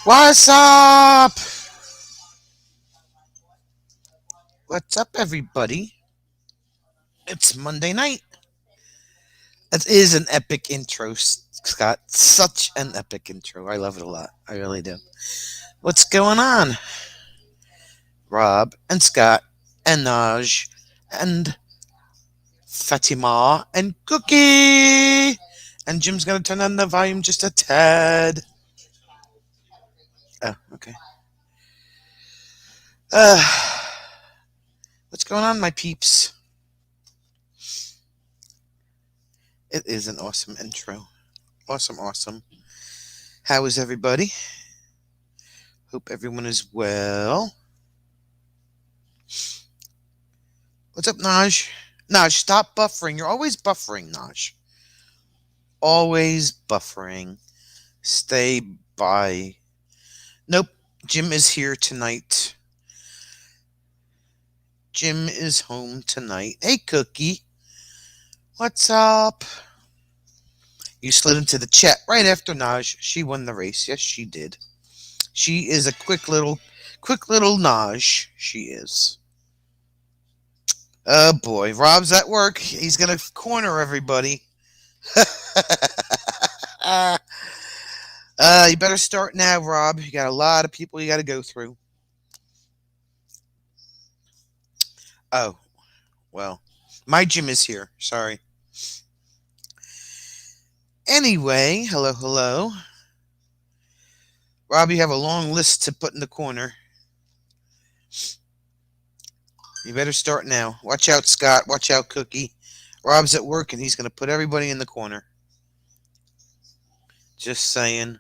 What's up? What's up, everybody? It's Monday night. It is an epic intro, Scott. Such an epic intro. I love it a lot. I really do. What's going on? Rob and Scott and Naj and Fatima and Cookie. And Jim's going to turn on the volume just a tad. Oh, okay. Uh, what's going on, my peeps? It is an awesome intro. Awesome, awesome. How is everybody? Hope everyone is well. What's up, Naj? Naj, stop buffering. You're always buffering, Naj. Always buffering. Stay by. Nope. Jim is here tonight. Jim is home tonight. Hey, Cookie. What's up? You slid into the chat right after Naj. She won the race. Yes, she did. She is a quick little Naj. She is. Oh boy, Rob's at work. He's gonna corner everybody. You better start now, Rob. You got a lot of people you got to go through. Oh, well, my gym is here. Sorry. Anyway, hello, hello. Rob, you have a long list to put in the corner. You better start now. Watch out, Scott. Watch out, Cookie. Rob's at work and he's going to put everybody in the corner. Just saying.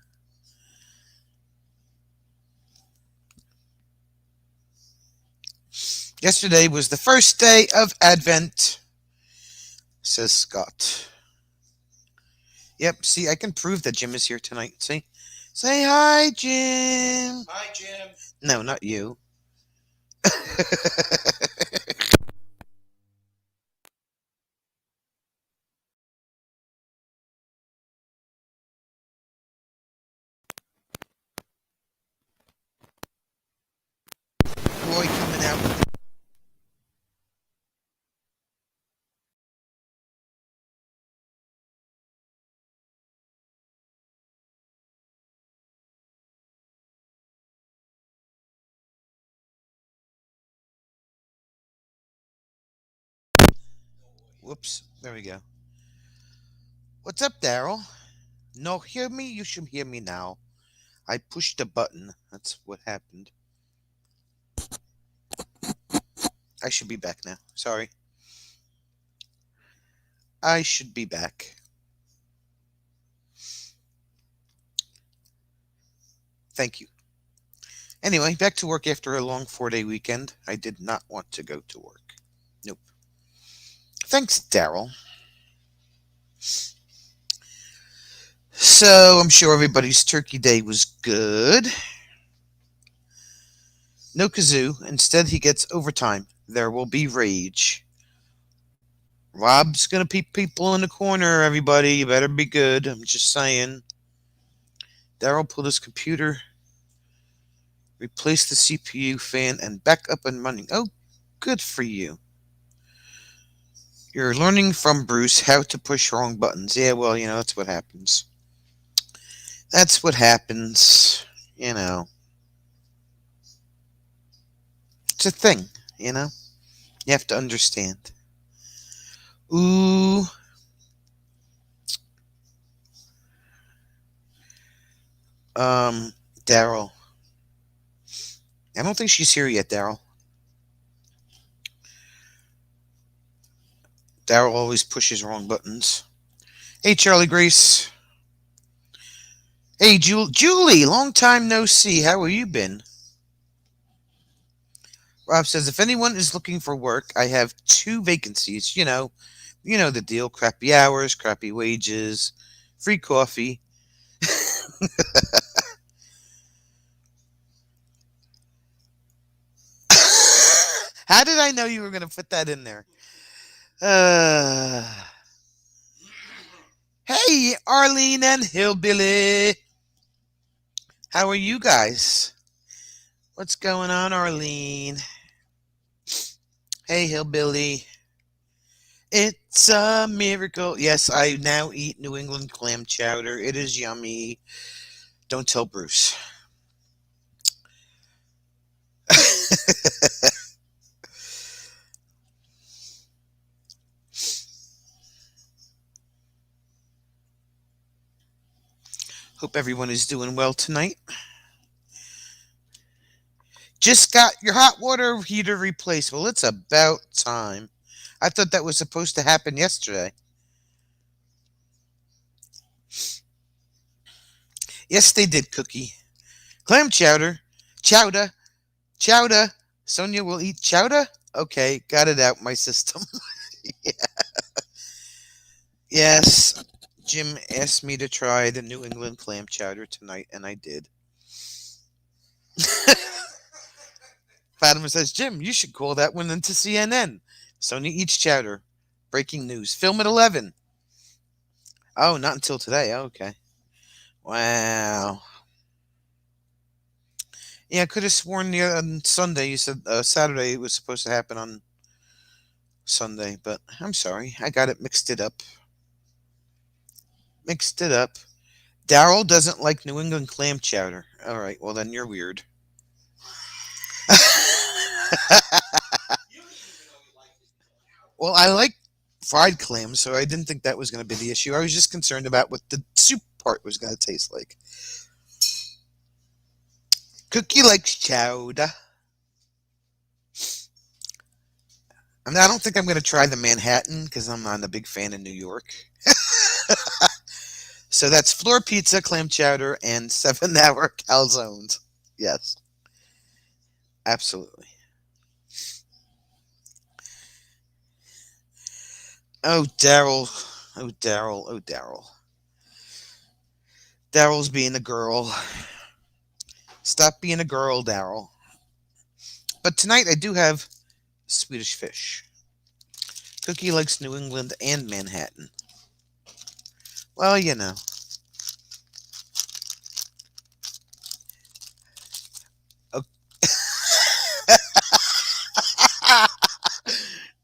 Yesterday was the first day of Advent, says Scott. Yep, see, I can prove that Jim is here tonight. See? Say hi, Jim. Hi, Jim. No, not you. Boy coming out. Whoops. There we go. What's up, Daryl? No, hear me? You should hear me now. I pushed the button. That's what happened. I should be back now. Sorry. I should be back. Thank you. Anyway, back to work after a long 4-day weekend. I did not want to go to work. Nope. Thanks, Daryl. So, I'm sure everybody's turkey day was good. No kazoo. Instead, he gets overtime. There will be rage. Rob's gonna peep people in the corner, everybody. You better be good. I'm just saying. Daryl pulled his computer, replaced the CPU fan, and back up and running. Oh, good for you. You're learning from Bruce how to push wrong buttons. Yeah, well, that's what happens. That's what happens. You know, it's a thing, you know? You have to understand. Ooh. Daryl. I don't think she's here yet, Daryl. Daryl always pushes wrong buttons. Hey, Charlie Grace. Hey, Julie. Long time no see. How have you been? Rob says, if anyone is looking for work, I have 2 vacancies. You know the deal. Crappy hours, crappy wages, free coffee. How did I know you were going to put that in there? Uh, hey, Arlene and Hillbilly. How are you guys? What's going on, Arlene? Hey, Hillbilly. It's a miracle. Yes, I now eat New England clam chowder. It is yummy. Don't tell Bruce. Hope everyone is doing well tonight. Just got your hot water heater replaced. Well, it's about time. I thought that was supposed to happen yesterday. Yes, they did, Cookie. Clam chowder. Chowder. Chowder. Sonia will eat chowder? Okay, got it out my system. Yes, Jim asked me to try the New England clam chowder tonight, and I did. Fatima says, Jim, you should call that one into CNN. Sonia eats chowder. Breaking news. Film at 11. Oh, not until today. Oh, okay. Wow. Yeah, I could have sworn on Sunday you said Saturday it was supposed to happen on Sunday, but I'm sorry. I got it mixed it up. Mixed it up. Daryl doesn't like New England clam chowder. All right, well, then you're weird. Well, I like fried clams, so I didn't think that was going to be the issue. I was just concerned about what the soup part was going to taste like. Cookie likes chowder. I don't think I'm going to try the Manhattan because I'm not a big fan of New York. So that's floor pizza, clam chowder, and 7 hour calzones. Yes, absolutely. Oh, Daryl. Oh, Daryl. Oh, Daryl. Daryl's being a girl. Stop being a girl, Daryl. But tonight I do have Swedish fish. Cookie likes New England and Manhattan. Well, you know. Oh.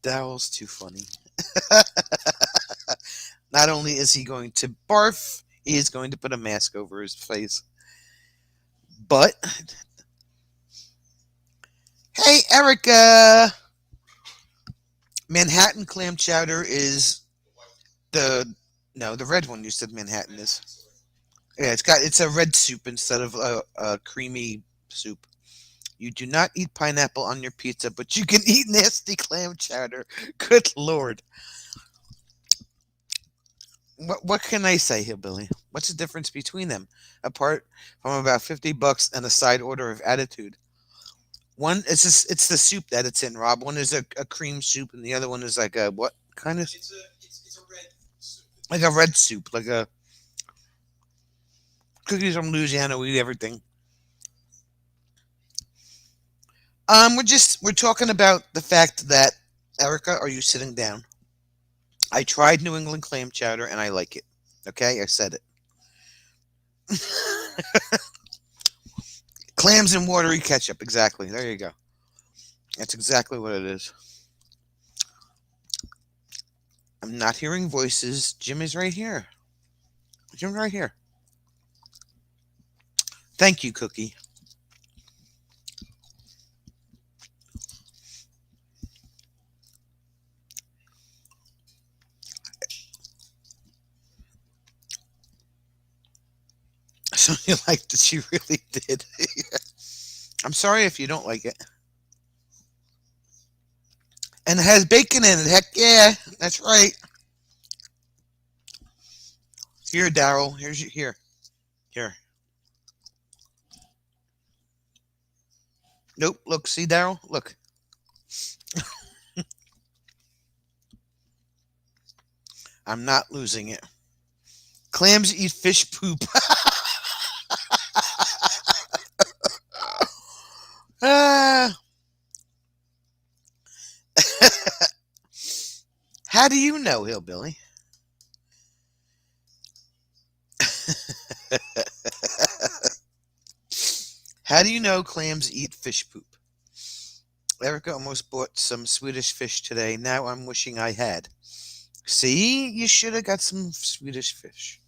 Daryl's too funny. Not only is he going to barf, he is going to put a mask over his face. But, hey, Erica! Manhattan clam chowder is the no, the red one you said Manhattan is. Yeah, it's a red soup instead of a creamy soup. You do not eat pineapple on your pizza, but you can eat nasty clam chowder. Good lord. What can I say, Hillbilly? What's the difference between them? Apart from about $50 and a side order of attitude. One it's the soup that it's in, Rob. One is a cream soup and the other one is like a what kind of like a red soup, like a cookies from Louisiana, we eat everything. We're talking about the fact that Erica, are you sitting down? I tried New England clam chowder and I like it. Okay, I said it. Clams and watery ketchup, exactly. There you go. That's exactly what it is. I'm not hearing voices. Jim is right here. Jim's right here. Thank you, Cookie. So you liked it. She really did. I'm sorry if you don't like it. And it has bacon in it. Heck yeah. That's right. Here, Daryl. Here's your here. Here. Nope. Look, see, Daryl? Look. I'm not losing it. Clams eat fish poop. Ah. How do you know, Hillbilly? How do you know clams eat fish poop? Erica almost bought some Swedish fish today. Now I'm wishing I had. See, you should have got some Swedish fish.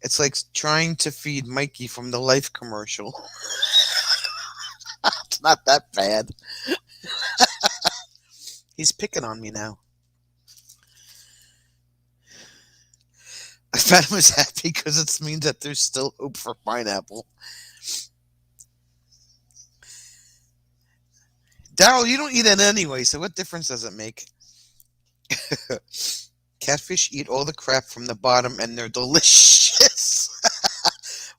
It's like trying to feed Mikey from the Life commercial. It's not that bad. He's picking on me now. Fatima's happy because it means that there's still hope for pineapple. Daryl, you don't eat it anyway, so what difference does it make? Catfish eat all the crap from the bottom and they're delicious.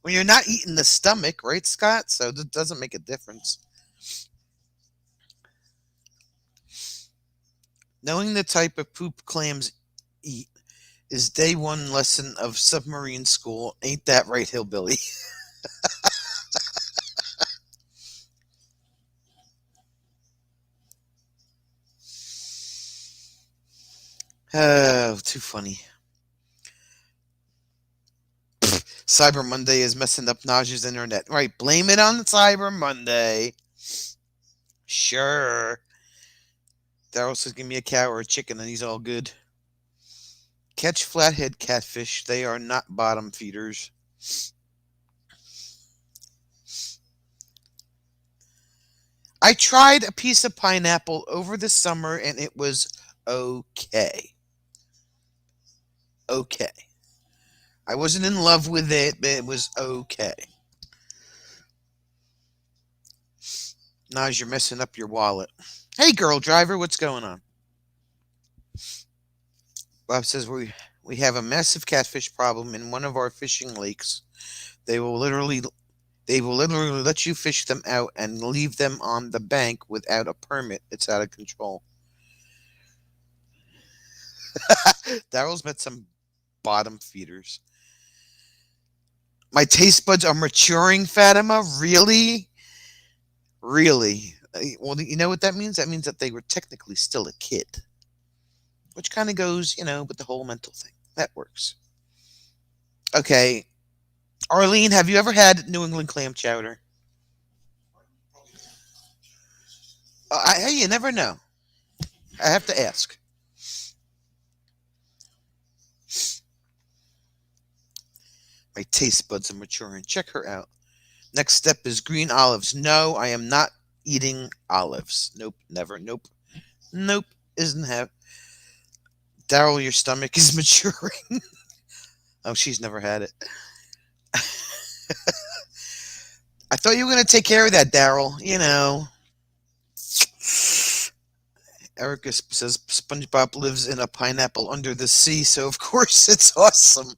When you're not eating the stomach, right, Scott? So it doesn't make a difference. Knowing the type of poop clams eat is day one lesson of submarine school. Ain't that right, hillbilly? Oh, too funny. Cyber Monday is messing up Naj's internet. Right, blame it on Cyber Monday. Sure. Daryl says, give me a cow or a chicken, and he's all good. Catch flathead catfish. They are not bottom feeders. I tried a piece of pineapple over the summer, and it was okay. Okay. I wasn't in love with it, but it was okay. Naj, you're messing up your wallet. Hey, girl driver, what's going on? Bob says we have a massive catfish problem in one of our fishing lakes. They will literally let you fish them out and leave them on the bank without a permit. It's out of control. Daryl's met some bottom feeders. My taste buds are maturing, Fatima. Really? Really? Well, you know what that means? That means that they were technically still a kid. Which kind of goes, with the whole mental thing. That works. Okay. Arlene, have you ever had New England clam chowder? Hey, you never know. I have to ask. My taste buds are maturing. Check her out. Next step is green olives. No, I am not eating olives. Nope, never. Nope. Nope. Isn't have. Daryl, your stomach is maturing. Oh, she's never had it. I thought you were going to take care of that, Daryl. Erica says SpongeBob lives in a pineapple under the sea, so of course it's awesome.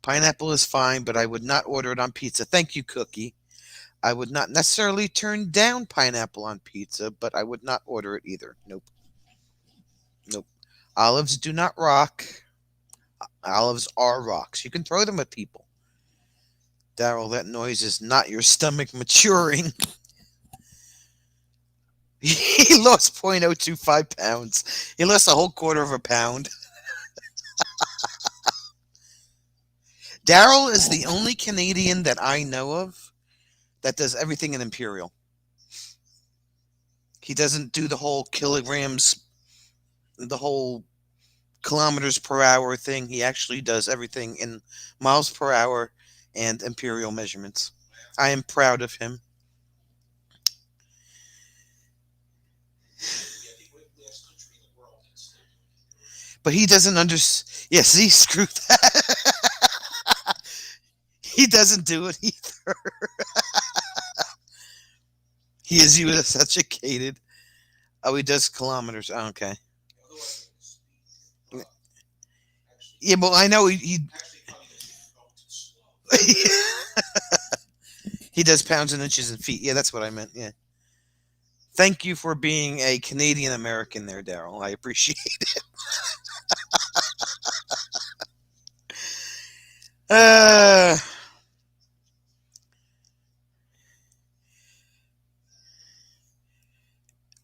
Pineapple is fine, but I would not order it on pizza. Thank you, Cookie. I would not necessarily turn down pineapple on pizza, but I would not order it either. Nope. Nope. Olives do not rock. Olives are rocks. You can throw them at people. Daryl, that noise is not your stomach maturing. He lost 0.025 pounds. He lost a whole quarter of a pound. Daryl is the only Canadian that I know of that does everything in Imperial. He doesn't do the whole kilograms, the whole kilometers per hour thing. He actually does everything in miles per hour and Imperial measurements. I am proud of him. But he doesn't understand. Yeah, see, screw that. He doesn't do it either. He is U.S. educated. Oh, he does kilometers. Oh, okay. Yeah, well, I know he does pounds and inches and feet. Yeah, that's what I meant. Yeah. Thank you for being a Canadian American there, Daryl. I appreciate it. Uh,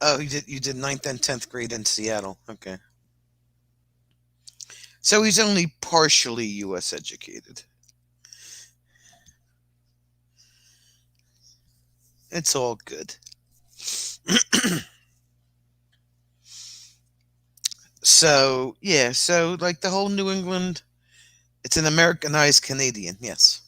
oh, you did ninth and 10th grade in Seattle. Okay. So he's only partially U.S. educated. It's all good. So, yeah, so like the whole New England, it's an Americanized Canadian, yes.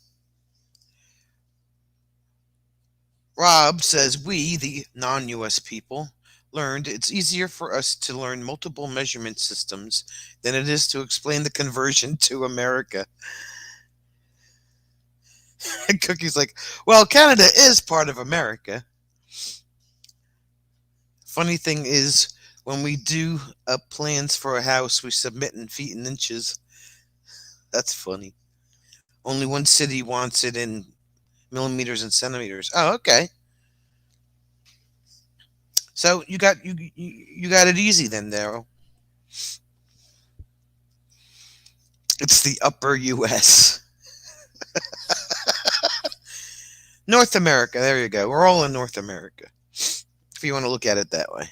Rob says we, the non US people, learned it's easier for us to learn multiple measurement systems than it is to explain the conversion to America. And Cookie's like, well, Canada is part of America. Funny thing is, when we do plans for a house, we submit in feet and inches. That's funny. Only one city wants it in millimeters and centimeters. Oh, okay. So you got it easy then, Daryl. It's the upper U.S. North America. There you go. We're all in North America, if you want to look at it that way.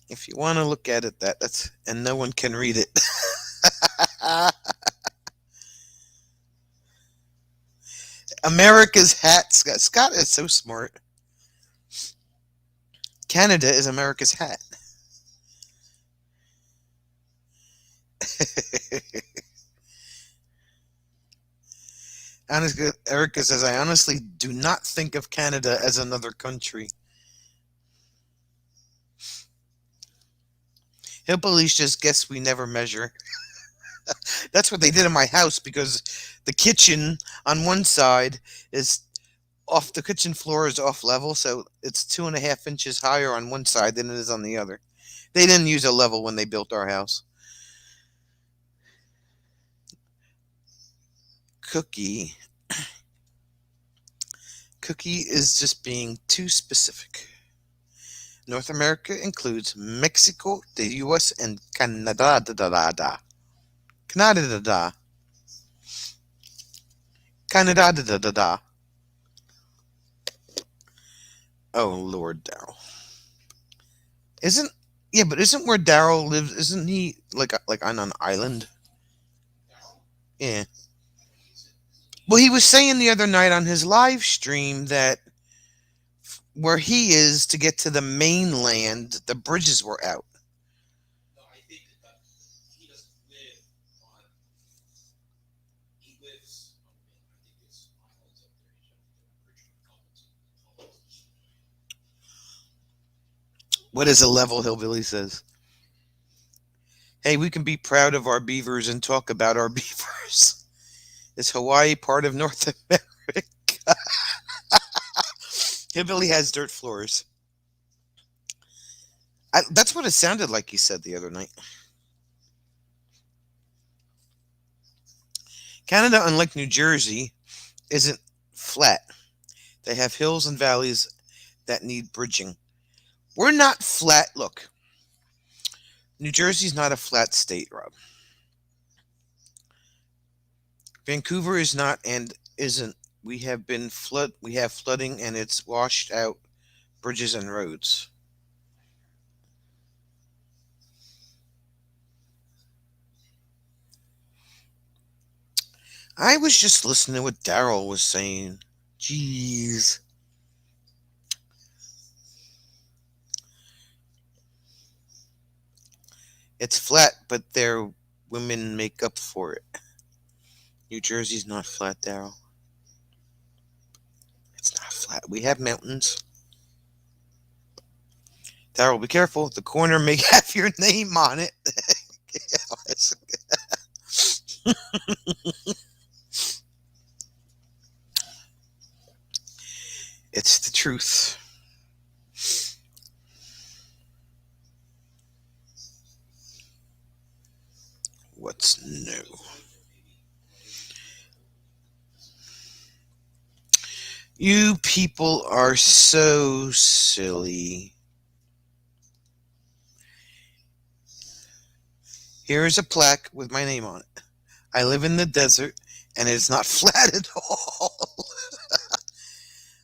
If you want to look at it that's and no one can read it. America's hat. Scott is so smart. Canada is America's hat. Honestly, Erica says, I honestly do not think of Canada as another country. Hillbillies just guess we never measure. That's what they did in my house because the kitchen on one side is off, the kitchen floor is off level, so it's 2.5 inches higher on one side than it is on the other. They didn't use a level when they built our house. Cookie. Cookie is just being too specific. North America includes Mexico, the US, and Canada. Canada. Canada. Oh Lord, Daryl. Isn't but isn't where Daryl lives? Isn't he like on an island? Yeah. Well, he was saying the other night on his live stream that where he is to get to the mainland, the bridges were out. What is a level hillbilly says? Hey, we can be proud of our beavers and talk about our beavers. Is Hawaii part of North America? Hillbilly has dirt floors. That's what it sounded like he said the other night. Canada, unlike New Jersey, isn't flat. They have hills and valleys that need bridging. We're not flat. Look, New Jersey's not a flat state, Rob. Vancouver is not and isn't. We have flooding and it's washed out bridges and roads. I was just listening to what Daryl was saying. Jeez. It's flat, but their women make up for it. New Jersey's not flat, Daryl. It's not flat. We have mountains. Daryl, be careful. The corner may have your name on it. It's the truth. What's new? You people are so silly. Here is a plaque with my name on it. I live in the desert, and it is not flat at all.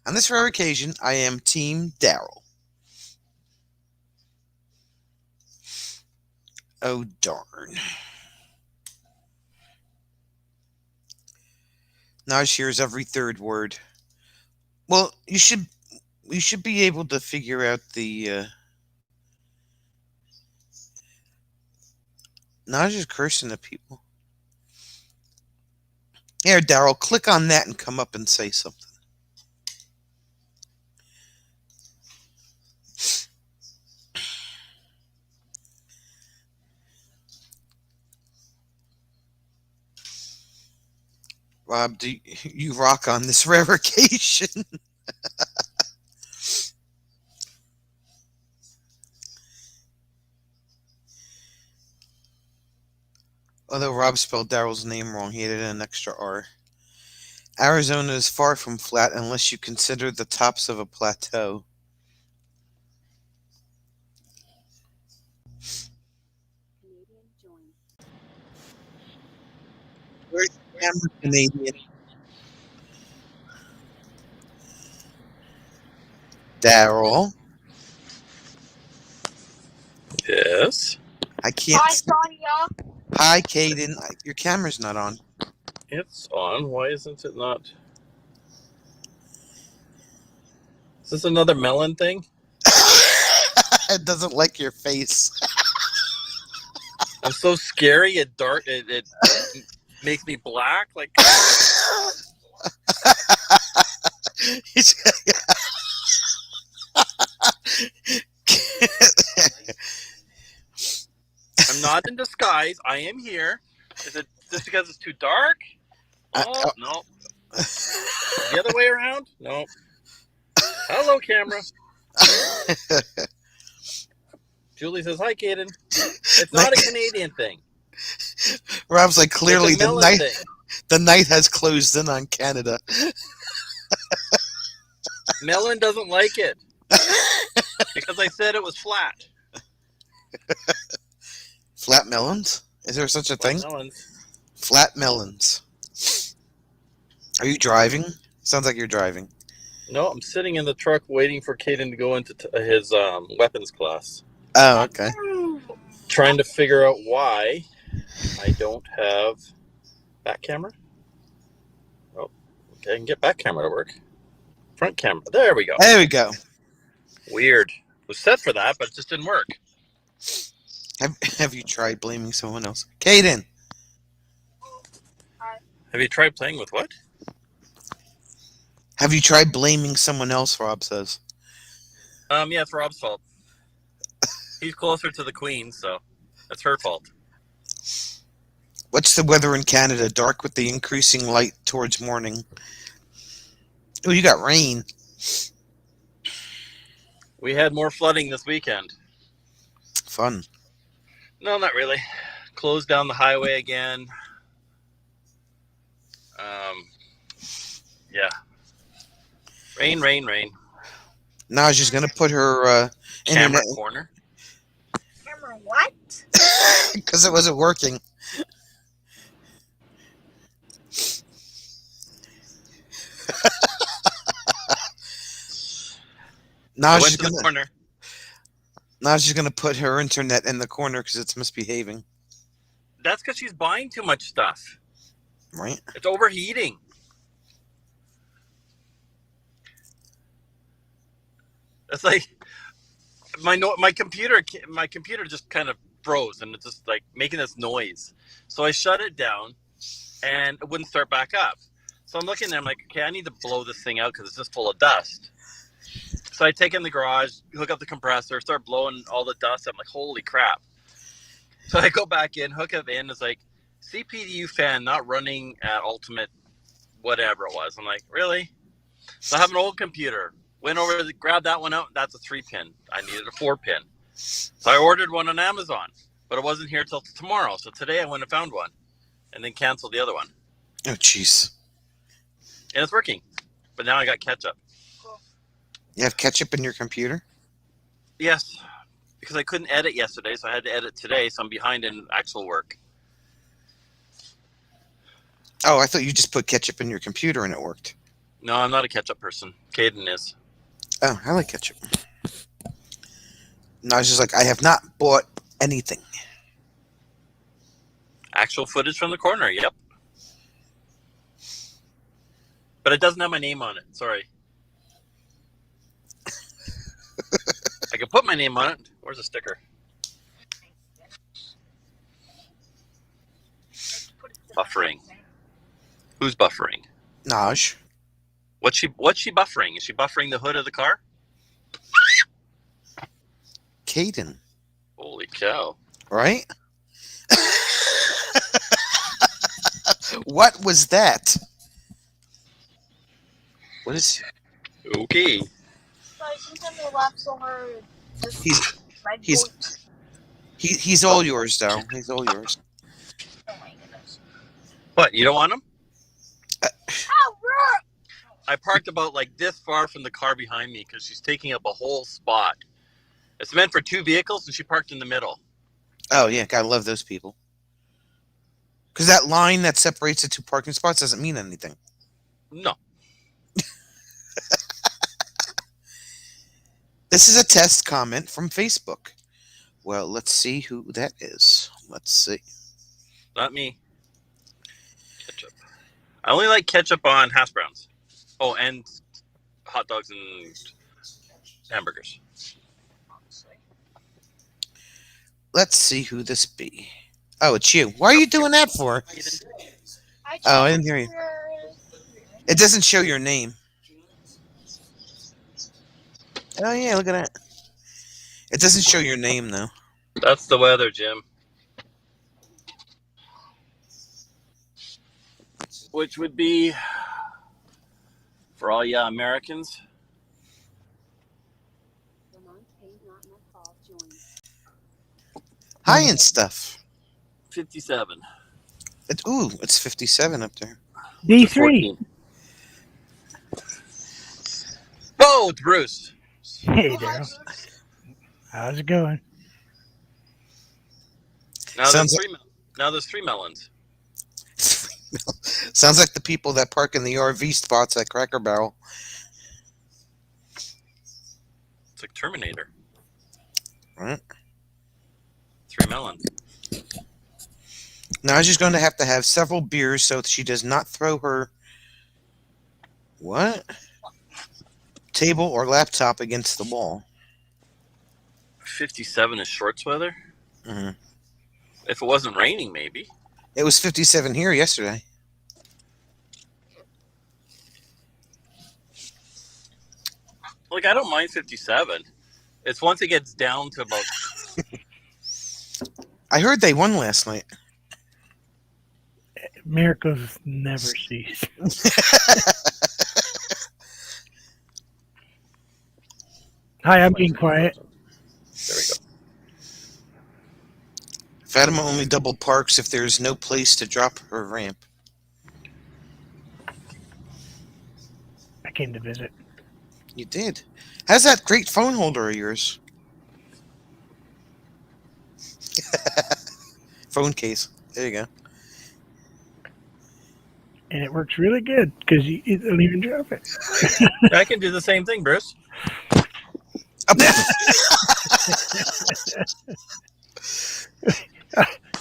On this rare occasion, I am Team Daryl. Oh, darn. Naj hears every third word. Well, you should be able to figure out the. Naj is cursing at people. Here, Daryl, click on that and come up and say something. Rob, do you rock on this revocation? Although Rob spelled Daryl's name wrong, he added an extra R. Arizona is far from flat unless you consider the tops of a plateau. Where's the camera, Canadian? Daryl, Yes. I can't. Hi, Sonia. Hi, Caden. Your camera's not on. It's on. Why isn't it not? Is this another melon thing? It doesn't like your face. I'm so scary. It dark. It makes me black. Like I'm not in disguise. I am here. Is it just because it's too dark? Oh no. The other way around? No. Hello, camera. Julie says, "Hi, Caden." It's not a Canadian thing. Rob's like, clearly It's a melon thing. the night has closed in on Canada. Melon doesn't like it because I said it was flat. Flat melons? Is there such a thing? Melons. Flat melons. Are you driving? Sounds like you're driving. No, I'm sitting in the truck waiting for Caden to go into his weapons class. Oh, okay. Trying to figure out why I don't have back camera. Oh, okay, I can get back camera to work. Front camera. There we go. There we go. Weird. It was set for that, but it just didn't work. Have you tried blaming someone else? Caden! Have you tried playing with what? Have you tried blaming someone else, Rob says. Yeah, it's Rob's fault. He's closer to the queen, so that's her fault. What's the weather in Canada? Dark with the increasing light towards morning. Oh, you got rain. We had more flooding this weekend. Fun. No, not really. Closed down the highway again. Yeah. Rain. Naj is going to put her Camera internet... corner. Camera what? Because it wasn't working. I went to the corner. Now she's going to put her internet in the corner because it's misbehaving. That's because she's buying too much stuff. Right? It's overheating. It's like my computer just kind of froze and it's just like making this noise. So I shut it down and it wouldn't start back up. So I'm looking there, I'm like, okay, I need to blow this thing out because it's just full of dust. So I take it in the garage, hook up the compressor, start blowing all the dust. I'm like, holy crap. So I go back in, hook it in. It's like, CPU fan not running at ultimate whatever it was. I'm like, really? So I have an old computer. Went over to grab that one out. That's a 3-pin. I needed a 4-pin. So I ordered one on Amazon, but it wasn't here till tomorrow. So today I went and found one and then canceled the other one. Oh, jeez. And it's working. But now I got ketchup. You have ketchup in your computer? Yes, because I couldn't edit yesterday, so I had to edit today, so I'm behind in actual work. Oh, I thought you just put ketchup in your computer and it worked. No, I'm not a ketchup person. Caden is. Oh, I like ketchup. No, I was just like, I have not bought anything. Actual footage from the corner, yep. but it doesn't have my name on it. Sorry. I can put my name on it. Where's the sticker? Buffering. Who's buffering? Naj. What's she buffering? Is she buffering the hood of the car? Caden. Holy cow. Right? What was that? What is... Okay. So sometimes the laps over just He's- red he's- goats. He's all yours, Daryl. He's all yours. Oh my goodness. What, you don't want them? Oh, bro! I parked about like this far from the car behind me because she's taking up a whole spot. It's meant for two vehicles and she parked in the middle. Oh, yeah. Gotta love those people. Because that line that separates the two parking spots doesn't mean anything. No. This is a test comment from Facebook. Well, let's see who that is. Let's see. Not me. Ketchup. I only like ketchup on hash browns. Oh, and hot dogs and hamburgers. Let's see who this be. Oh, it's you. Why are you doing that for? Oh, I didn't hear you. It doesn't show your name. Oh, yeah, look at that. It doesn't show your name, though. That's the weather, Jim. Which would be, for all ya Americans, Hi and stuff. 57. It's 57 up there. D3. 14. Whoa, it's Bruce. Hey, Daryl. How's it going? Now Sounds there's three melons. Sounds like the people that park in the RV spots at Cracker Barrel. It's like Terminator. Right. 3 melons. Now she's going to have several beers so that she does not throw her table or laptop against the wall. 57 is shorts weather? hmm If it wasn't raining, maybe. It was 57 here yesterday. Like, I don't mind 57. It's once it gets down to about... I heard they won last night. Miracles never cease. Hi, I'm being quiet. There we go. Fatima only double parks if there's no place to drop her ramp. I came to visit. You did. How's that great phone holder of yours? Phone case. There you go. And it works really good because you don't even drop it. I can do the same thing, Bruce.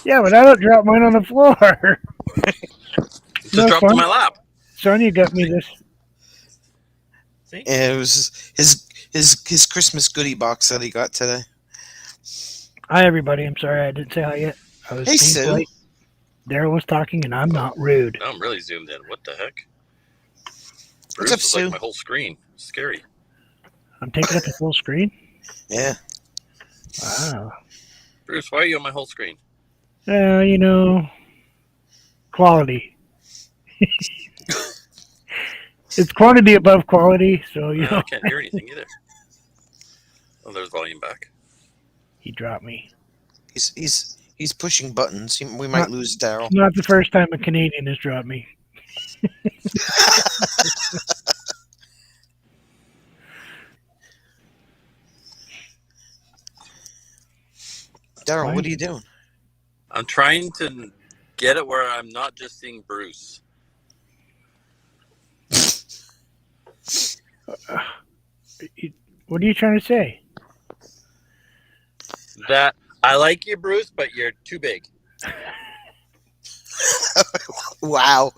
Yeah, but I don't drop mine on the floor. Just No dropped in fun. my lap. Sonia got me this. See? It was his Christmas goodie box that he got today. Hi, everybody. I'm sorry I didn't say hi yet. I was Hey, being Sue. polite. Daryl was talking, and I'm not rude. Now I'm really zoomed in. What the heck? What's Bruce up, is Sue? like my whole screen. Scary. I'm taking up the full screen. Yeah. Wow. Bruce, why are you on my whole screen? You know, quality. It's quantity above quality, so you I know. can't hear anything either. Oh, there's volume back. He dropped me. He's pushing buttons. We might lose Daryl. It's not the first time a Canadian has dropped me. Daryl, what are you doing? I'm trying to get it where I'm not just seeing Bruce. What are you trying to say? That I like you, Bruce, but you're too big. Wow.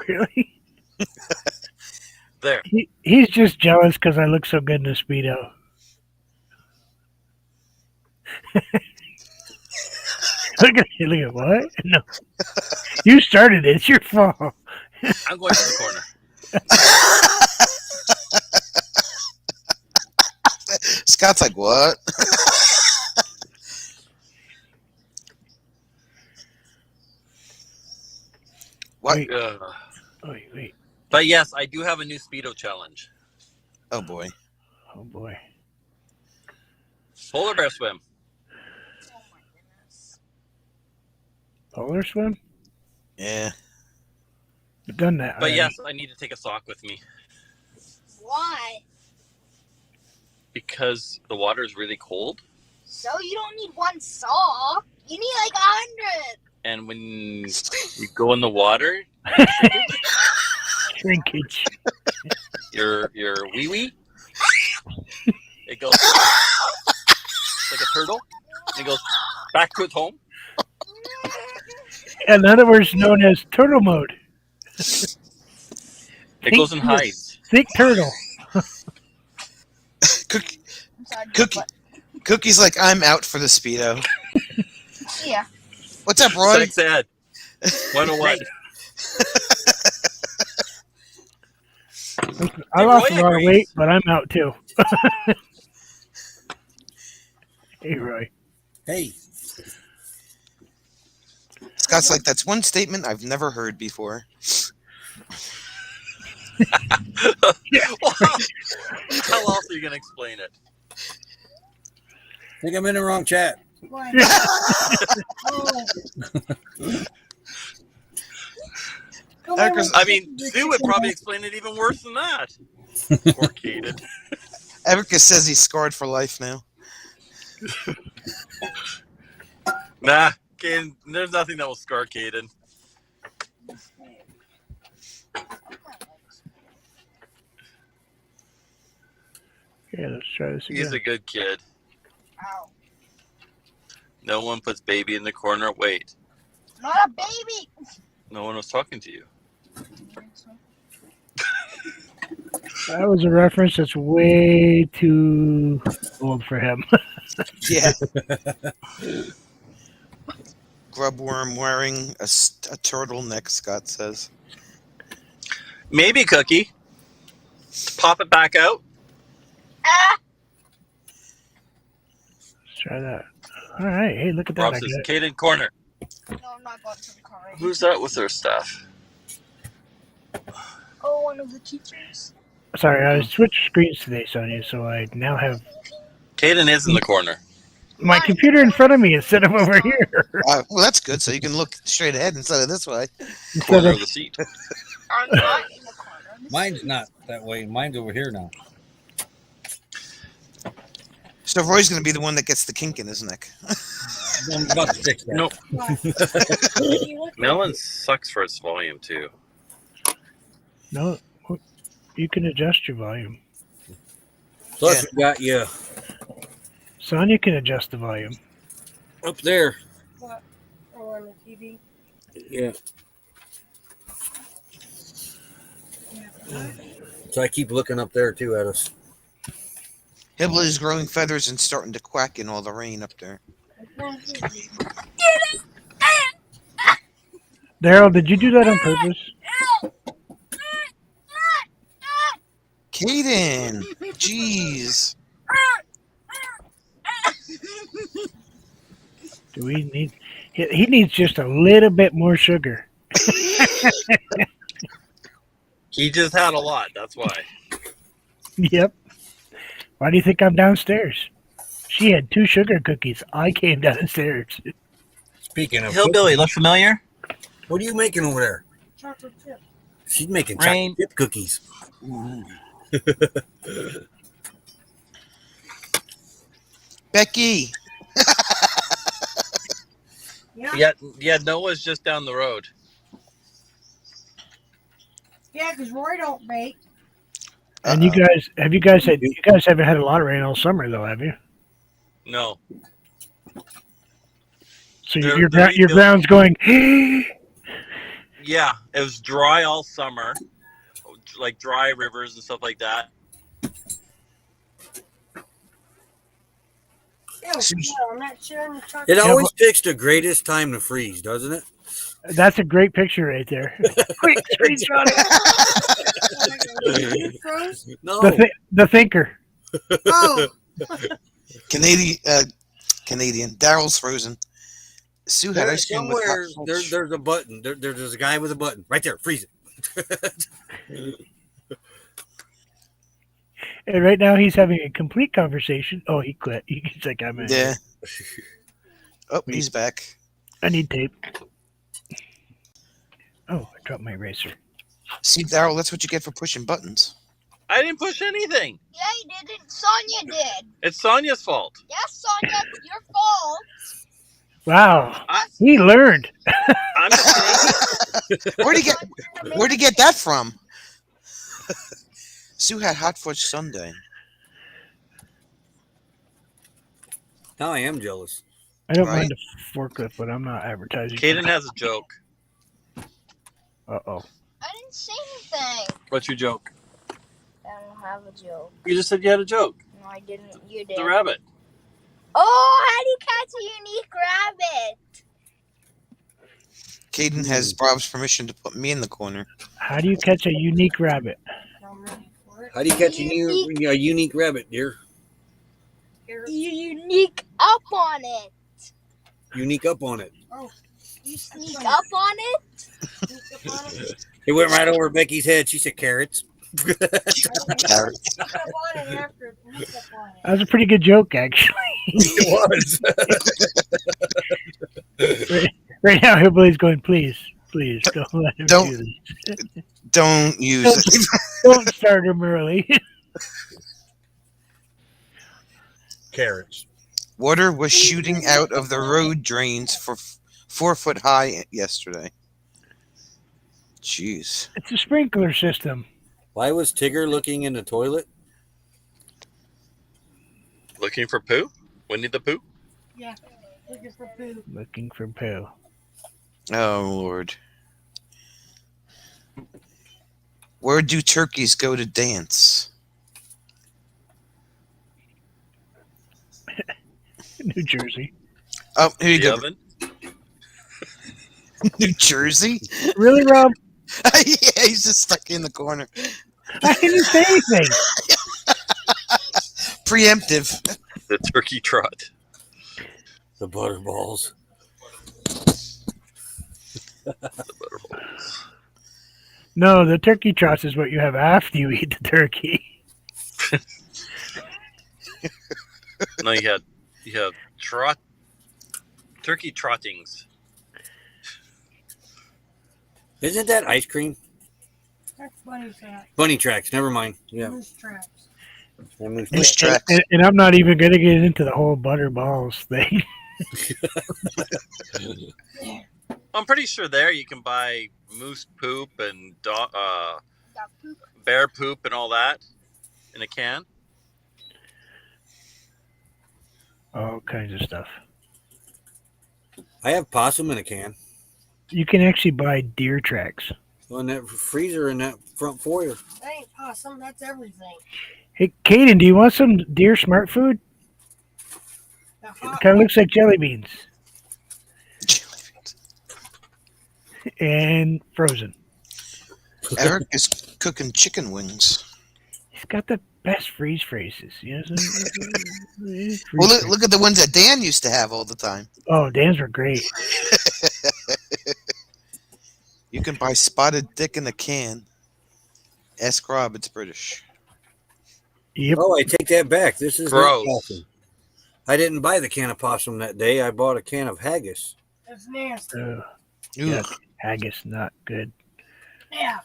Really? There. He's just jealous because I look so good in a Speedo. Look at what? No. You started it. It's your fault. I'm going to the corner. Scott's like, what? What? Wait, Ugh. wait. But yes, I do have a new Speedo challenge. Oh boy. Oh, boy. Polar bear swim. Oh my goodness. Polar swim? Yeah. I've done that. But already. yes, I need to take a sock with me Why? because the water is really cold. So you don't need one saw. You need like 100. And when you go in the water, Shrinkage. your wee wee, it goes like a turtle. And it goes back to its home. In other words, known as turtle mode. It goes and hides. Think turtle. Cookie, I'm sorry, Cookie. Cookie's like, I'm out for the Speedo. but- yeah. What's up, Roy? Sex ed 101. I lost a Roy lot of agrees. weight, but I'm out too. Hey, Roy. Hey, Scott's like, that's one statement I've never heard before. How else are you gonna explain it? think I'm in the wrong chat. Why? Erica's- I mean, Sue would probably explain it even worse than that. Poor Caden. Erica says he's scarred for life now. Nah, Caden, there's nothing that will scar Caden. Yeah, let's try this He's again. a good kid. Ow. No one puts baby in the corner. Wait, Not a baby. no one was talking to you. That was a reference that's way too old for him. Yeah. Grubworm wearing a turtleneck, Scott says. Maybe Cookie. Pop it back out. Ah! Let's try that. All right. Hey, look at that. Rob I says, got it. Caden, corner. No, I'm not going to the car. Right Who's that with their staff? Oh, one of the teachers. Sorry, I switched screens today, Sonia, so I now have Caden is in the corner. my computer in front of me instead of over here. Well, that's good. So you can look straight ahead instead of this way. Instead Corner of, of the seat. I'm not in the corner. Mine's not that way. Mine's over here now. So Roy's going to be the one that gets the kink in his neck. I'm about to fix that. Nope. Why? Melon sucks for its volume too. no, you can adjust your volume. Plus, we got you Sonia can adjust the volume. up there. What? Oh, on the TV. Yeah. So I keep looking up there too at us. Hibble is growing feathers and starting to quack in all the rain up there. Daryl, did you do that on purpose? Caden! Jeez. Do we need? He needs just a little bit more sugar. He just had a lot. That's why. Yep. Why do you think I'm downstairs? She had 2 sugar cookies. I came downstairs. Speaking of Hillbilly, look familiar? what are you making over there? Chocolate chip. She's making Rain. chocolate chip cookies. Becky! Yeah, Yeah, Noah's just down the road. yeah, because Roy don't bake. And you guys haven't had a lot of rain all summer though, have you? No. So They're- your they're ground's going. Yeah, it was dry all summer, like dry rivers and stuff like that. I'm not sure. It Yeah, always picks the greatest time to freeze, doesn't it? That's a great picture right there. Quick screenshot it. No. The thinker. Oh, Canadian. Daryl's frozen. Sue had ice cream with Somewhere hot there's a button. There's a guy with a button right there. Freeze it. And right now he's having a complete conversation. Oh, he quit. He's like, I'm in. Yeah. Oh, he's back. I need tape. Oh, I dropped my eraser. See, Daryl, that's what you get for pushing buttons. I didn't push anything. yeah, you didn't. Sonia did. It's Sonia's fault. Yes, Sonia, it's your fault. Wow. I- He learned. I'm just Where'd he get that from? Sue had hot fudge sundae. Now I am jealous. I don't Right. mind a forklift, but I'm not advertising. Caden has a joke. Uh-oh. I didn't say anything. What's your joke? I don't have a joke. You just said you had a joke. No, I didn't. You did. The rabbit. Oh, how do you catch a unique rabbit? Caden has Bob's permission to put me in the corner. How do you catch a unique rabbit? How do you catch a unique rabbit, dear? You unique up on it. Unique up on it. You sneak up on it. It went right over Becky's head. She said carrots. Carrots. That was a pretty good joke, actually. It was. Right now, everybody's going, please, don't let him Don't- do this. Don't use it. Don't start him early. Carrots. Water was shooting out of the road drains for 4 foot high yesterday. Jeez. It's a sprinkler system. Why was Tigger looking in the toilet? Looking for poo? Winnie the Pooh? Looking for poo. Oh, Lord. Where do turkeys go to dance? New Jersey. Oh, here you The go. oven? New Jersey? Really, Rob? Yeah, he's just stuck in the corner. I didn't say anything. Preemptive. The turkey trot. The butterballs. The butterballs. No, the turkey trots is what you have after you eat the turkey. No, you had turkey trottings. Isn't that ice cream? That's bunny tracks. Bunny tracks. Never mind. Yeah. Moose tracks. I moved Moose that. tracks. And I'm not even going to get into the whole butterballs thing. I'm pretty sure there you can buy moose poop and Dog poop. bear poop and all that in a can. All kinds of stuff. I have possum in a can. You can actually buy deer tracks. On that freezer in that front foyer. That ain't possum. That's everything. Hey, Caden, do you want some deer smart food? The hot Kind of looks like jelly beans and frozen. Eric is cooking chicken wings. He's got the best freeze phrases. You know, Well, look at the ones that Dan used to have all the time. Oh, Dan's were great. You can buy spotted dick in a can. Ask Rob, it's British. Yep. Oh, I take that back. This is not Gross. possum. I didn't buy the can of possum that day. I bought a can of haggis. That's nasty. Ooh. Yeah, haggis, not good. Yeah.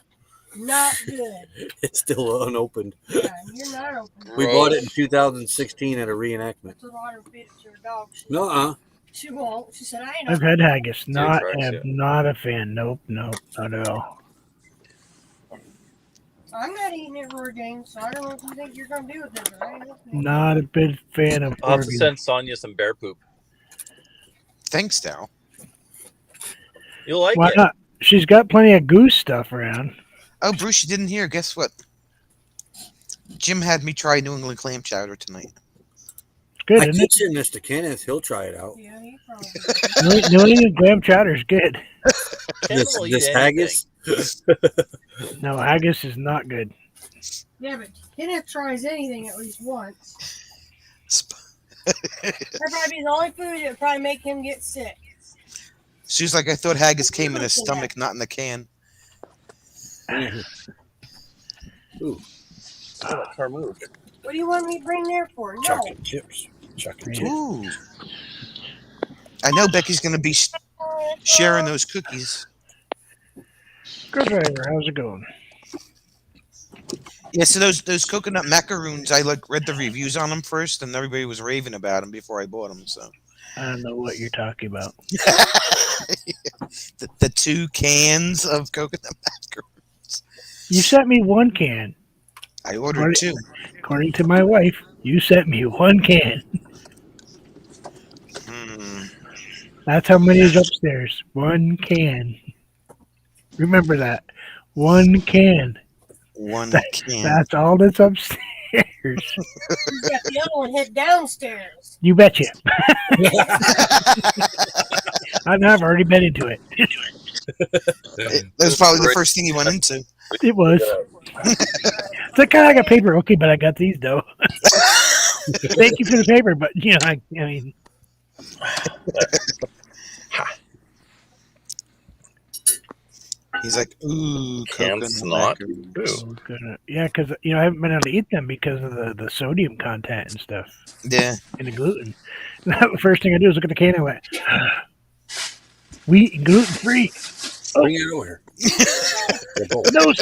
Not good. It's still unopened. Yeah, you're not open. We bought it in 2016 at a reenactment. That's a lot of feed it to your dog. Nuh-uh. She won't. She said, I ain't I've had haggis. Not tracks, yeah. not a fan. Nope, not at all. I'm not eating it for a game, so I don't know what you think you're going to do with it. But I ain't looking at it. Not a big fan of I'll have to Orbeez. send Sonia some bear poop. Thanks, Daryl. You'll like Why it. not? she's got plenty of goose stuff around. Oh, Bruce, you didn't hear. Guess what? Jim had me try New England clam chowder tonight. It's good, I isn't it? teach Mr. Kenneth. He'll try it out. Yeah, he probably. New England clam chowder is good. Ken will eat anything. No, haggis is not good. Yeah, but Kenneth tries anything at least once. Sp- That'd probably be the only food that would probably make him get sick. She was like, I thought haggis came in a stomach, not in the can. Ooh, Oh, that car moved. What do you want me to bring there for? No. chocolate chips. Chocolate chips. Ooh. I know Becky's going to be sharing those cookies. Good driver, how's it going? Yeah, so those coconut macaroons, I read the reviews on them first, and everybody was raving about them before I bought them. So I don't know what you're talking about. the 2 cans of coconut macaroons. You sent me one can. I ordered 2. According to my wife, you sent me one can. Hmm. That's how many is upstairs. One can. Remember that. One can. One can. That's all that's upstairs. You got the other one hid downstairs. You betcha. I've already been into it. That was probably the first thing you went into. It was. It's like, I got paper. Okay, but I got these, though. Thank you for the paper, but, I mean. He's like, ooh, Canned coconut snot. macaroons. Ooh. Yeah, because, I haven't been able to eat them because of the sodium content and stuff Yeah. and the gluten. The first thing I do is look at the can and I went, wheat and gluten-free. Bring it over here. They're both. No,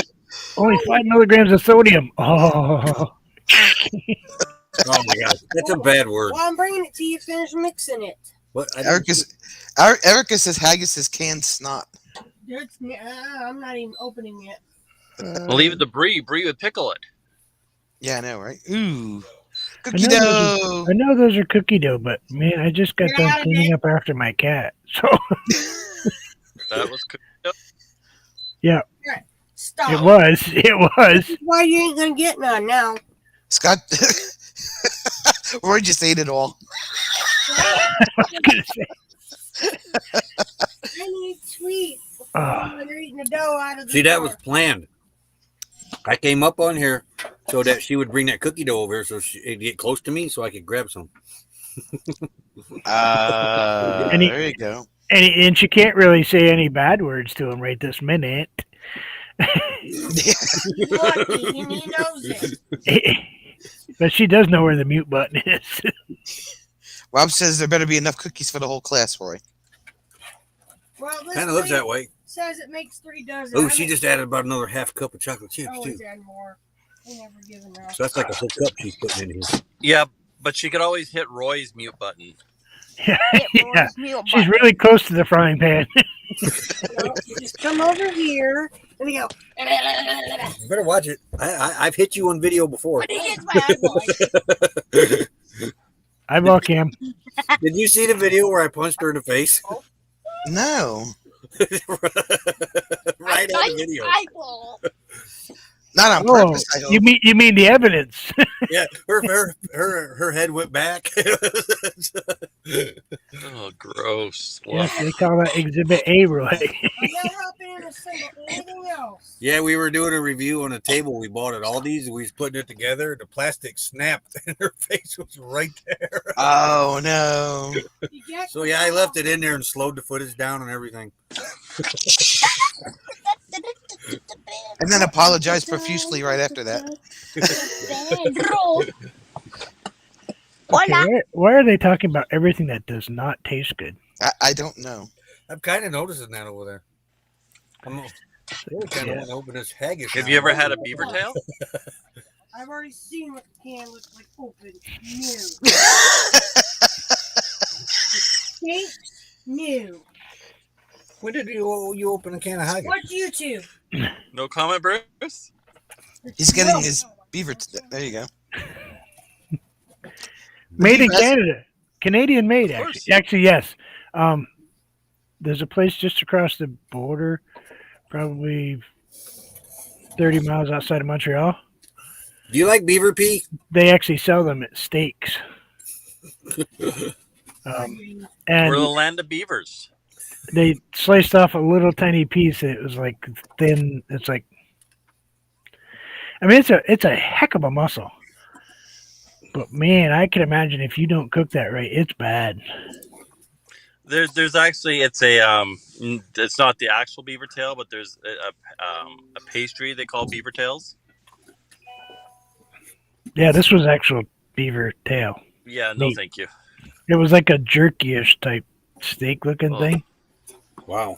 only 5 milligrams of sodium. Oh. Oh my gosh, that's a bad word. Well, I'm bringing it to you. Finish mixing it. What? Erica says haggis is canned snot. I'm not even opening it. We'll leave it to Brie. Brie would pickle it. Yeah, I know, right? Ooh. Cookie I know dough. I know those are cookie dough, but man, I just got Get done out of cleaning it. up after my cat. So That was cookie dough. Stop. it was. This is why you ain't gonna get none now. Scott, Roy just ate it all. I was gonna say, I need sweets. oh, They're eating the dough out of the See, that jar. was planned. I came up on here so that she would bring that cookie dough over here so she'd get close to me so I could grab some. And he- There you go. and she can't really say any bad words to him right this minute. He's lucky and he knows it. But she does know where the mute button is. Rob says there better be enough cookies for the whole class, Roy. Well, this Kind of looks thing that way. says it makes 3 dozen. Oh, I she make- just added about another half cup of chocolate chips too. always add more. They never give enough. So that's like a whole cup she's putting in here. Yeah, but she could always hit Roy's mute button. Yeah, she's really close to the frying pan. No, you just come over here and you go. You better watch it. I've hit you on video before. But he gets bad boy. Eyeball cam. Did you see the video where I punched her in the face? No. Right on the video. Eyeball. Not on Oh, purpose, I hope. you mean the evidence? Yeah, her head went back. Oh, gross. Yes, they call that Exhibit A, Roy. I'm not helping in a single anything else. Yeah, we were doing a review on a table we bought at Aldi's. We was putting it together. The plastic snapped, and her face was right there. Oh, no. You get So yeah, I left it in there and slowed the footage down and everything. And then apologized profusely right after that. Pedro. Okay, Hola. why are they talking about everything that does not taste good? I don't know. I'm kind of noticing that over there. I'm really kind of Yeah. want to open this haggis. Have now. you ever had a beaver tail? I've already seen what the can looks like open. New. Pink. New. When did you open a can of haggis? Watch YouTube. No comment, Bruce? He's getting No. his beaver. There you go. Made in Beaver has- Canada. Canadian made, Of course. actually. Actually, yes. There's a place just across the border probably 30 miles outside of Montreal. Do you like beaver pea? They actually sell them at steaks. We're And the land of beavers. they sliced off a little tiny piece. And it was like thin. It's like, I mean, it's a heck of a muscle. But man, I can imagine if you don't cook that right, it's bad. There's actually it's not the actual beaver tail, but there's a pastry they call beaver tails. Yeah, this was actual beaver tail. Yeah, no, Neat. thank you. It was like a jerky-ish type steak looking Oh. thing. Wow.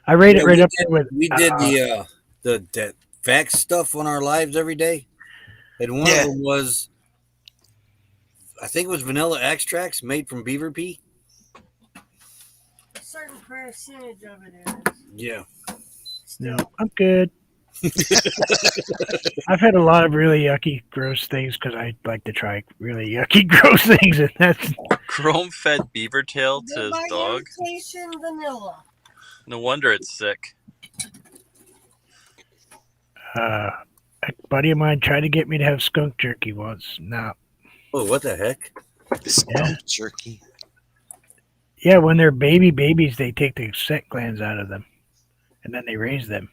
I rate it Yeah, right we up did- there with. We did the facts stuff on our lives every day, and one Yeah. of them was, I think it was vanilla extracts made from beaver pea. A certain percentage of it is. Yeah. No, I'm good. I've had a lot of really yucky, gross things because I like to try really yucky, gross things, and that's Chrome-fed beaver tail to his My dog. imitation vanilla. No wonder it's sick. a buddy of mine tried to get me to have skunk jerky once. No, Oh, what the heck? Skunk jerky. yeah, when they're babies, they take the scent glands out of them, and then they raise them.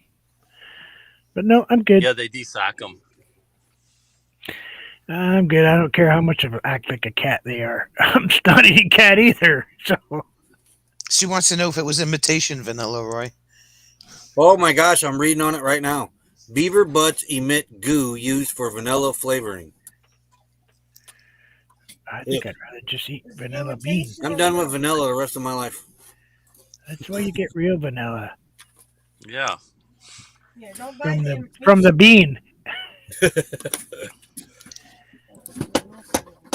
But no, I'm good. Yeah, they desack them. I'm good. I don't care how much of an act like a cat they are. I'm not eating cat either. So She wants to know if it was imitation vanilla, Roy. Oh my gosh, I'm reading on it right now. Beaver butts emit goo used for vanilla flavoring. I think I'd rather just eat vanilla beans. I'm done with vanilla the rest of my life. That's why you get real vanilla Yeah. Yeah, don't buy from the bean.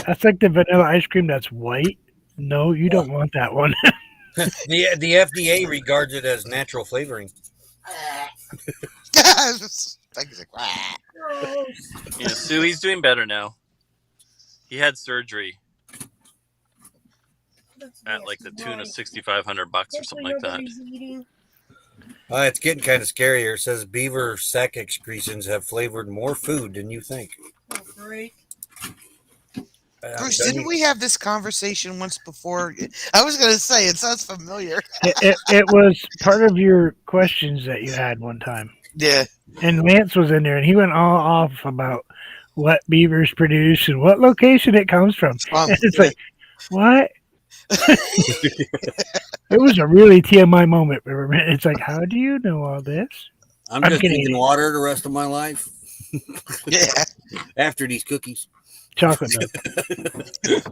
That's like the vanilla ice cream that's white. No, you don't want that one. The FDA regards it as natural flavoring. Peggy's like, "Wah." Gross. Yeah, Sue, he's doing better now. He had surgery That's at like the nasty. tune of Why? $6,500 or Hopefully something like that. nobody's eating. It's getting kind of scary here. It says beaver sac excretions have flavored more food than you think. Oh, great. Bruce, didn't we have this conversation once before? I was going to say, it sounds familiar. It was part of your questions that you had one time. Yeah. And Lance was in there, and he went all off about what beavers produce and what location it comes from. And it's like, what? It was a really TMI moment. It's like, how do you know all this? I'm I'm just kidding. drinking water the rest of my life Yeah. after these cookies. Chocolate milk.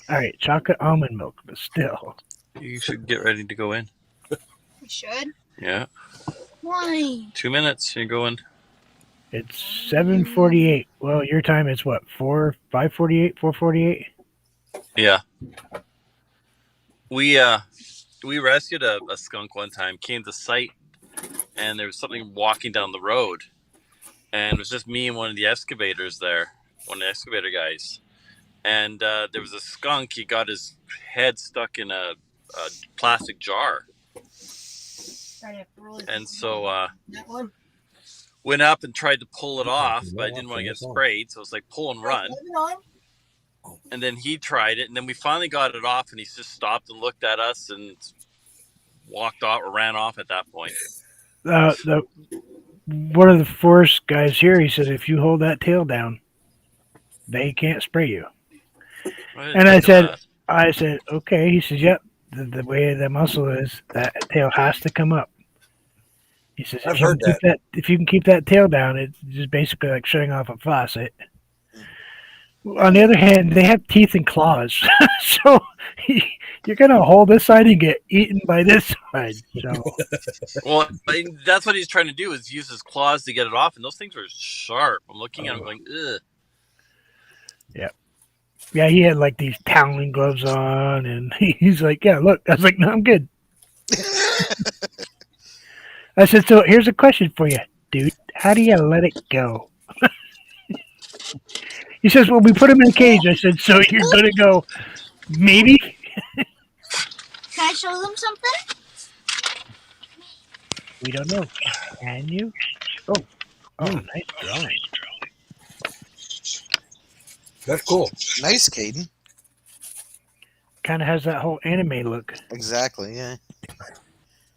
All right, chocolate almond milk, but still. You should get ready to go in. We should. Yeah. Why? 2 minutes. You're going. It's 7:48. Well, your time is what? 5:48, 4:48. Yeah. We rescued a skunk one time, came to site, and there was something walking down the road. And it was just me and one of the excavators there, one of the excavator guys. And there was a skunk. He got his head stuck in a plastic jar. I'd have to really And so that one. went up and tried to pull it off, but I didn't want to get sprayed. So it was like pull and run. Leave it on. And then he tried it, and then we finally got it off, and he just stopped and looked at us and walked off or ran off at that point. One of the forest guys here, he said, if you hold that tail down, they can't spray you. And I said, okay. He says, yep. The way the muscle is, that tail has to come up. He says, I've heard if you can keep that tail down, it's just basically like shutting off a faucet. On the other hand, they have teeth and claws, so you're gonna hold this side and get eaten by this side. So Well, I mean, that's what he's trying to do is use his claws to get it off, and those things are sharp. I'm looking at him going, ugh. yeah, he had like these toweling gloves on, and he's like, "Yeah, look." I was like, "No, I'm good." I said, "So here's a question for you, dude. How do you let it go?" He says, "Well, we put him in a cage." I said, "So you're gonna go, maybe?" Can I show them something? We don't know. Can you? Oh, nice drawing. That's cool. Nice, Caden. Kind of has that whole anime look. Exactly. Yeah.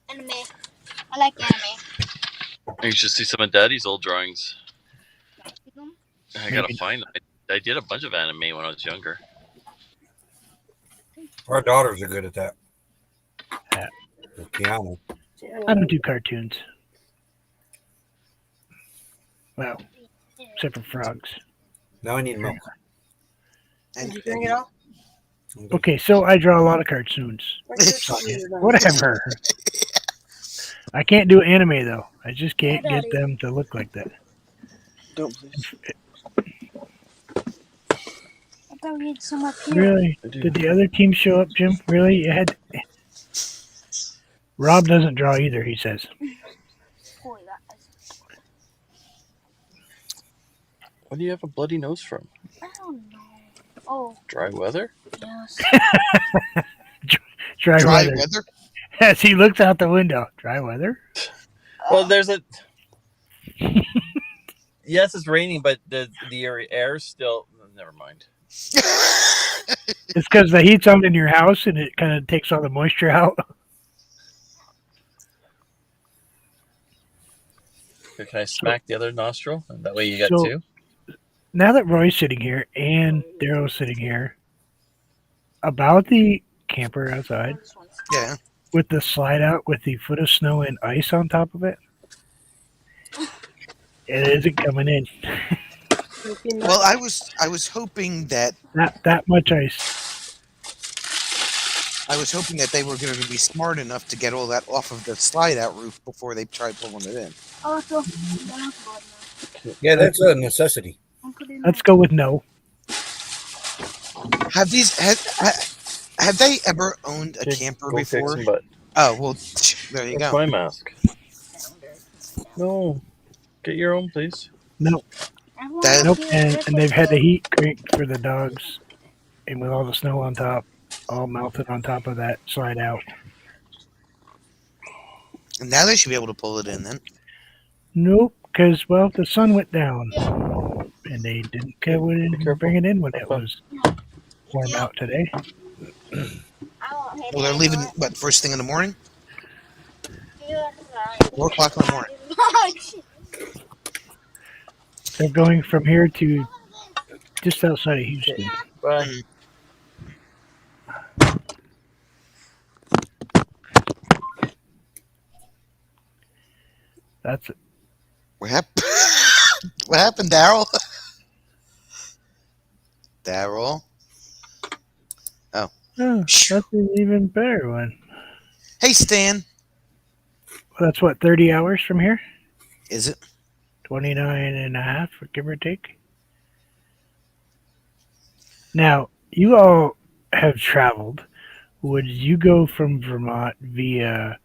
Anime. I like anime. You should see some of Daddy's old drawings. I gotta Maybe. find them. I did a bunch of anime when I was younger. Our daughters are good at that. Yeah. The piano. I don't do cartoons. Well, except for frogs. Now I need milk. And Did you drink it all? Okay, so I draw a lot of cartoons. Where's your tea? You're done. Whatever. I can't do anime though. I just can't get them to look like that. Don't please. I thought we had some up here. Really? Did the other team show up, Jim? Really? You had. Rob doesn't draw either. He says. Boy, that is- What do you have a bloody nose from? I don't know. Oh, Dry weather? yes. Dry dry weather. weather. As he looks out the window. Dry weather. Well, there's a. Yes, it's raining, but the air's still. Never mind. It's because the heat's on in your house and it kind of takes all the moisture out. Can I smack the other nostril? And that way you got So- two. Now that Roy's sitting here and Daryl's sitting here, about the camper outside This one's Yeah. with the slide out with the foot of snow and ice on top of it, it isn't coming in. Well, I was hoping that That much ice. they were going to be smart enough to get all that off of the slide out roof before they tried pulling it in. Oh, so that's good now. Yeah, that's a necessity. I'll put it in Let's go with no. Have they ever owned a camper Go kick before? some butt. Oh well, there you That's go. my mask. No. Get your own, please. No. I want That- to Nope. do And this they've had the with heat cranked for the dogs, and with all the snow on top, all melted on top of that slide out. And now they should be able to pull it in then. Nope, because the sun went down, and they didn't go in and bring it in when it was warm out today. I won't hit Well, they're it. leaving what first thing in the morning? You're right. 4 o'clock in the morning. They're going from here to just outside of Houston. Bye. That's it. What happened? What happened, Daryl? Daryl. Oh, that's an even better one. Hey, Stan. Well, that's what, 30 hours from here? Is it? 29 and a half, give or take. Now, you all have traveled. Would you go from Vermont via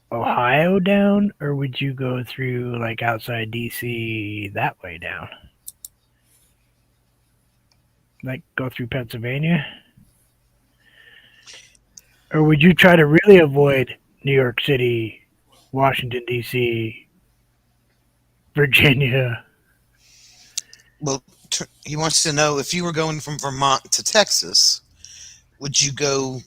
Ohio down, or would you go through like outside DC that way down? Like go through Pennsylvania? Or would you try to really avoid New York City, Washington DC, Virginia? Well, he wants to know if you were going from Vermont to Texas, would you go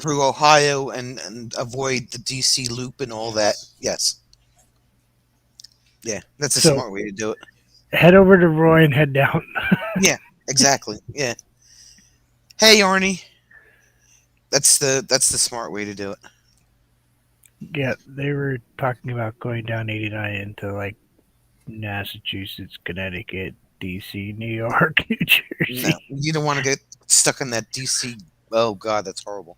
through Ohio and avoid the DC loop and all that? Yes. Yeah, that's a So- smart way to do it. Head over to Roy and head down. Exactly. Yeah. Hey, Arnie. That's the smart way to do it. Yeah, they were talking about going down 89 into like Massachusetts, Connecticut, DC, New York, New Jersey. No, you don't want to get stuck in that DC. Oh God, that's horrible.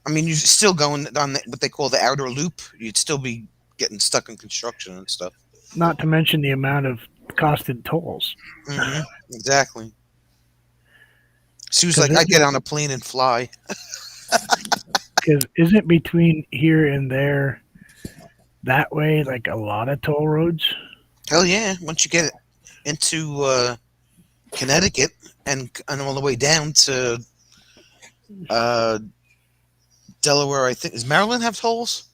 I mean, you're still going on what they call the outer loop. You'd still be getting stuck in construction and stuff. Not to mention the amount of costed tolls. Hmm Exactly. She was 'Cause like, this "I get on a plane and fly." Because isn't between here and there that way like a lot of toll roads? Hell yeah! Once you get into Connecticut and all the way down to Delaware, I think, does Maryland have tolls?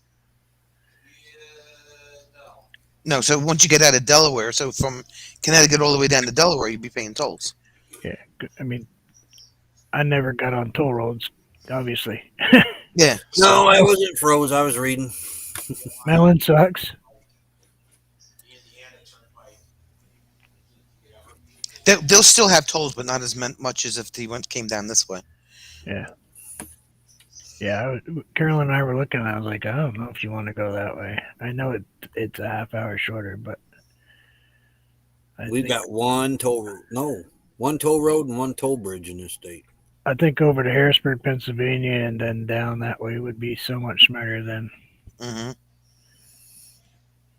No, so once you get out of Delaware, so from Connecticut all the way down to Delaware, you'd be paying tolls. Yeah, I mean, I never got on toll roads, obviously. Yeah. No, I wasn't froze. I was reading. Melon sucks. They'll still have tolls, but not as much as if came down this way. Yeah. Yeah, Carolyn and I were looking, and I was like, I don't know if you want to go that way. I know it's a half hour shorter, but We've got one toll road. No, one toll road and one toll bridge in this state. I think over to Harrisburg, Pennsylvania, and then down that way would be so much smarter than. Mm-hmm.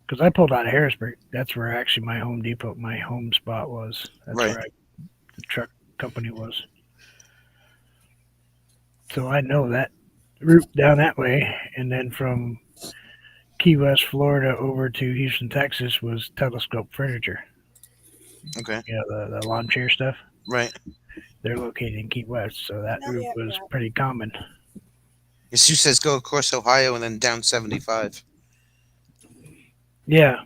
Because I pulled out of Harrisburg. That's where actually my Home Depot, my home spot was. That's Right. where the truck company was. So I know that route down that way. And then from Key West, Florida over to Houston, Texas was Telescope Furniture. Okay. You know, the lawn chair stuff. Right. They're located in Key West. So that route was pretty common. Sue says go across Ohio and then down 75. Yeah.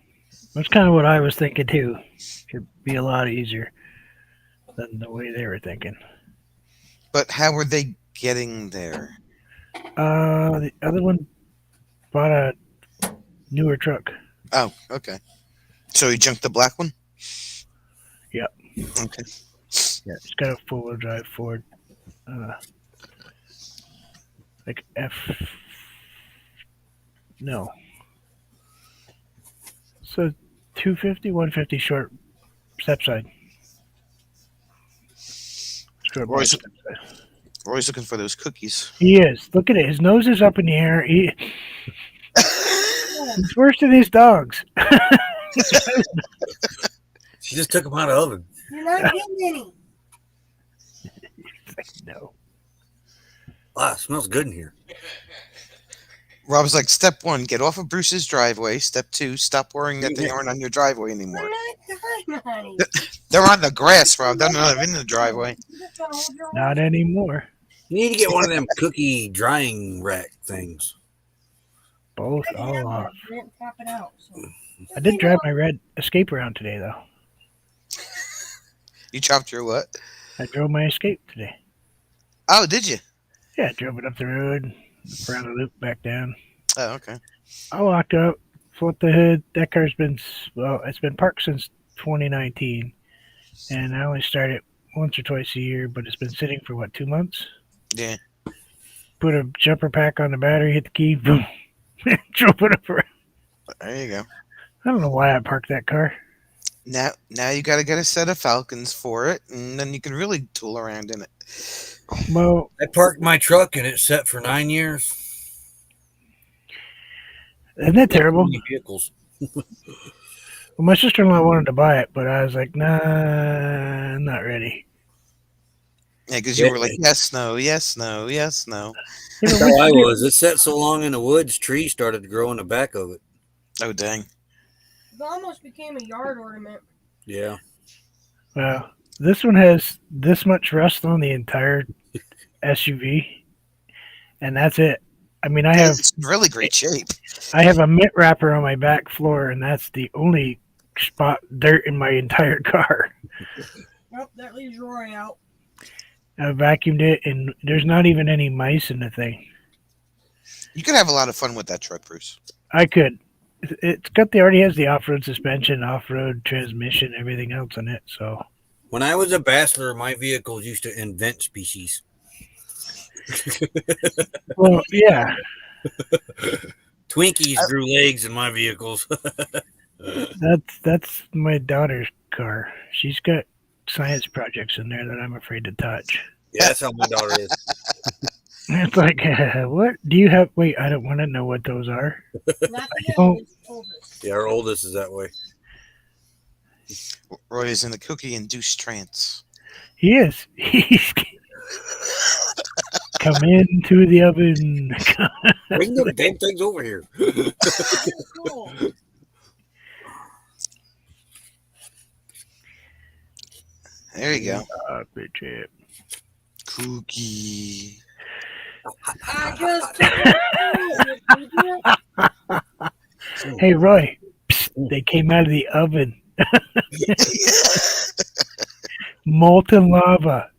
That's kind of what I was thinking too. It'd be a lot easier than the way they were thinking. But how were they getting there? The other one bought a newer truck. Oh, okay. So he junked the black one? Yep. Okay. Yeah, it's got a four-wheel drive Ford. Like No. So 250, 150 short step side. Short Roy's, step side. Roy's looking for those cookies. He is. Look at it. His nose is up in the air. He's worse than his dogs. She just took them out of the oven. You're not getting any. No. Wow, it smells good in here. Rob's like, step 1, get off of Bruce's driveway. Step 2, stop worrying that they aren't on your driveway anymore. We're not done, honey. They're on the grass, Rob. They're not in the driveway. You just gotta hold your Not anymore. You need to get one of them cookie drying rack things. Both. I didn't have All one. off. I didn't tap it out. So. I did drive my red Escape around today, though. You chopped your what? I drove my Escape today. Oh, did you? Yeah, I drove it up the road, around the loop, back down. Oh, okay. I walked up, flipped the hood. That car's been, it's been parked since 2019. And I only start it once or twice a year, but it's been sitting for, 2 months? Yeah. Put a jumper pack on the battery, hit the key, boom. Drove it up around. There you go. I don't know why I parked that car. Now you got to get a set of Falcons for it, and then you can really tool around in it. Well, I parked my truck and it's set for 9 years. isn't that terrible? Vehicles. Well, my sister-in-law wanted to buy it, but I was like, nah, I'm not ready. Yeah, because you were like, yes, no, yes, no, yes, no. That's how I was. It sat so long in the woods, trees started to grow in the back of it. Oh, dang. It almost became a yard ornament. Yeah. Well, this one has this much rust on the entire SUV, and that's it. I mean, It's in really great shape. I have a mitt wrapper on my back floor, and that's the only spot dirt in my entire car. Nope, that leaves Roy out. I vacuumed it, and there's not even any mice in the thing. You could have a lot of fun with that truck, Bruce. I could. It's got already has the off-road suspension, off-road transmission, everything else in it. So When I was a bachelor, my vehicles used to invent species. well, yeah. Twinkies grew legs in my vehicles. That's my daughter's car. She's got science projects in there that I'm afraid to touch. Yeah, that's how my daughter is. It's like, what do you have? Wait, I don't want to know what those are. That's the don't- oldest. Yeah, our oldest is that way. Roy is in the cookie-induced trance. He is. He's come into the oven. Bring them damn things over here. Cool. There you go. Chip. Cookie. I just took it. Hey, Roy. Psst. They came out of the oven. Molten lava.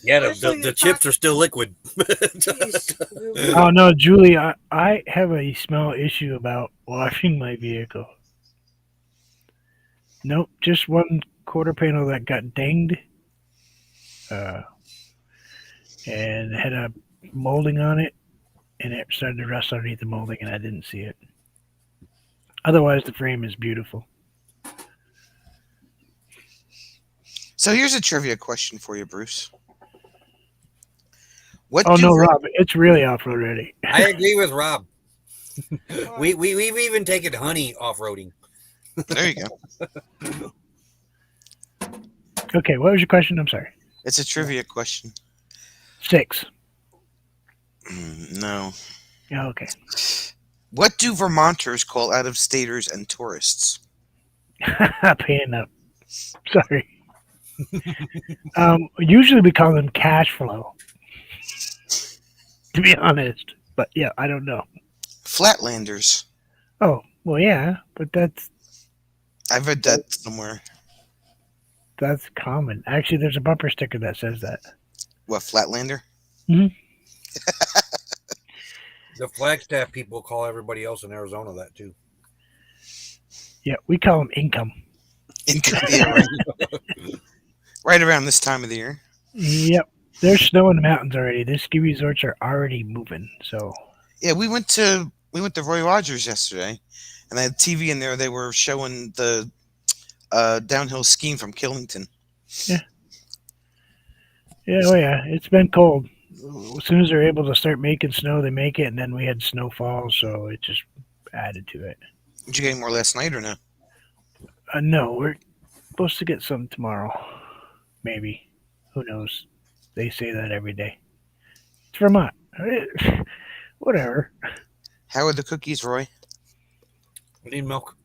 Yeah, Wait till you the talk- chips are still liquid. Jeez. Oh no, Julie, I have a small issue about washing my vehicle. Nope, just one quarter panel that got dinged. And had a molding on it, and it started to rust underneath the molding, and I didn't see it. Otherwise, the frame is beautiful. So here's a trivia question for you, Bruce. What Oh do no, ro- Rob, it's really off-road ready. I agree with Rob. We've even taken Honey off roading. There you go. Okay, what was your question? I'm sorry. It's a trivia question. 6. No. Oh, okay. What do Vermonters call out-of-staters and tourists? Paying up. Sorry. Usually we call them cash flow. To be honest, but yeah, I don't know. Flatlanders. Oh well, yeah, but I've read that somewhere. that's common. Actually, there's a bumper sticker that says that. What, Flatlander? The Flagstaff people call everybody else in Arizona that too. Yeah, we call them income. Yeah, right. Right around this time of the year. Yep. There's snow in the mountains already. The ski resorts are already moving. So Yeah, we went to Roy Rogers yesterday, and they had TV in there. They were showing the downhill skiing from Killington. yeah, oh yeah, it's been cold. As soon as they're able to start making snow, they make it, and then we had snowfall, so it just added to it. Did you get any more last night or no? No, we're supposed to get some tomorrow. Maybe. Who knows? They say that every day. It's Vermont. Whatever. How are the cookies, Roy? I need milk.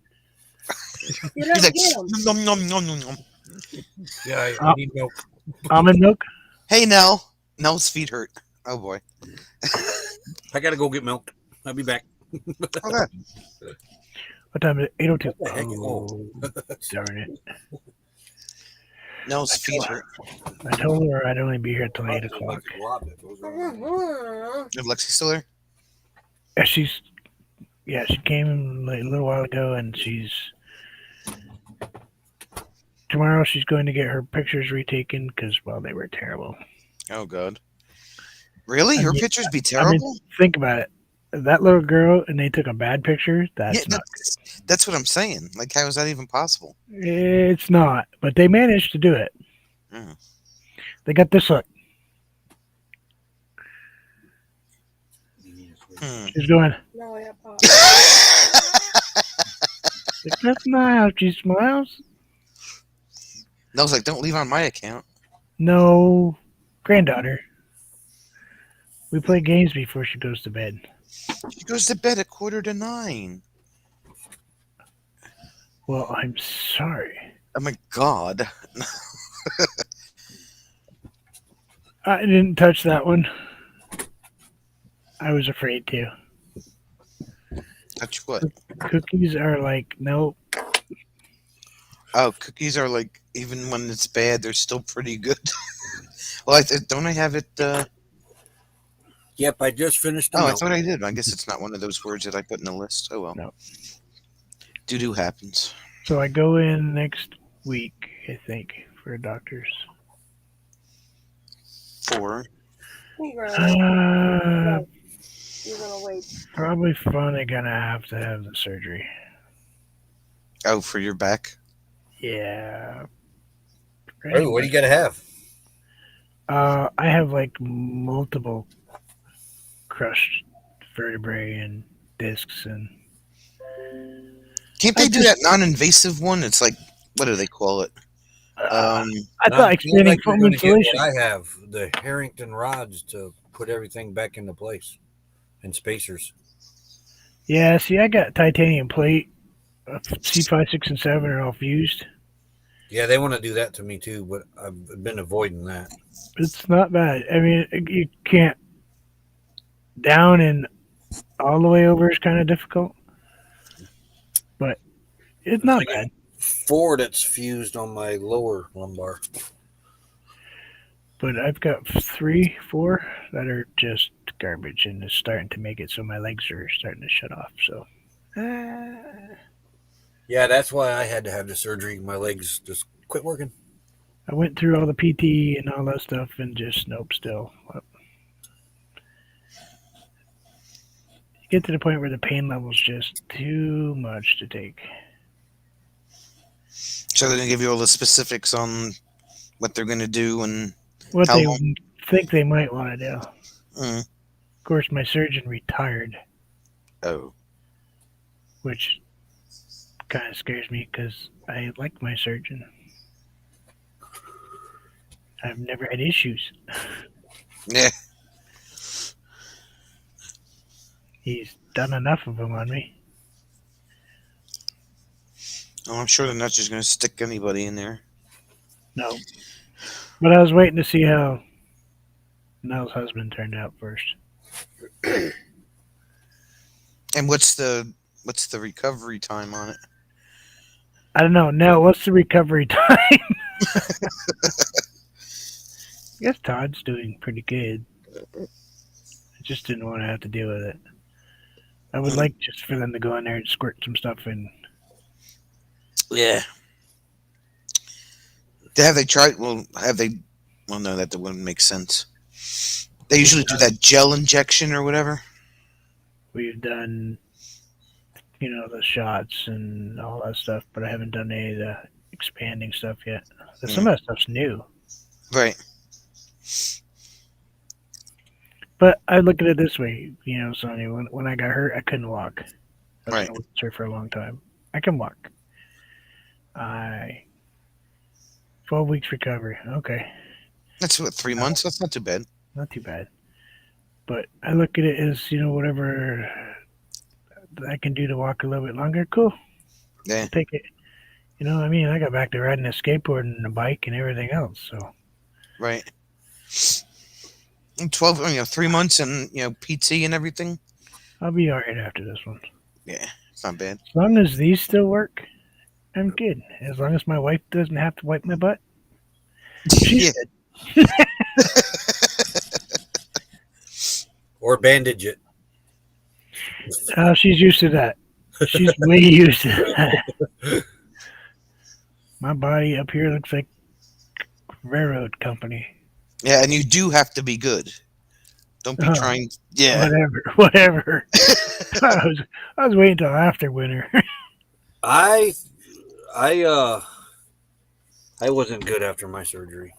You He's don't like, get 'em. nom, nom, nom, nom, nom. Yeah, I need milk. Almond milk? Hey, Nell. Nell's feet hurt. Oh, boy. I gotta go get milk. I'll be back. Okay. What time is it? 8:02. What the heck? Oh, darn it. Nell's feet hurt. I told her I'd only be here till 8 o'clock. Is Lexi still there? Yeah, she came a little while ago, and tomorrow she's going to get her pictures retaken because, well, they were terrible. Oh, God. Really? I Her mean- pictures be terrible? Think about it. That little girl, and they took a bad picture. That's Yeah, not. that's what I'm saying. Like, how is that even possible? It's not, but they managed to do it. Mm. They got this look. She's going, No, yeah, Pop. like, that's not how she smiles. Nell's like, don't leave on my account. No, granddaughter. We play games before she goes to bed. She goes to bed at 8:45. Well, I'm sorry. Oh, my God. I didn't touch that one. I was afraid to. Touch what? Cookies are like, nope. Oh, cookies are like, even when it's bad, they're still pretty good. Well, don't I have it? Yep, I just finished the Oh, I milk. thought I did. I guess it's not one of those words that I put in the list. Oh, well. No. Doo-doo happens. So I go in next week, I think, for doctors. 4. You're gonna wait. Uh, You're gonna wait. probably finally gonna have to have the surgery. Oh, for your back? Yeah. Oh, what do you gotta have? I have like multiple crushed vertebrae and discs, and Can't they do that non-invasive one? It's like, what do they call it? I Not- thought expanding like you're foam gonna get insulation. what I have the Harrington rods to put everything back into place, and spacers. Yeah, see, I got titanium plate. C5, 6, and 7 are all fused. Yeah, they want to do that to me too, but I've been avoiding that. It's not bad. I mean, you can't. Down and all the way over is kind of difficult. But It's not like bad. 4 that's fused on my lower lumbar. But I've got 3, 4 that are just garbage, and it's starting to make it so my legs are starting to shut off. So, Yeah, that's why I had to have the surgery. My legs just quit working. I went through all the PT and all that stuff, and just nope. Still, you get to the point where the pain level's just too much to take. So they're gonna give you all the specifics on what they're gonna do and What how they long. think they might want to do. Mm. Of course, my surgeon retired, Oh, which kind of scares me because I like my surgeon. I've never had issues. yeah. He's done enough of them on me. Oh, I'm sure they're not just gonna stick anybody in there. No. But I was waiting to see how Nell's husband turned out first. And what's the recovery time on it? I don't know. Nell, what's the recovery time? I guess Todd's doing pretty good. I just didn't want to have to deal with it. I would like just for them to go in there and squirt some stuff in. Yeah. Have they tried? Well, have they? Well, no, that wouldn't make sense. They usually do that gel injection or whatever. We've done, the shots and all that stuff, but I haven't done any of the expanding stuff yet. Some of that stuff's new. Right. But I look at it this way, Sonny, when I got hurt, I couldn't walk. I was Right. in a wheelchair for a long time. I can walk. 12 weeks recovery. Okay. That's what, 3 months? That's not too bad. Not too bad. But I look at it as, whatever I can do to walk a little bit longer, cool. Yeah. I'll take it. I got back to riding a skateboard and a bike and everything else, so. Right. And 12, 3 months and, PT and everything. I'll be all right after this one. Yeah, it's not bad. As long as these still work, I'm good. As long as my wife doesn't have to wipe my butt. Yeah. Or bandage it. She's used to that. She's way used to that. My body up here looks like railroad company. Yeah, and you do have to be good. Don't be trying. Yeah. Whatever. I was waiting until after winter. I wasn't good after my surgery.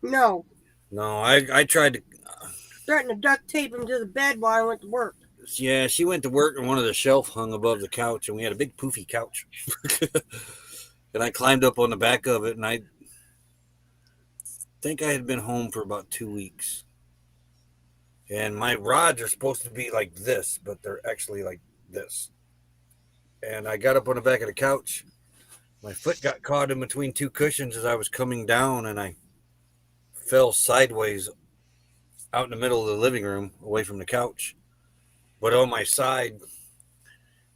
No. No, I tried to. Threatened to duct tape him to the bed while I went to work. Yeah, she went to work and one of the shelf hung above the couch, and we had a big poofy couch. And I climbed up on the back of it, and I think I had been home for about 2 weeks. And my rods are supposed to be like this, but they're actually like this. And I got up on the back of the couch. My foot got caught in between 2 cushions as I was coming down, and I fell sideways out in the middle of the living room away from the couch, but on my side.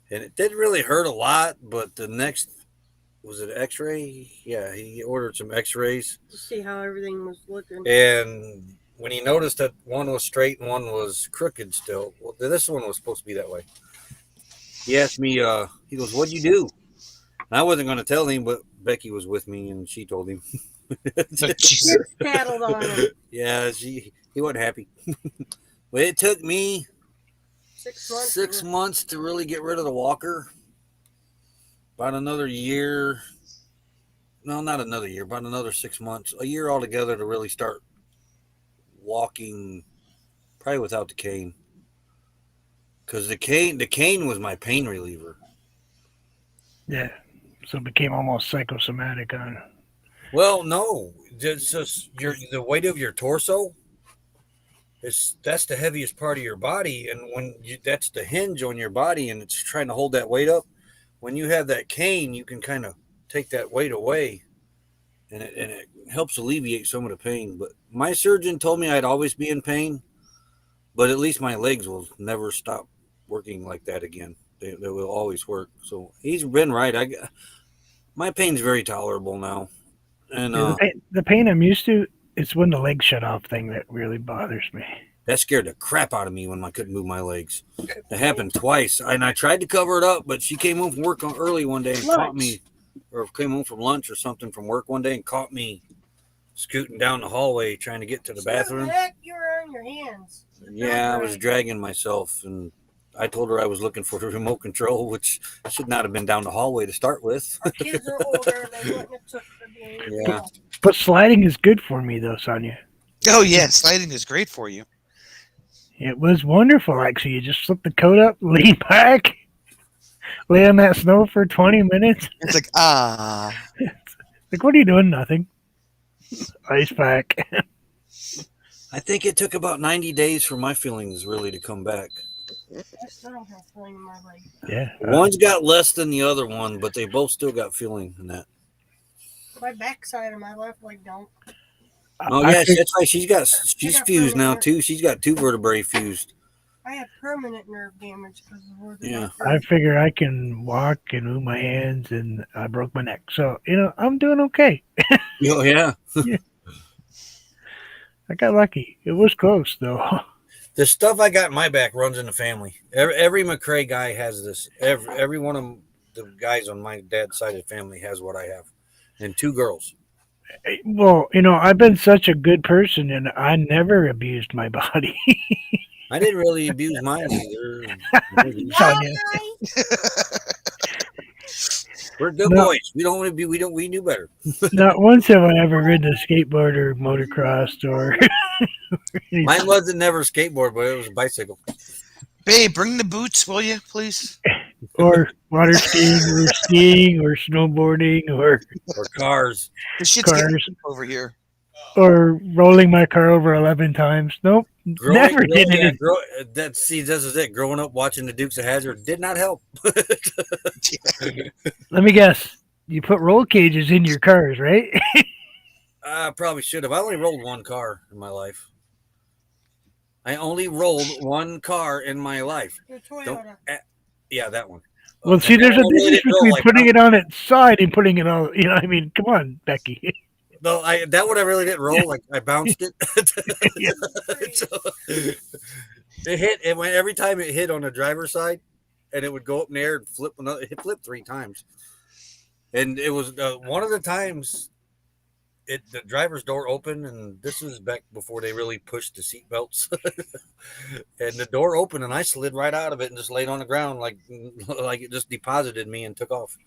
And it didn't really hurt a lot, but the next, was it x-ray? Yeah, he ordered some x-rays. To see how everything was looking. And when he noticed that one was straight and one was crooked still, well, this one was supposed to be that way. He asked me, he goes, "What'd you do?" And I wasn't going to tell him, but Becky was with me and she told him. Jesus. Paddled on him. Yeah, he wasn't happy. But it took me 6 months. 6 months to really get rid of the walker. About another year. No, not another year, about another 6 months. A year altogether to really start walking, probably without the cane. Because the cane was my pain reliever. Yeah. So it became almost psychosomatic on it. Well, no. It's just the weight of your torso. That's the heaviest part of your body, and that's the hinge on your body, and it's trying to hold that weight up. When you have that cane, you can kind of take that weight away, and it helps alleviate some of the pain. But my surgeon told me I'd always be in pain, but at least my legs will never stop working like that again. They will always work. So he's been right. My pain's very tolerable now, and The pain I'm used to, it's when the leg shut off thing that really bothers me. that scared the crap out of me when I couldn't move my legs. It happened twice, and I tried to cover it up, but she came home from work early one day and caught me, or came home from lunch or something from work one day and caught me scooting down the hallway trying to get to the bathroom. Heck, you were on your hands. Yeah, I was dragging myself, and I told her I was looking for the remote control, which should not have been down the hallway to start with. Our kids are older. They wouldn't have took the game. Yeah. But sliding is good for me, though, Sonia. Oh yeah, sliding is great for you. It was wonderful, actually. You just slip the coat up, lean back, lay on that snow for 20 minutes. It's like Like, what are you doing? Nothing. Ice pack. I think it took about 90 days for my feelings really to come back. I still don't have feeling in my leg. Yeah. One's got less than the other one, but they both still got feeling in that. My backside of my left leg don't. Oh, I yes, fig- that's right. She's fused now, too. She's got 2 vertebrae fused. I had permanent nerve damage because of where the Yeah. I figure I can walk and move my hands, and I broke my neck. So, I'm doing okay. Oh, yeah. I got lucky. It was close, though. The stuff I got in my back runs in the family. Every McCrae guy has this. Every one of the guys on my dad's side of the family has what I have. And 2 girls. Well, I've been such a good person, and I never abused my body. I didn't really abuse mine either. Sonia. We're good No. boys. We don't want to be. We knew better. Not once have I ever ridden a skateboard or motocross or. Mine wasn't never a skateboard, but it was a bicycle. babe, bring the boots, will you, please? or skiing or snowboarding Or cars. The shit's getting cars over here. or rolling my car over 11 times. Nope. Never did it. This is it. Growing up watching the Dukes of Hazzard did not help. Let me guess. You put roll cages in your cars, right? I probably should have. I only rolled 1 car in my life. I only rolled 1 car in my life. The Toyota. Yeah, that one. Well, see, there's a I really difference didn't roll between like putting that. it on its side and putting it on. I mean, come on, Becky. No, that one I really didn't roll. Like I bounced it. Yeah. So, it hit. It went every time it hit on the driver's side, and it would go up in the air and flip another. It flipped 3 times, and it was one of the times. The driver's door opened, and this was back before they really pushed the seat belts. And the door opened, and I slid right out of it and just laid on the ground like it just deposited me and took off.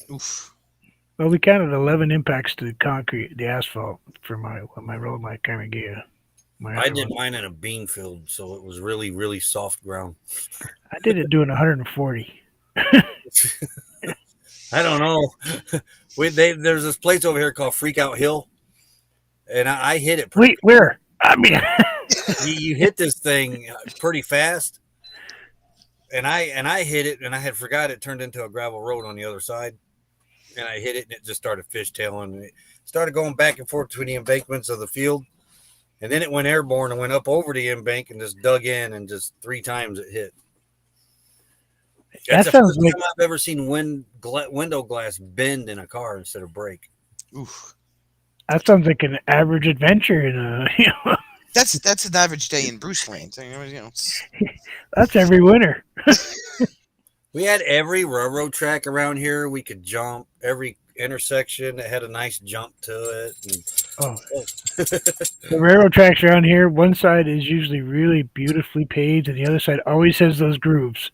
Oof. Well, we counted 11 impacts to the asphalt for my road, my Carnegie. I did mine in a bean field, so it was really, really soft ground. I did it doing 140. I don't know. There's this place over here called Freak Out Hill, and I hit it. Wait, where? I mean, You hit this thing pretty fast, and I hit it, and I had forgot it turned into a gravel road on the other side, and I hit it, and it just started fishtailing, and it started going back and forth between the embankments of the field, and then it went airborne and went up over the embank and just dug in, and just 3 times it hit. That's that the sounds first like time I've ever seen window glass bend in a car instead of break. Oof. an average adventure in a. That's an average day in Bruce Land. That's every winter. We had every railroad track around here we could jump. Every intersection that had a nice jump to it. Oh, the railroad tracks around here. One side is usually really beautifully paved, and the other side always has those grooves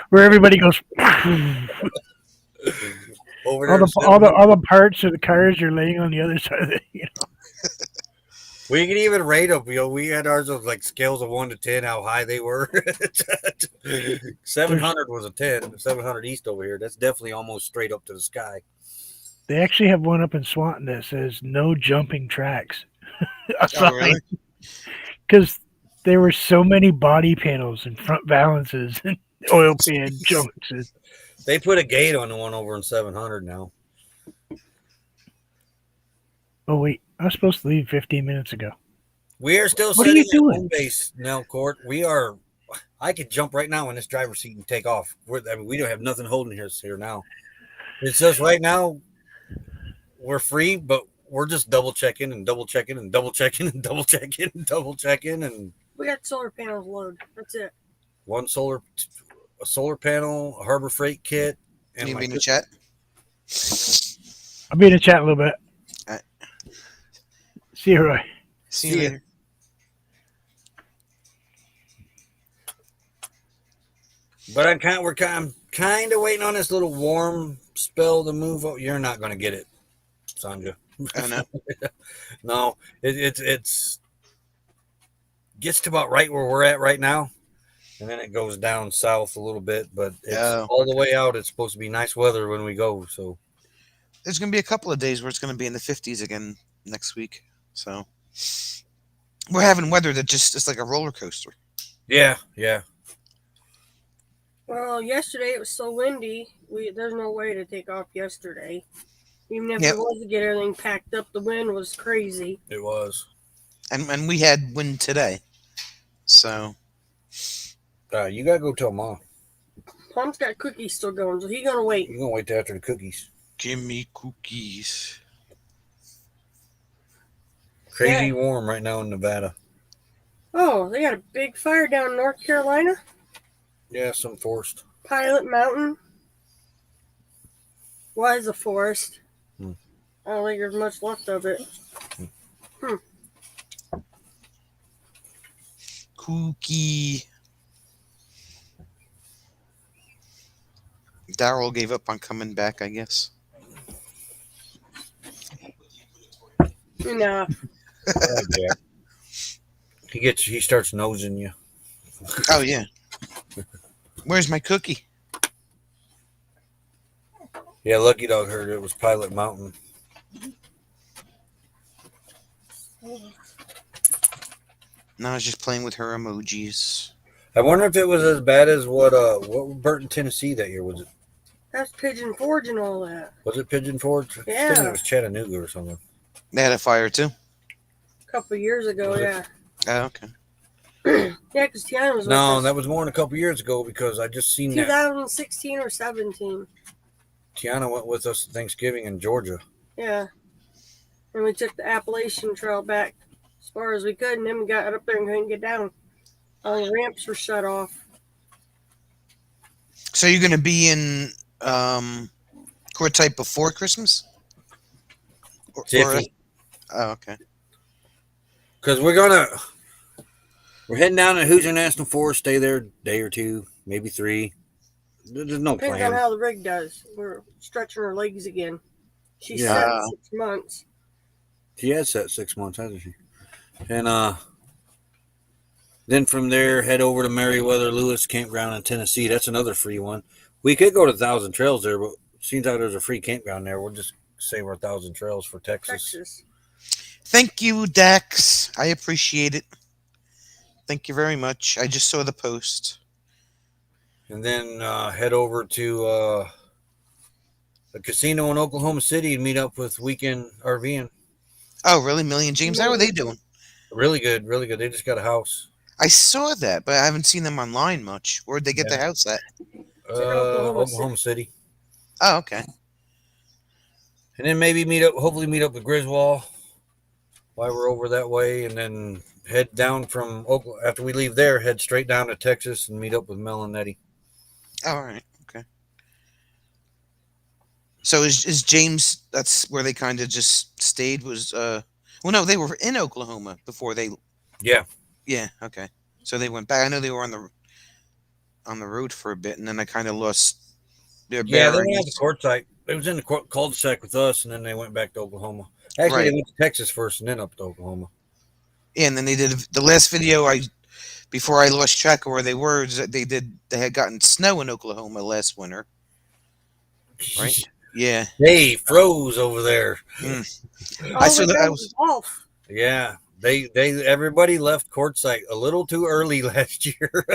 where everybody goes. Over all there, the parts of the cars are laying on the other side of it. we could even rate them. We had ours of like scales of 1 to 10, how high they were. 700 was a 10. 700 east over here. That's definitely almost straight up to the sky. They actually have one up in Swanton that says "No jumping tracks." Oh, really? Because there were so many body panels and front balances and oil pan junks. They put a gate on the one over in 700 now. Oh wait, I was supposed to leave 15 minutes ago. We are still What are you sitting at doing? home base now, Court. We are. I could jump right now in this driver's seat and take off. We don't have nothing holding us here now. It's just right now we're free, but we're just double checking and double checking and double checking and double checking and double checking and We got solar panels loaded. That's it. a solar panel, a Harbor Freight kit, and You my be in the chat? I'll be in the chat a little bit. All right. See you, Roy. See you See ya. later. But I'm kind of waiting on this little warm spell to move. You're not going to get it, Sandra. Oh, no. No, it's gets to about right where we're at right now, and then it goes down south a little bit. But it's Oh. all the way out. It's supposed to be nice weather when we go. So There's going to be a couple of days where it's going to be in the 50s again next week. So we're having weather that just it's like a roller coaster. yeah. Well, yesterday it was so windy. There's no way to take off yesterday. Even if Yep. it was to get everything packed up, the wind was crazy. It was. And we had wind today. So You gotta go tell Mom. Mom's got cookies still going, so he's gonna wait. You're gonna wait till after the cookies. give me cookies. Crazy warm right now in Nevada. Oh, they got a big fire down in North Carolina. Yeah, some forest. Pilot Mountain was a forest. Hmm. I don't think there's much left of it. Cookie. Daryl gave up on coming back, I guess. Nah. Yeah. He starts nosing you. Oh, yeah. Where's my cookie? Yeah, Lucky Dog heard it was Pilot Mountain. No, I was just playing with her emojis. I wonder if it was as bad as what burnt in Tennessee that year. Was That's Pigeon Forge and all that. it Pigeon Forge? I Yeah. think it was Chattanooga or something. They had a fire, too? A couple of years ago, Was it? yeah. Oh, okay. Yeah, because Tiana was No, with that us. was more than a couple years ago because I just seen that 2016 or 17. Tiana went with us to Thanksgiving in Georgia. Yeah. And we took the Appalachian Trail back as far as we could, and then we got up there and couldn't get down. All the ramps were shut off. So you're going to be in Quartzsite before Christmas? Tiffy. Oh, okay. Because we're heading down to Hoosier National Forest, stay there a day or two, maybe 3. There's no Depends plan. on how the rig does. We're stretching her legs again. She's Yeah. set 6 months. She has set 6 months, hasn't she? And then from there, head over to Meriwether Lewis Campground in Tennessee. That's another free one. We could go to 1,000 Trails there, but it seems like there's a free campground there. We'll just save our 1,000 Trails for Texas. Thank you, Dax. I appreciate it. Thank you very much. I just saw the post. And then head over to a casino in Oklahoma City and meet up with Weekend RVing. Oh, really? Million James? How are they doing? Really good, really good. They just got a house. I saw that, but I haven't seen them online much. Where'd they get the Yeah. house at? Oklahoma City. Oh, okay. And then maybe hopefully meet up with Griswold while we're over that way, and then head down from Oklahoma. After we leave there, head straight down to Texas and meet up with Mel and Eddie. Oh, all right. Okay. So is James? That's where they kind of just stayed. Was well, no, they were in Oklahoma before they. Yeah. Yeah. Okay. So they went back. I know they were on the road for a bit, and then I kind of lost their Yeah, they bearings. went out to Quartzsite. They was in the cul-de-sac with us, and then they went back to Oklahoma. Actually, Right. they went to Texas first and then up to Oklahoma. Yeah, and then they did the last video. Before I lost track of where they were, is that they had gotten snow in Oklahoma last winter. Right. Yeah. They froze over there. I saw that. I was. Golf. Yeah, they everybody left Quartzsite a little too early last year.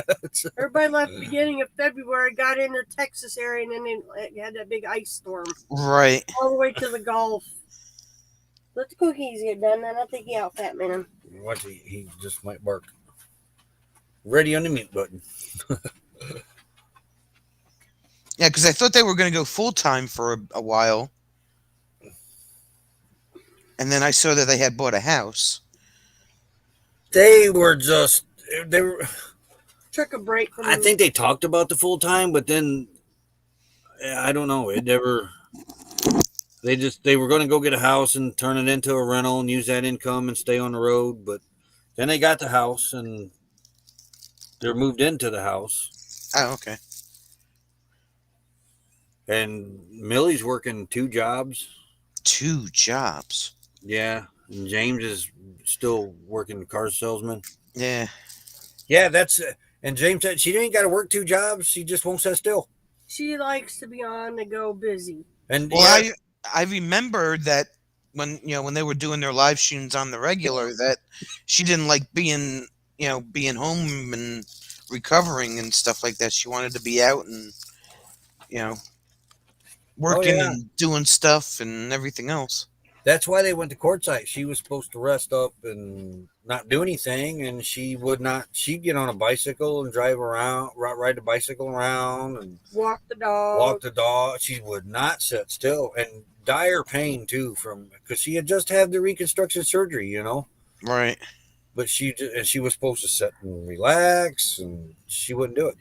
Everybody left beginning of February, got into the Texas area, and then they had that big ice storm Right. all the way to the Gulf. Let the cookies get done, then I'll take you out, fat man. Watch, he just might bark. ready on the mute button. Yeah, because I thought they were going to go full time for a while, and then I saw that they had bought a house. They were Took a break from I think they talked about the full time, but then I don't know. It never. They were going to go get a house and turn it into a rental and use that income and stay on the road. But then they got the house and they're moved into the house. Oh, okay. And Millie's working 2 jobs. 2 jobs. Yeah, and James is still working car salesman. Yeah. Yeah, that's. And James said she ain't got to work 2 jobs. She just won't sit still. She likes to be on the go, busy. And Well, I remembered that when they were doing their live streams on the regular, that she didn't like being home and recovering and stuff like that. She wanted to be out and working and doing stuff and everything else. that's why they went to Quartzsite. She was supposed to rest up and not do anything, and she would not. She'd get on a bicycle and drive around, ride the bicycle around, and Walk the dog. She would not sit still, and dire pain too because she had just had the reconstruction surgery, Right. But she was supposed to sit and relax, and she wouldn't do it.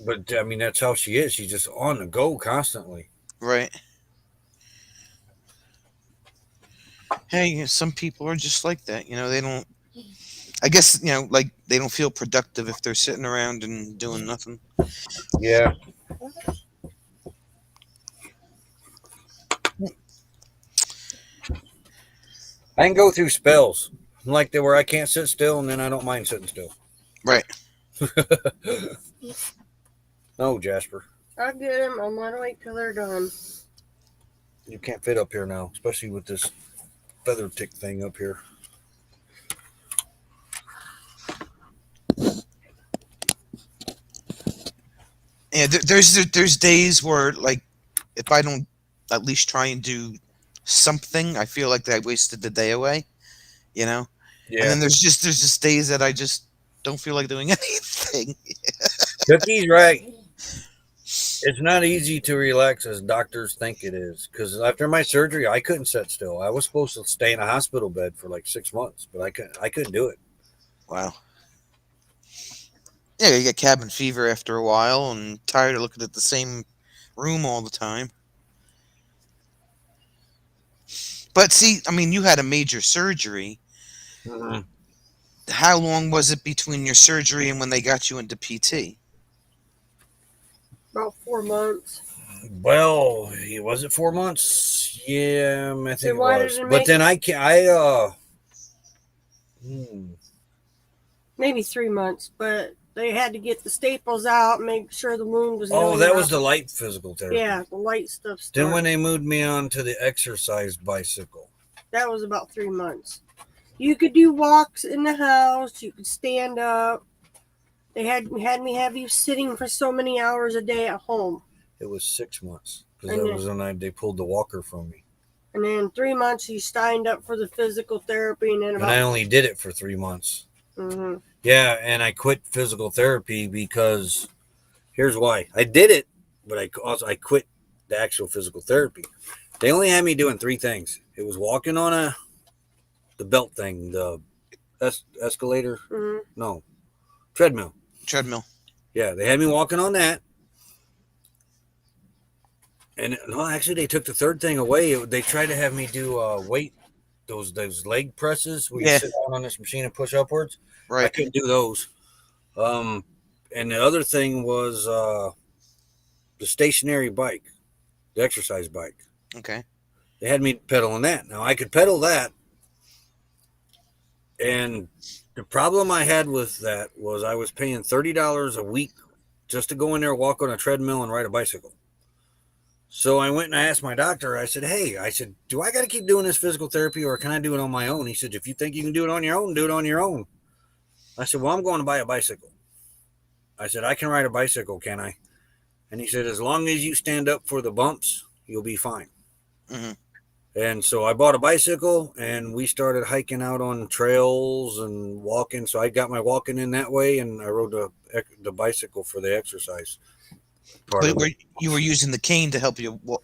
But I mean, that's how she is. She's just on the go constantly. Right. Hey, some people are just like that. They don't. I guess like they don't feel productive if they're sitting around and doing nothing. Yeah. I can go through spells like where I can't sit still, and then I don't mind sitting still. Right. No, Jasper, I'll get him. I'm gonna wait till they're done. you can't fit up here now, especially with this feather tick thing up here. Yeah, there's days where like if I don't at least try and do something, I feel like I wasted the day away. And then there's just days that I just don't feel like doing anything. Cookie's right. It's not easy to relax as doctors think it is. Because after my surgery, I couldn't sit still. I was supposed to stay in a hospital bed for like 6 months, but I couldn't do it. Wow. Yeah, you get cabin fever after a while and tired of looking at the same room all the time. But see, I mean, you had a major surgery. Mm-hmm. How long was it between your surgery and when they got you into PT? About 4 months. Well, was it 4 months? Yeah, I think Then it why was. did it But make then maybe 3 months, but they had to get the staples out, make sure the wound was. Oh, healing that was up. the light physical therapy. Yeah, the light stuff. Then when they moved me on to the exercise bicycle. That was about 3 months. You could do walks in the house. You could stand up. They had me have you sitting for so many hours a day at home. It was 6 months because And that then- was when they pulled the walker from me. And then 3 months you signed up for the physical therapy, and then And I about. only did it for 3 months. Mm-hmm. Yeah, and I quit physical therapy because here's why. I did it, but I quit the actual physical therapy. They only had me doing 3 things. It was walking on the belt thing, the escalator. Mm-hmm. No, treadmill. Treadmill. Yeah, they had me walking on that. And no, actually, they took the 3rd thing away. They tried to have me do weight, those leg presses where you sit down on this machine and push upwards. I Right. couldn't do those. And the other thing was the stationary bike, the exercise bike. Okay. They had me pedaling that. Now I could pedal that. And the problem I had with that was I was paying $30 a week just to go in there, walk on a treadmill, and ride a bicycle. So I went and I asked my doctor, I said, do I got to keep doing this physical therapy or can I do it on my own? He said, if you think you can do it on your own, do it on your own. I said, well, I'm going to buy a bicycle. I said, I can ride a bicycle, can I? And he said, as long as you stand up for the bumps, you'll be fine. Mm-hmm. And so I bought a bicycle and we started hiking out on trails and walking. So I got my walking in that way, and I rode the bicycle for the exercise part But of it. you were using the cane to help you walk,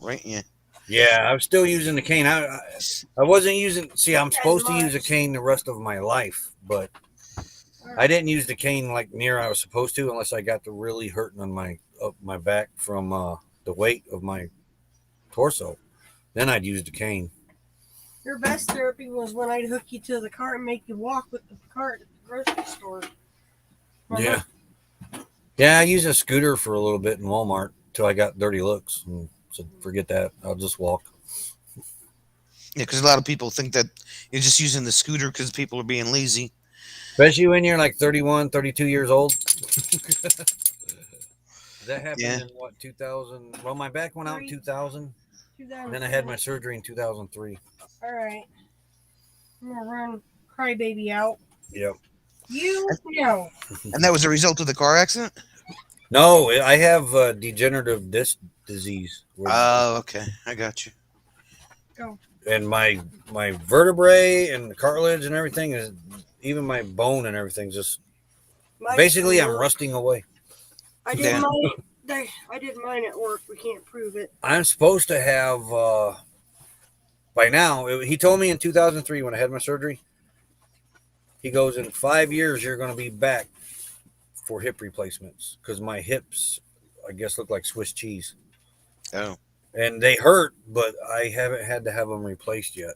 right? Yeah. Yeah, I was still using the cane. I wasn't using. See, I'm supposed to use a cane the rest of my life, but I didn't use the cane like near I was supposed to, unless I got the really hurting on my back from the weight of my torso. Then I'd use the cane. Your best therapy was when I'd hook you to the cart and make you walk with the cart at the grocery store. Yeah. Yeah, I used a scooter for a little bit in Walmart till I got dirty looks. And so forget that. I'll just walk. Yeah, because a lot of people think that you're just using the scooter because people are being lazy. Especially when you're like 31, 32 years old. That happened Yeah. in what, 2000? Well, my back went out in 2000. And then I 2000. had my surgery in 2003. All right. I'm going to run Crybaby out. Yep. You know. And that was a result of the car accident? No, I have degenerative disc disease. Oh, okay. I got you. And my vertebrae and the cartilage and everything is, even my bone and everything, just basically I'm rusting away. I did Yeah. mine. I did mine at work. We can't prove it. I'm supposed to have by now. He told me in 2003 when I had my surgery. He goes, in 5 years you're going to be back for hip replacements, because my hips, I guess, look like Swiss cheese. Oh. And they hurt, but I haven't had to have them replaced yet.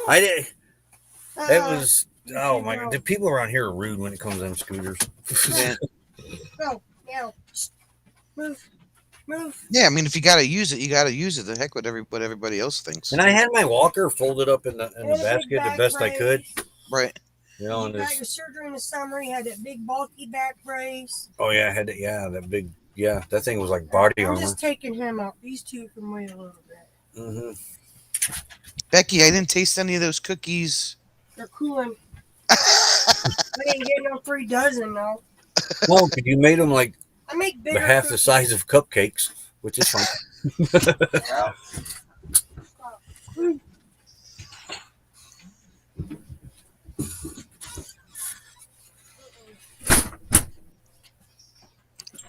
I did. It was. Oh my God! The people around here are rude when it comes to them scooters. Yeah. Go now. Move. Yeah, I mean, if you got to use it, you got to use it. The heck with what everybody else thinks. And I had my walker folded up in the basket the best I could. Right. You know, You and got your surgery in the summer. You had that big bulky back brace. oh yeah, I had it. Yeah, that big. Yeah, that thing was like body I'm armor. just taking him out. These two can wait a little bit. Mm-hmm. Becky, I didn't taste any of those cookies. They're cooling. I didn't get no 3 dozen though. Well, because you made them like I make bigger. half the cookies. size of cupcakes, which is fine.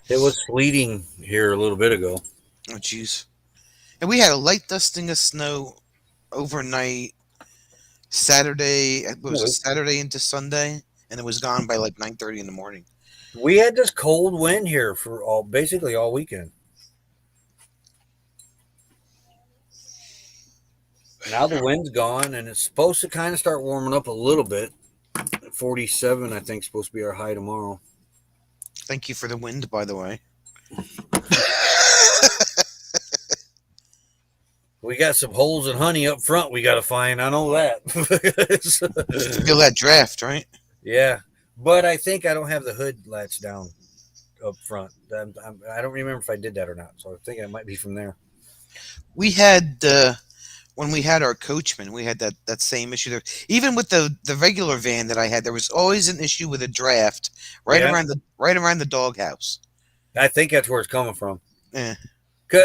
It was sleeting here a little bit ago. Oh, jeez. And we had a light dusting of snow overnight Saturday. It was a Saturday into Sunday, and it was gone by like 9:30 in the morning. We had this cold wind here for basically all weekend. Now the wind's gone, and it's supposed to kind of start warming up a little bit. 47, I think, is supposed to be our high tomorrow. Thank you for the wind, by the way. We got some holes in honey up front we got to find. I know that. Feel that draft, right? Yeah. But I think I don't have the hood latched down up front. I don't remember if I did that or not. So I think it might be from there. We had, when we had our coachman, we had that same issue there. Even with the regular van that I had, there was always an issue with a draft right around the doghouse. I think that's where it's coming from. Yeah. Cause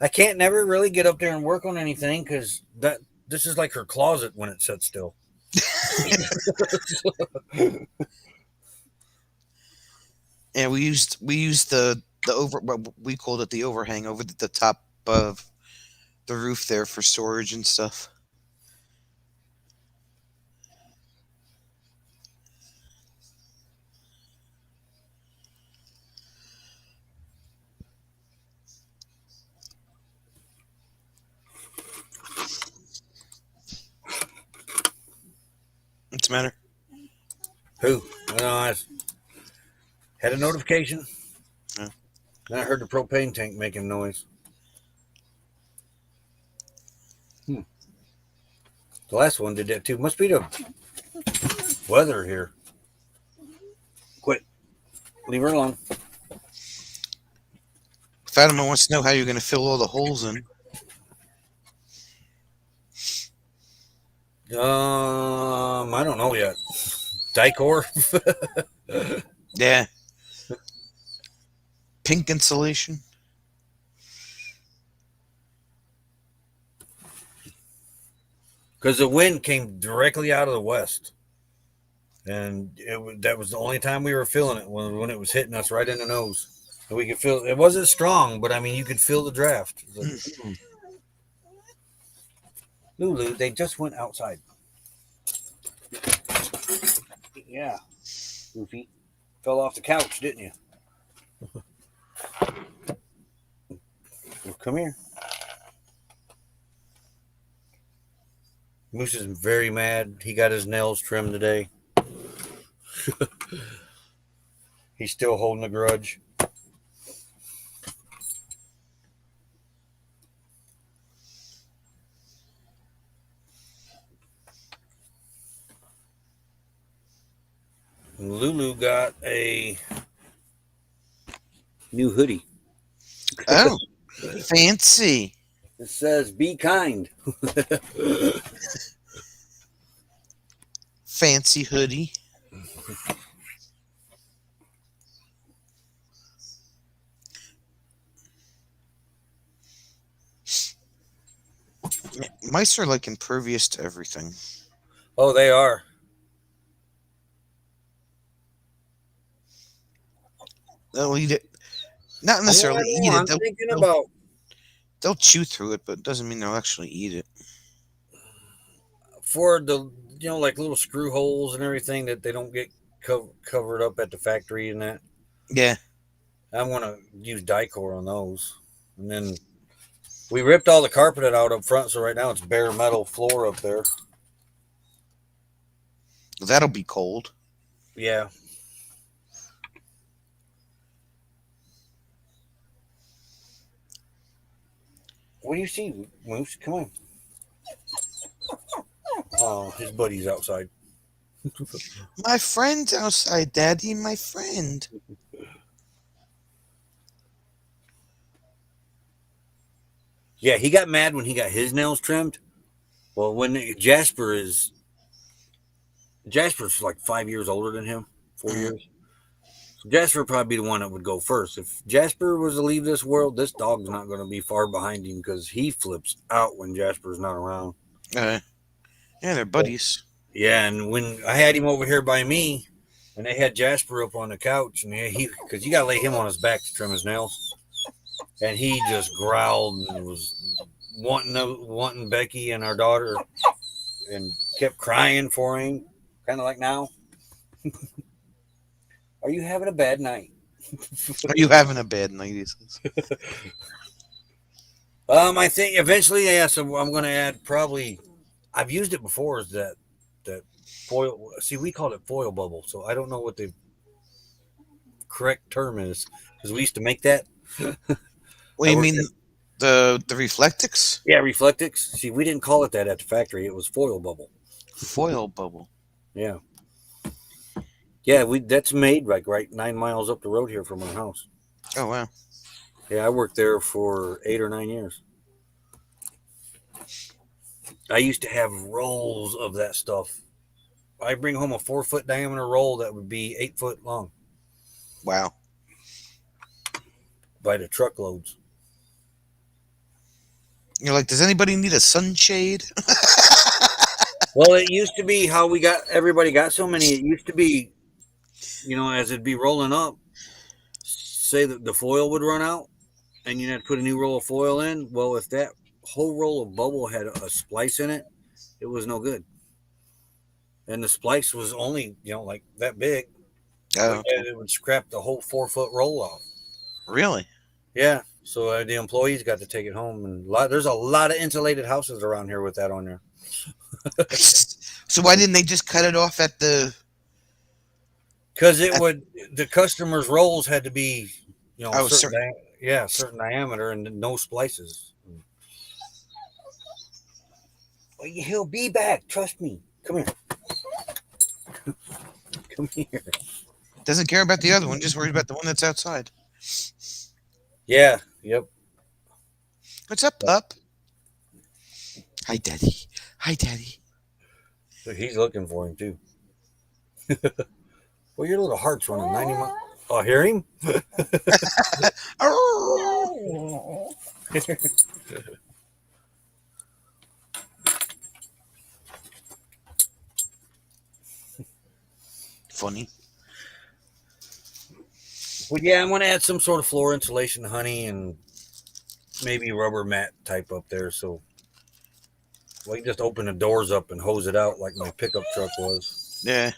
I can't never really get up there and work on anything because this is like her closet when it sits still. And we used the what we called it the overhang over the top of the roof there for storage and stuff. What's the matter? Who? I had a notification. Yeah. Then I heard the propane tank making noise. The last one did that too. Must be the weather here. Quit. Leave her alone. Fatima wants to know how you're going to fill all the holes in. I don't know yet. Dicor. Yeah. Pink insulation. because the wind came directly out of the west, and that was the only time we were feeling it when it was hitting us right in the nose. And we could feel it wasn't strong, but I mean you could feel the draft. Lulu, they just went outside. Yeah, Goofy fell off the couch, didn't you? Well, come here. Moose is very mad. He got his nails trimmed today. He's still holding a grudge. And Lulu got a new hoodie. Oh, fancy. It says "Be kind." Fancy hoodie. Mice are like impervious to everything. Oh, they are. They'll eat it. Not necessarily eat I'm it. thinking about They'll chew through it, but it doesn't mean they'll actually eat it. for the like little screw holes and everything that they don't get covered up at the factory and that. Yeah. I'm gonna use Dicor on those, and then we ripped all the carpet out up front, so right now it's bare metal floor up there. That'll be cold. Yeah. What do you see, Moose? Come on. Oh, his buddy's outside. My friend's outside, Daddy. My friend. Yeah, he got mad when he got his nails trimmed. Well, when Jasper's like 5 years older than him, 4 years. So Jasper would probably be the one that would go first. If Jasper was to leave this world, this dog's not going to be far behind him because he flips out when Jasper's not around. Yeah, they're buddies. Yeah, and when I had him over here by me, and they had Jasper up on the couch, and because you got to lay him on his back to trim his nails, and he just growled and was wanting Becky and our daughter, and kept crying for him, kind of like now. Are you having a bad night? Are you having a bad night? He says. I think eventually, yeah. So I'm going to add probably. I've used it before. Is that foil? See, we called it foil bubble. So I don't know what the correct term is because we used to make that. What do you mean? The Reflectix? Yeah, Reflectix. See, we didn't call it that at the factory. It was foil bubble. Foil bubble. Yeah. Yeah, that's made like right 9 miles up the road here from our house. Oh wow. Yeah, I worked there for 8 or 9 years. I used to have rolls of that stuff. I bring home a 4-foot diameter roll that would be 8 foot long. Wow. By the truckloads. You're like, does anybody need a sunshade? Well, it used to be how everybody got so many. It used to be, as it'd be rolling up, say that the foil would run out and you had to put a new roll of foil in. Well, if that whole roll of bubble had a splice in it, it was no good. And the splice was only, like that big. Oh, it would scrap the whole 4-foot roll off. really? Yeah. So the employees got to take it home, and there's a lot of insulated houses around here with that on there. So why didn't they just cut it off at the? Because the customers' rolls had to be, certain diameter and no splices. Well, he'll be back. Trust me. Come here. Come here. Doesn't care about the other one. Just worried about the one that's outside. Yeah. Yep. What's up, pup? Hi, Daddy. Hi, Daddy. So he's looking for him too. Well, your little heart's running 90 miles. Oh, hear him? funny. Well, yeah, I'm going to add some sort of floor insulation, honey, and maybe rubber mat type up there. So we just open the doors up and hose it out like my pickup truck was. Yeah.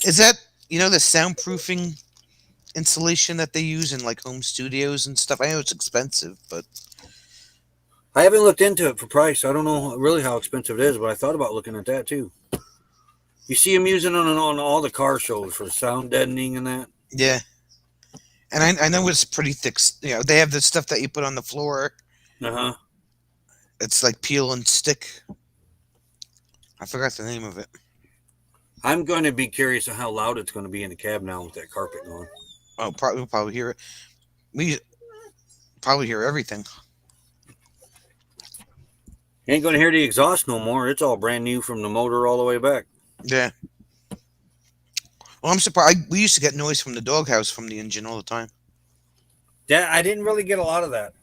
Is that, the soundproofing insulation that they use in like home studios and stuff? I know it's expensive, but I haven't looked into it for price. I don't know really how expensive it is, but I thought about looking at that too. You see them using it on all the car shows for sound deadening and that. yeah. And I know it's pretty thick. They have the stuff that you put on the floor. Uh-huh. It's like peel and stick. I forgot the name of it. I'm going to be curious on how loud it's going to be in the cab now with that carpet going. Oh, we'll probably hear it. We probably hear everything. You ain't going to hear the exhaust no more. It's all brand new from the motor all the way back. Yeah. Well, I'm surprised. We used to get noise from the doghouse from the engine all the time. Yeah, I didn't really get a lot of that,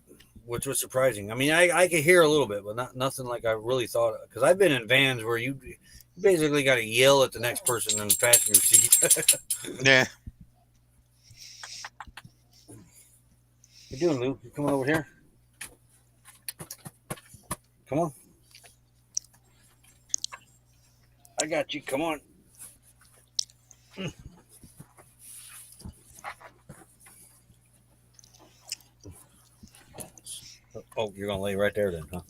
which was surprising. I mean, I could hear a little bit, but nothing like I really thought. Because I've been in vans where you basically got to yell at the next person in the passenger seat. Yeah. What you doing, Lou? You coming over here? Come on. I got you. Come on. Oh, you're going to lay right there then, huh?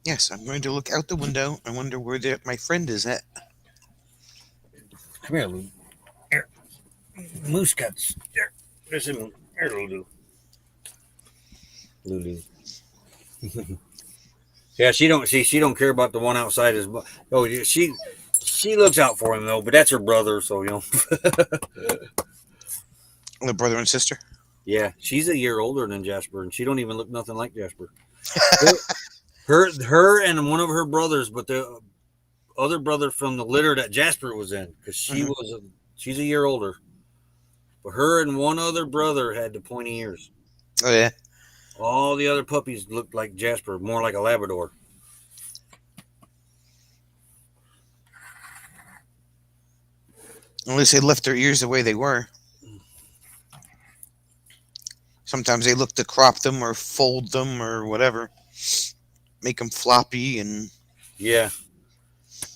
Yes, I'm going to look out the window. I wonder where my friend is at. Come here, Lou. Here. Moose cuts. There. There's him. There, Lulu. Lulu. Yeah, she don't care about the one outside as much. Oh, she looks out for him though, but that's her brother, so The brother and sister. Yeah, she's a year older than Jasper, and she don't even look nothing like Jasper. her and one of her brothers, but the other brother from the litter that Jasper was in, because she's a year older. But her and one other brother had the pointy ears. Oh yeah. All the other puppies looked like Jasper, more like a Labrador. Unless they left their ears the way they were. Sometimes they look to crop them or fold them or whatever, make them floppy and. Yeah.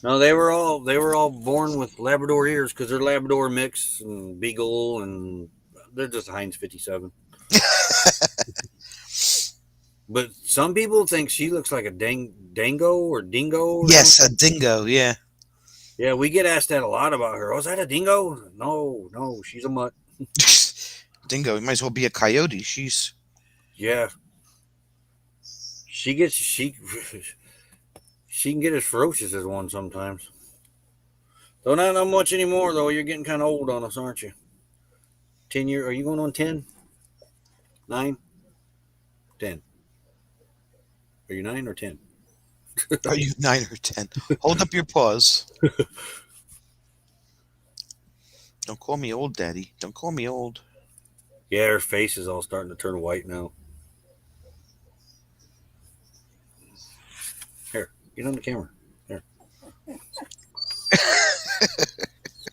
No, they were all born with Labrador ears because they're Labrador mix and Beagle, and they're just a Heinz 57. But some people think she looks like a dango or dingo. Yes, a dingo. Yeah. Yeah, we get asked that a lot about her. Oh, is that a dingo? No, she's a mutt. Dingo. It might as well be a coyote. Yeah. She can get as ferocious as one sometimes. Though not much anymore, though. You're getting kind of old on us, aren't you? 10 years. Are you going on 10? 9? 10. Are you 9 or 10? Are you 9 or 10? Hold up your paws. Don't call me old, Daddy. Don't call me old. Yeah, her face is all starting to turn white now. Here, get on the camera. Here.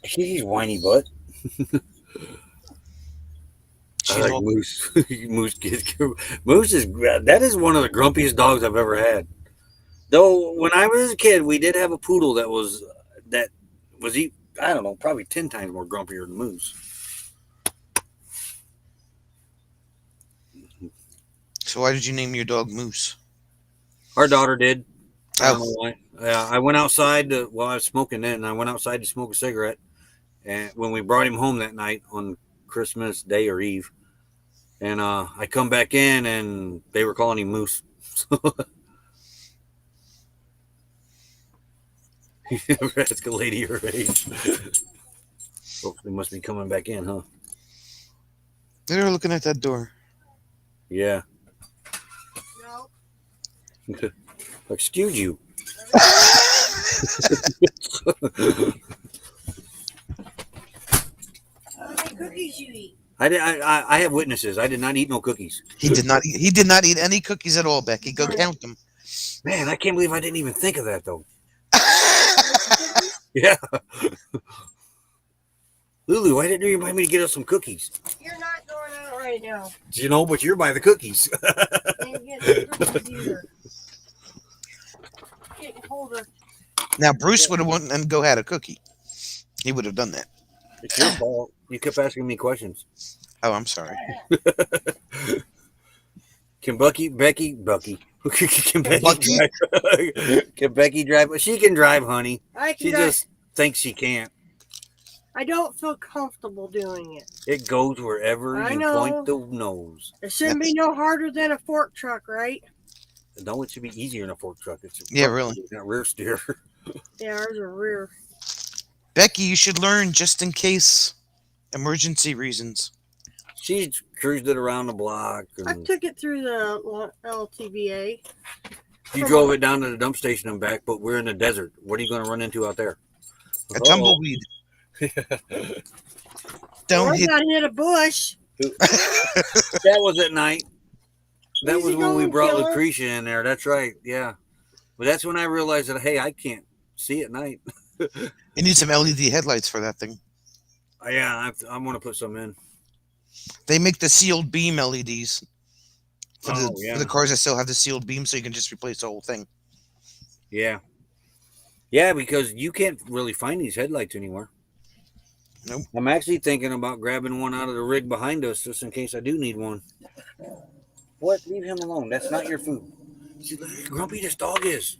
She's whiny butt. I like Moose. Moose is one of the grumpiest dogs I've ever had. Though when I was a kid, we did have a poodle that was I don't know, probably 10 times more grumpier than Moose. So why did you name your dog Moose? Our daughter did. I don't Oh. know why. I went outside I was smoking then, and I went outside to smoke a cigarette. And when we brought him home that night on Christmas Day or Eve, and I come back in, and they were calling him Moose. That's a lady her age. Folks, they must be coming back in, huh? They're looking at that door. Yeah. No. Excuse you. How many cookies you eat? I have witnesses. I did not eat no cookies. He did not. He did not eat any cookies at all, Becky. Go count them. Man, I can't believe I didn't even think of that though. Yeah. Lulu, why didn't you remind me to get us some cookies? You're not going out right now. You know, but you're by the cookies. Ain't getting cookies either. Getting colder. Now Bruce would have went and go had a cookie. He would have done that. It's your fault. You kept asking me questions. Oh, I'm sorry. Can Becky can Becky Bucky? drive? Can Becky drive? She can drive, honey. I can She drive. just thinks she can't. I don't feel comfortable doing it. It goes wherever I you know. point the nose. It shouldn't be no harder than a fork truck, right? No, it should be easier in a fork truck. It's Yeah, really. not rear steer. Yeah, ours are rear. Becky, you should learn just in case emergency reasons. She cruised it around the block. I And took it through the LTVA. you drove it down to the dump station and back, but we're in the desert. What are you going to run into out there? A tumbleweed. Don't I hit. got hit a bush. That was at night. That Easy was when we going, brought killer. Lucretia in there. That's right. Yeah. But that's when I realized that, hey, I can't see at night. You need some LED headlights for that thing. Yeah, I'm going to put some in. They make the sealed beam LEDs for Oh, yeah. the cars that still have the sealed beam, so you can just replace the whole thing. Yeah. Yeah, because you can't really find these headlights anymore. Nope. I'm actually thinking about grabbing one out of the rig behind us just in case I do need one. What? Leave him alone. That's not your food. See, look how grumpy this dog is.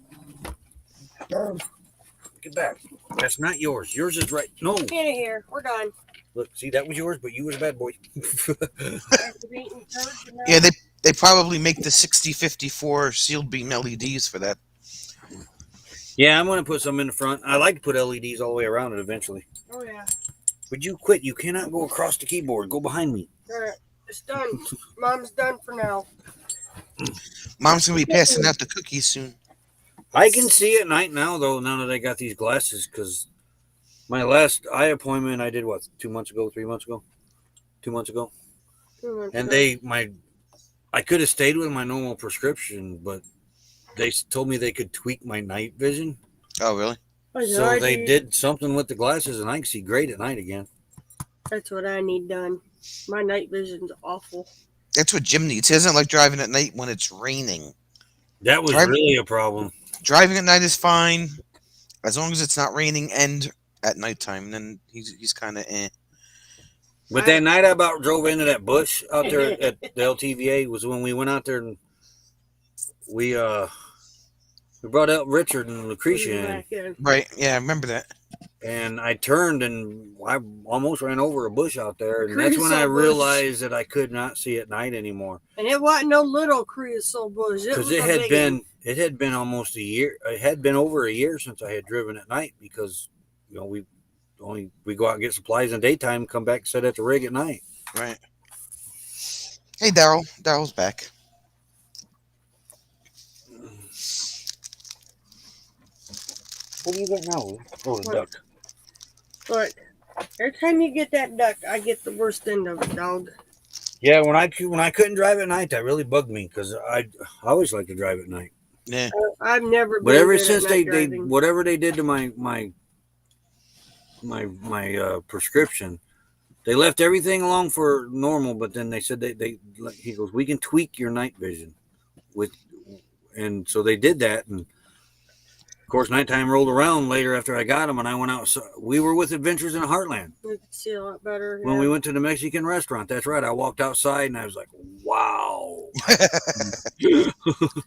Get back. That's not yours. Yours is right. No. Get it here. We're done. Look, see, that was yours, but you was a bad boy. After eating turds and Yeah, that. they probably make the 6054 sealed beam LEDs for that. Yeah, I'm going to put some in the front. I like to put LEDs all the way around it eventually. Oh, yeah. Would you quit? You cannot go across the keyboard. Go behind me. All right. It's done. Mom's done for now. Mom's gonna be passing out the cookies soon. I can see at night now, though, now that I got these glasses, because my last eye appointment I did, what, 2 months ago, 3 months ago? 2 months ago. And I could have stayed with my normal prescription, but they told me they could tweak my night vision. Oh, really? So they did something with the glasses, and I can see great at night again. That's what I need done. My night vision's awful. That's what Jim needs. He doesn't like driving at night when it's raining. That was really a problem. Driving at night is fine, as long as it's not raining and at nighttime. Then he's kind of eh. But that night I about drove into that bush out there at the LTVA was when we went out there and we brought out Richard and Lucretia in. Right? Yeah, I remember that. And I turned and I almost ran over a bush out there. And that's when Creosote I bush. realized that I could not see at night anymore. And it wasn't no little creosote bush. Because was it a had big been almost a year. It had been over a year since I had driven at night because we go out and get supplies in daytime, come back and sit at the rig at night. Right. Hey, Daryl. Daryl's back. What do you got now? Oh, the duck. But every time you get that duck, I get the worst end of it, dog. Yeah, when I couldn't drive at night, that really bugged me because I always like to drive at night. Yeah. I've never been But ever good at since night they driving. whatever they did to my prescription, they left everything along for normal. But then they said he goes, we can tweak your night vision and so they did that. And of course, nighttime rolled around later after I got them, and I went out. So we were with Adventures in Heartland We could see a lot better. when yeah. we went to the Mexican restaurant. That's right. I walked outside and I was like, wow.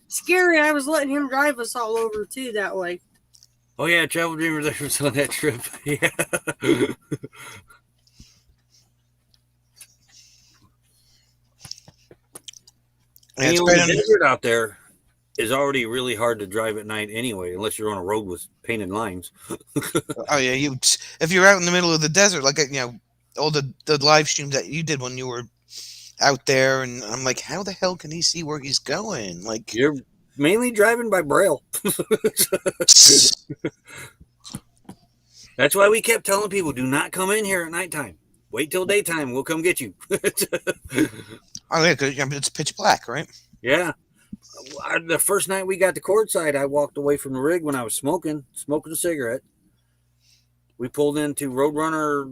Scary. I was letting him drive us all over too that way. Oh yeah, Travel Dreamer there was on that trip. Yeah. Yeah, it's the better than- desert out there is already really hard to drive at night anyway, unless you're on a road with painted lines. Oh yeah, if you're out in the middle of the desert, like all the live streams that you did when you were out there, and I'm like, how the hell can he see where he's going? Like, You're mainly driving by braille. That's why we kept telling people, do not come in here at nighttime. Wait till daytime. We'll come get you. oh yeah, because it's pitch black, right? Yeah. The first night we got to Courtside, I walked away from the rig when I was smoking a cigarette. we pulled into Roadrunner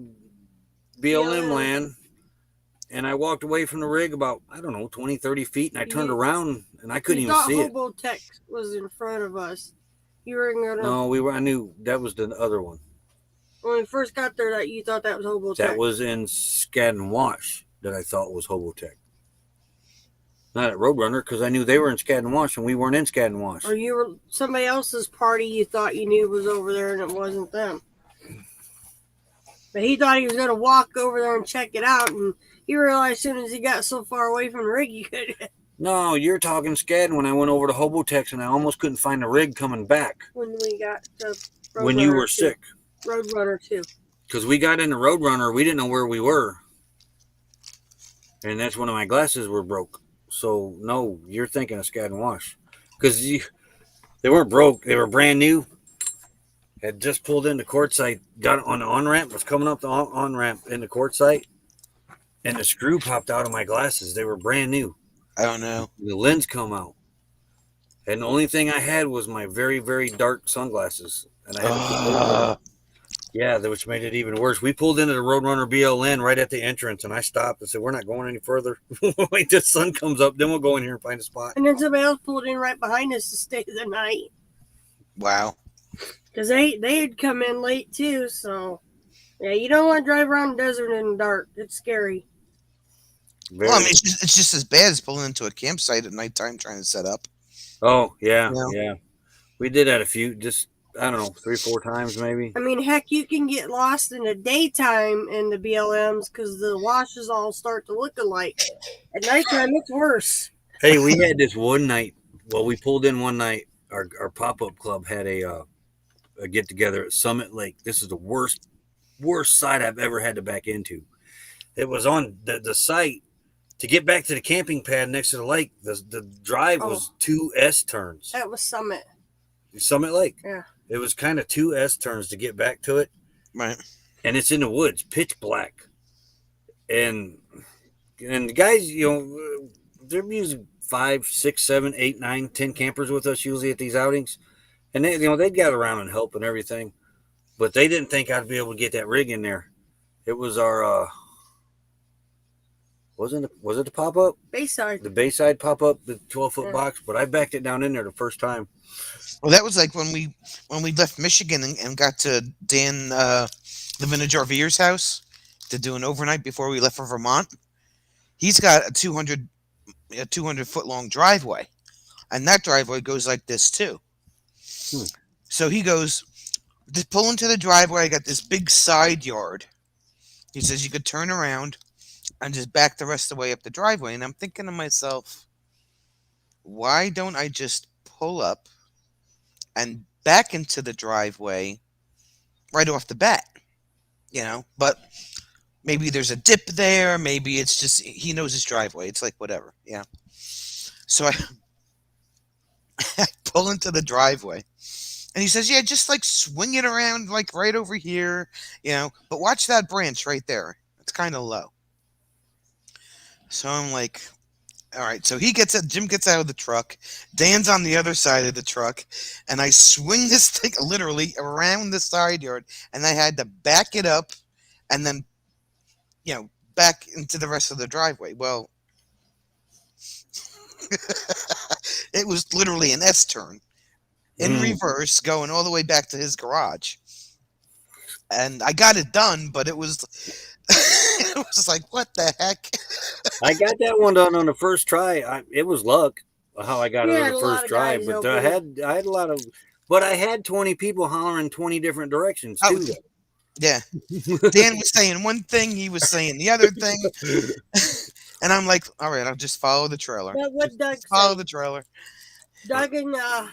BLM BLM. land, and I walked away from the rig about, I don't know, 20, 30 feet, and I turned around, and I couldn't You even thought see it. Hobo Tech was in front of us. You were gonna No, I knew that was the other one. when we first got there that you thought that was Hobo Tech. That was in Skadden Wash that I thought was Hobotech. Not at Roadrunner, because I knew they were in Skadden Wash and we weren't in Skadden Wash. Or you were somebody else's party you thought you knew was over there and it wasn't them. But he thought he was gonna walk over there and check it out, and you realized as soon as he got so far away from the rig you could No, you're talking Skadden when I went over to Hobotech and I almost couldn't find the rig coming back when we got to when you Roadrunner were 2. sick. Roadrunner 2. Because we got into Roadrunner, we didn't know where we were. And that's when my glasses were broke. So, no, you're thinking of Skadden Wash. Because they weren't broke, they were brand new. Had just pulled into quartzsite, got on the on-ramp, was coming up the on-ramp into quartzsite, and the screw popped out of my glasses. They were brand new. I don't know. The lens come out. And the only thing I had was my very, very dark sunglasses. And I had to put those on. Yeah, which made it even worse. We pulled into the Roadrunner BLN right at the entrance, and I stopped and said, "We're not going any further. Wait till the sun comes up, then we'll go in here and find a spot." And then somebody else pulled in right behind us to stay the night. Wow. Because they had come in late too, so yeah, you don't want to drive around the desert in the dark. It's scary. Very- Well, I mean, it's just as bad as pulling into a campsite at nighttime trying to set up. Oh, yeah, Yeah. yeah. We did that a few, just, I don't know, 3-4 times maybe. I mean, heck, you can get lost in the daytime in the BLMs because the washes all start to look alike. At nighttime, it's worse. Hey, we had this one night. Well, we pulled in one night. Our pop-up club had a get-together at Summit Lake. This is the worst site I've ever had to back into. It was on the site. To get back to the camping pad next to the lake, the drive was 2 S-turns. That was Summit. Summit Lake. Yeah. It was kind of 2 S-turns to get back to it. Right. And it's in the woods, pitch black. And the guys, they're usually 5, 6, 7, 8, 9, 10 campers with us usually at these outings. And they'd gather around and help and everything. But they didn't think I'd be able to get that rig in there. It was our was it the pop-up? Bayside. The Bayside pop-up, the 12-foot Yeah. box, but I backed it down in there the first time. Well, that was like when we left Michigan and got to Dan the Vintage RVer's house to do an overnight before we left for Vermont. He's got a 200 foot long driveway, and that driveway goes like this too. So he goes, just pull into the driveway. I got this big side yard. He says you could turn around and just back the rest of the way up the driveway. And I'm thinking to myself, why don't I just pull up and back into the driveway right off the bat? But maybe there's a dip there. Maybe it's just he knows his driveway. It's like whatever. Yeah. So I pull into the driveway. And he says, yeah, just like swing it around like right over here, but watch that branch right there. It's kind of low. So I'm like, all right. So Jim gets out of the truck. Dan's on the other side of the truck. And I swing this thing literally around the side yard. And I had to back it up and then, back into the rest of the driveway. Well, it was literally an S-turn. In reverse, going all the way back to his garage. And I got it done, but it was it was like, what the heck? I got that one done on the first try. It was luck how I got it on Yeah, the a lot first of try, guys but helping. I had a lot of, but I had 20 people hollering 20 different directions Oh, too. though. Yeah. Dan was saying one thing, he was saying the other thing. And I'm like, all right, I'll just follow the trailer. What Doug Follow said. the trailer. Doug and I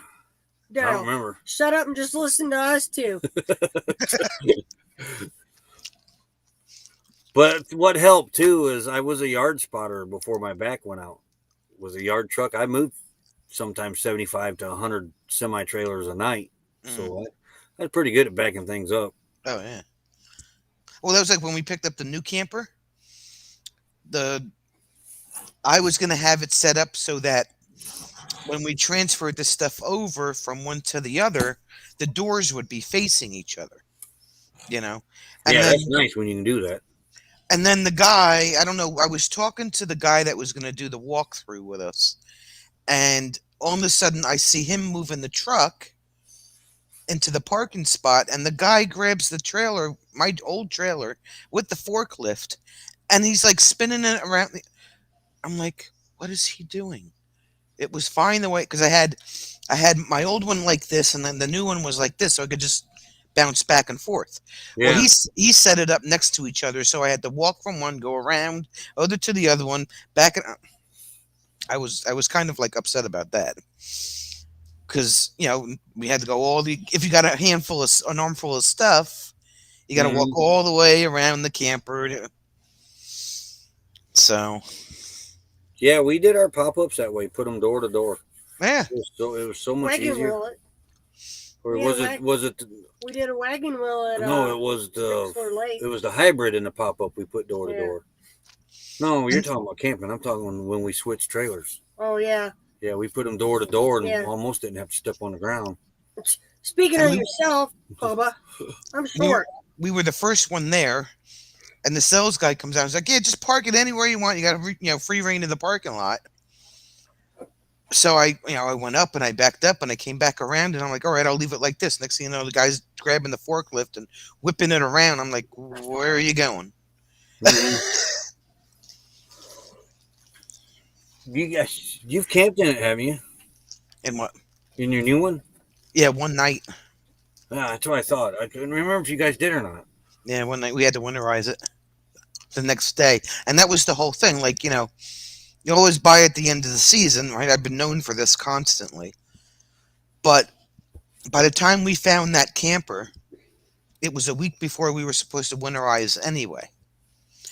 don't Daryl, remember. shut up and just listen to us too. But what helped too is I was a yard spotter before my back went out. It was a yard truck. I moved sometimes 75 to 100 semi trailers a night, so I was pretty good at backing things up. Oh yeah. Well, that was like when we picked up the new camper. I was gonna have it set up so that when we transferred this stuff over from one to the other, the doors would be facing each other. And Yeah, then that's nice when you can do that. and then the guy, I don't know, I was talking to the guy that was going to do the walkthrough with us, and all of a sudden I see him moving the truck into the parking spot, and the guy grabs the trailer, my old trailer, with the forklift, and he's like spinning it around. I'm like, what is he doing? It was fine the way, because I had my old one like this, and then the new one was like this, so I could just bounce back and forth. Yeah. Well, he set it up next to each other, so I had to walk from one, go around, other to the other one, back. And I was kind of like upset about that, because we had to go if you got an armful of stuff, you got to walk all the way around the camper. So Yeah, we did our pop-ups that way. Put them door to door. yeah, It was so much Wagon easier. wheel it. Or Yeah, was it? We did a wagon wheel at No, it was Bixler Lake. it was the hybrid in the pop-up we put door to Yeah. door. No, you're talking about camping. I'm talking when we switched trailers. Oh yeah. Yeah, we put them door to door and Yeah. almost didn't have to step on the ground. Speaking And of we- yourself, Bubba, I'm short. we were the first one there, and the sales guy comes out and he's like, yeah, just park it anywhere you want. You got free reign of the parking lot. So I went up and I backed up and I came back around and I'm like, all right, I'll leave it like this. Next thing you know, the guy's grabbing the forklift and whipping it around. I'm like, where are you going? You've camped in it, haven't you? And what? In your new one? Yeah, one night. Yeah, that's what I thought. I couldn't remember if you guys did or not. Yeah, one night we had to winterize it the next day. And that was the whole thing. Like, you always buy at the end of the season, right? I've been known for this constantly. But by the time we found that camper, it was a week before we were supposed to winterize anyway.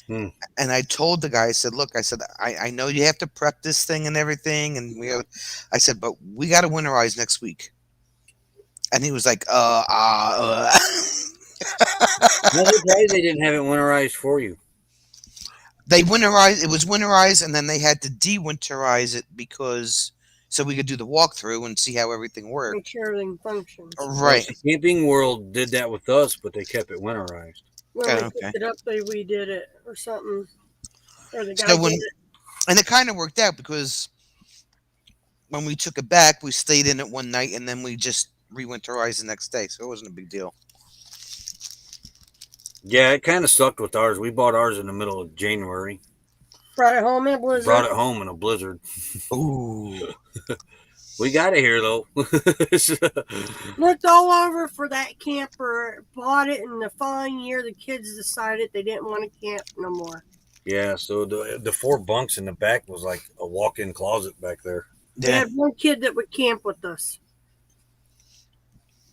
And I told the guy, I know you have to prep this thing and everything. And I said, but we got to winterize next week. And he was like, I'm surprised they didn't have it winterized for you. They winterized. It was winterized, and then they had to de-winterize it so we could do the walkthrough and see how everything worked. Make sure everything functions. Right. Well, Camping World did that with us, but they kept it winterized. When we Okay. picked it up, we did it or something. Or the guy So did it. and it kind of worked out because when we took it back, we stayed in it one night, and then we just re-winterized the next day, so it wasn't a big deal. Yeah, it kind of sucked with ours. We bought ours in the middle of January. Brought it home in a blizzard. Brought it home in a blizzard. Ooh. We got it here, though. Looked all over for that camper. Bought it in the following year. The kids decided they didn't want to camp no more. Yeah, so the 4 bunks in the back was like a walk-in closet back there. We Yeah. had one kid that would camp with us.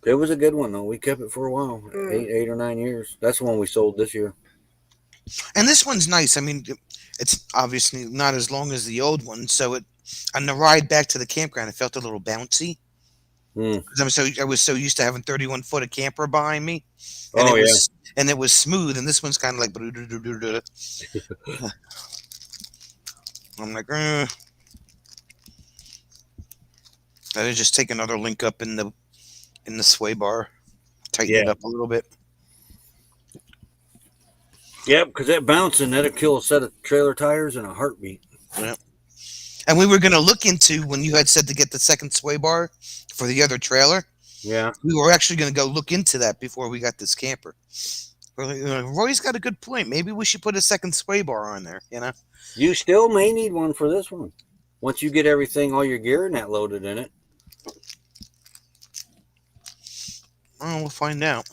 It was a good one, though. We kept it for a while, 8 or 9 years. That's the one we sold this year. And this one's nice. I mean, it's obviously not as long as the old one, so on the ride back to the campground, it felt a little bouncy. Because I was so used to having 31 foot of camper behind me, and it was smooth. And this one's kind of like. I'm like, I just take another link up in the sway bar, tighten it up a little bit. Yep, because that bouncing, that'll kill a set of trailer tires in a heartbeat. Yeah. And we were going to look into, when you had said to get the second sway bar for the other trailer. Yeah. We were actually going to go look into that before we got this camper. Roy's got a good point. Maybe we should put a second sway bar on there, You still may need one for this one. Once you get everything, all your gear and that loaded in it. Oh, we'll find out.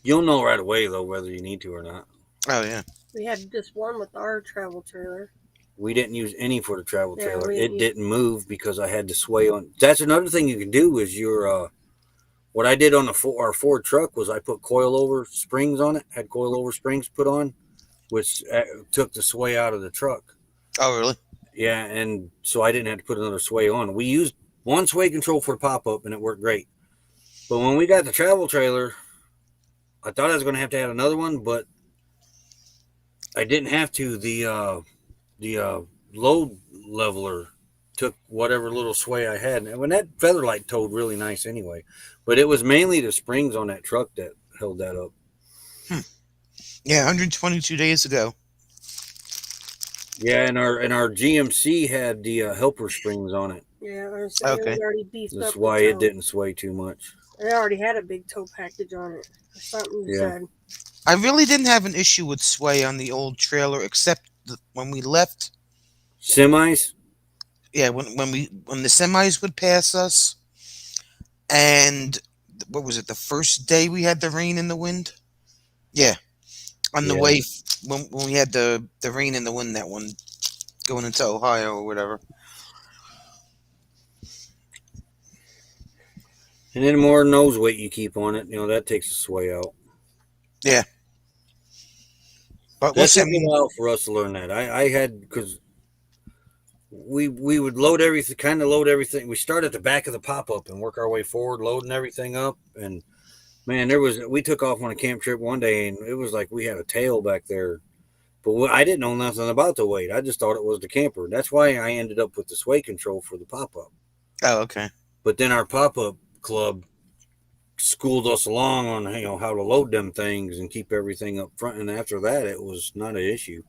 You'll know right away, though, whether you need to or not. Oh, yeah. We had just one with our travel trailer. We didn't use any for the travel Yeah, trailer. we It didn't didn't move because I had to sway on. That's another thing you can do is what I did on our Ford truck was I put coilover springs on it, had coilover springs put on, which took the sway out of the truck. Oh, really? Yeah, and so I didn't have to put another sway on. We used one sway control for the pop-up, and it worked great. But when we got the travel trailer, I thought I was going to add another one, but I didn't have to. The load leveler took whatever little sway I had. And when that Featherlight towed really nice anyway, but it was mainly the springs on that truck that held that up. Yeah, 122 days ago. Yeah, and our GMC had the helper springs on it. Yeah, I was saying Okay. it was already beefed That's up. why the it toe. didn't sway too much. It already had a big tow package on it. Or something you Yeah. said. I really didn't have an issue with sway on the old trailer, except when we left. Semis? Yeah, when the semis would pass us, and what was it? The first day we had the rain and the wind. Yeah, on the Yeah. way when we had the rain and the wind, that one going into Ohio or whatever. And then more nose weight you keep on it, that takes the sway out. But That listen, took a while for us to learn that. I had, because we would load everything. We start at the back of the pop-up and work our way forward, loading everything up. And man, we took off on a camp trip one day, and it was like we had a tail back there. But I didn't know nothing about the weight. I just thought it was the camper. That's why I ended up with the sway control for the pop-up. oh, okay. But then our pop-up club schooled us along on how to load them things and keep everything up front. And after that, it was not an issue.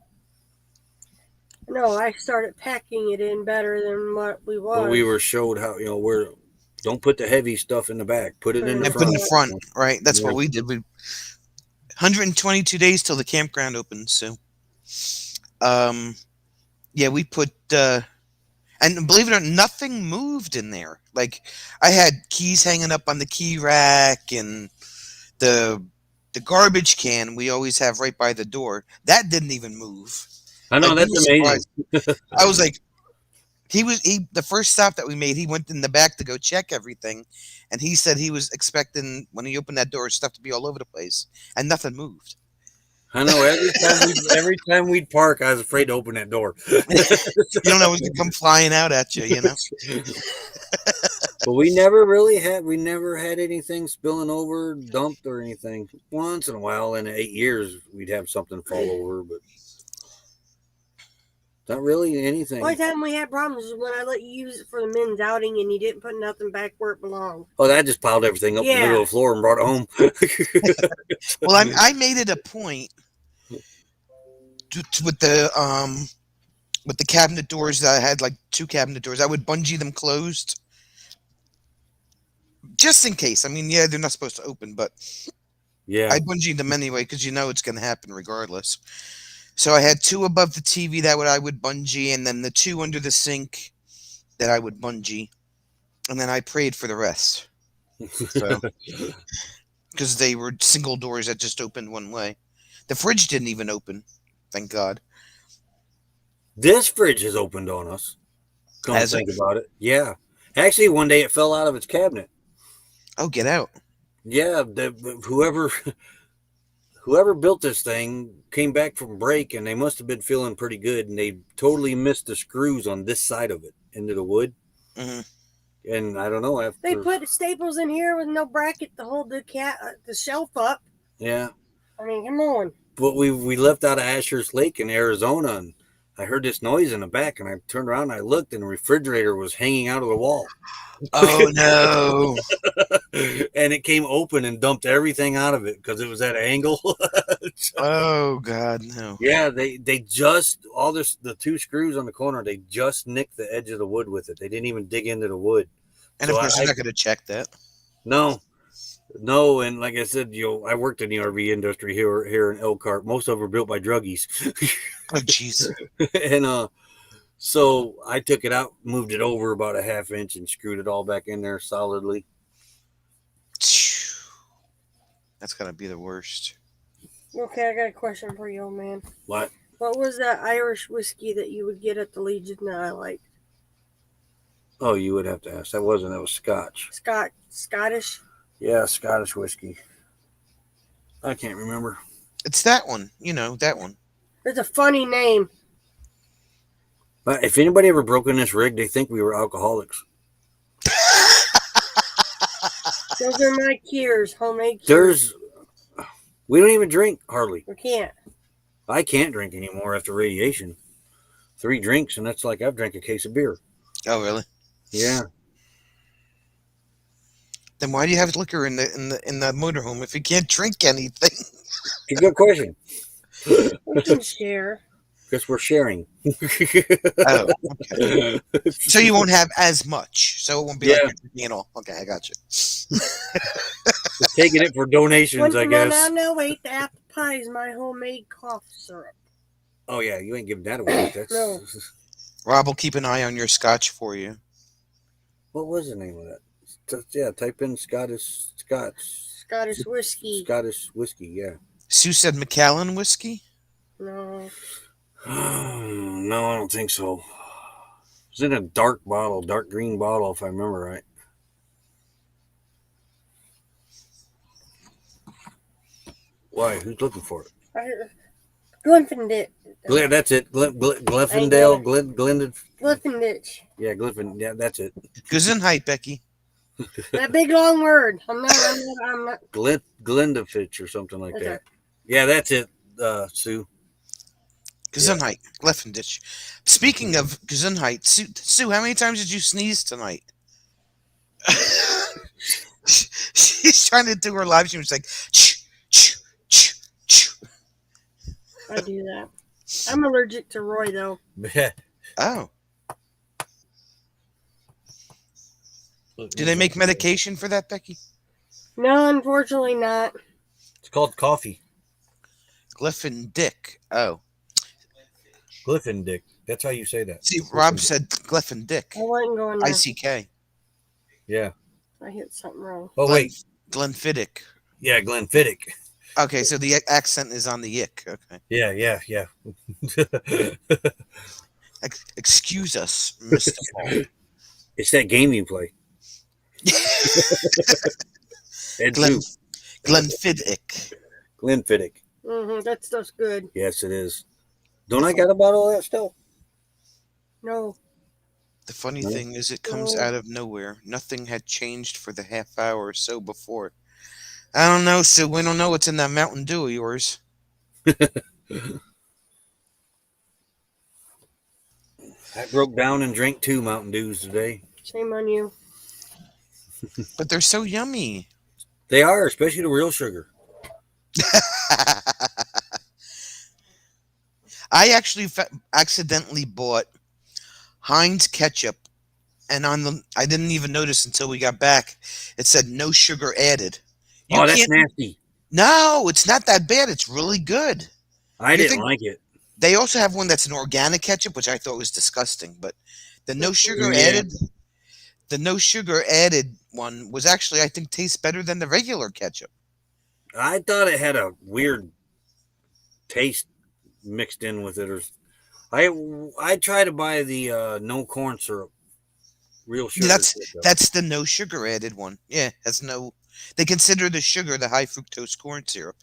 No, I started packing it in better than what we was. But we were showed how don't put the heavy stuff in the back. Put it in the And front. put in the front, right? That's Yeah. what we did. We 122 days till the campground opens. So, yeah, we put. And believe it or not, nothing moved in there. Like I had keys hanging up on the key rack, and the garbage can we always have right by the door that didn't even move. I know, Like, that's we were amazing. surprised. I was like, the first stop that we made, he went in the back to go check everything, and he said he was expecting when he opened that door stuff to be all over the place, and nothing moved. I know, every time we'd park, I was afraid to open that door. You don't know what's gonna come flying out at you, you know. But we never had anything spilling over, dumped, or anything. Once in a while, in 8 years, we'd have something fall over, but not really anything. The only time we had problems was when I let you use it for the men's outing and you didn't put nothing back where it belonged. Oh, that just piled everything up in the Yeah. middle of the floor and brought it home. Well, I made it a point with the cabinet doors that I had, like 2 cabinet doors. I would bungee them closed, just in case. I mean, yeah, they're not supposed to open, but Yeah. I bungee them anyway because it's going to happen regardless. So I had 2 above the TV that I would bungee, and then the 2 under the sink that I would bungee, and then I prayed for the rest. So, because they were single doors that just opened one way. The fridge didn't even open, thank God. This fridge has opened on us. Come Has it? think about it. Yeah. Actually, one day it fell out of its cabinet. Oh, get out! Yeah, whoever built this thing came back from break, and they must have been feeling pretty good, and they totally missed the screws on this side of it into the wood. Mhm. And I don't know, after They put staples in here with no bracket to hold the shelf up. yeah. I mean, come on. But we left out of Asher's Lake in Arizona, and I heard this noise in the back, and I turned around and I looked, and the refrigerator was hanging out of the wall. Oh no! And it came open and dumped everything out of it because it was at an angle. Oh God, no! Yeah, they just the 2 screws on the corner, they just nicked the edge of the wood with it. They didn't even dig into the wood. And So of course, they're not going to check that. No, and like I said, I worked in the RV industry here in Elkhart. Most of them were built by druggies. Oh jeez! And so I took it out, moved it over about a ½ inch, and screwed it all back in there solidly. That's gotta be the worst. Okay, I got a question for you, old man. What? What was that Irish whiskey that you would get at the Legion that I liked? Oh, you would have to ask. That was Scotch. Scottish? Yeah, Scottish whiskey. I can't remember. It's that one. That one. It's a funny name. But if anybody ever broke in this rig, they think we were alcoholics. Those are my cures, homemade cures. We don't even drink hardly. We can't. I can't drink anymore after radiation. 3 drinks, and that's like I've drank a case of beer. Oh really? Yeah. Then why do you have liquor in the motorhome if you can't drink anything? It's a good question. We can share. Because we're sharing. Oh, okay. So you won't have as much. So it won't be like Yeah. you're okay, I got you. Just taking it for donations, I guess. No, wait. The apple pie is my homemade cough syrup. Oh yeah, you ain't giving that away. That's No. Rob will keep an eye on your scotch for you. what was the name of that? Yeah, type in Scottish Whiskey. Scottish whiskey. Yeah. Sue said Macallan whiskey. No. No, I don't think so. It's in a dark green bottle, if I remember right. Why? Who's looking for it? Glyphinditch. That's it. Glyffindale. Glyphinditch. Yeah, Glyffin. Yeah, that's it. Gesundheit, Becky. That big long word. I'm not. Glendafitch or something like Okay. that. Yeah, that's it, Sue. Gesundheit. Glyphinditch. Speaking of Gesundheit, Sue, how many times did you sneeze tonight? She's trying to do her live stream. She's like, ch, ch, ch, ch. I do that. I'm allergic to Roy though. Oh. Do they make medication for that, Becky? No, unfortunately not. It's called coffee. Glyphindick. Oh. Glyphindick. That's how you say that. See, Rob said Glyphindick. I wasn't going there. ICK. Yeah. I hit something wrong. Oh wait. Glenfiddich. Yeah, Glenfiddich. Okay, so the accent is on the ick. Okay. Yeah. Excuse us, Mr. Paul. It's that game you play. And Sue. Glenfiddich. Glenfiddich. That stuff's good. Yes, it is. Don't I got a bottle of that still? No. The funny thing is, it comes out of nowhere. Nothing had changed for the half hour or so before. I don't know, so we don't know what's in that Mountain Dew of yours. I broke down and drank 2 Mountain Dews today. Shame on you. But they're so yummy. They are, especially the real sugar. I actually accidentally bought Heinz ketchup, and I didn't even notice until we got back. It said no sugar added. Oh, that's nasty. No, it's not that bad. It's really good. I didn't like it. They also have one that's an organic ketchup, which I thought was disgusting. But the no sugar added, the no sugar added one was actually, I think, tastes better than the regular ketchup. I thought it had a weird taste mixed in with it. Or I try to buy the no corn syrup, real sugar. That's the no sugar added one. Yeah, that's no. They consider the sugar the high fructose corn syrup.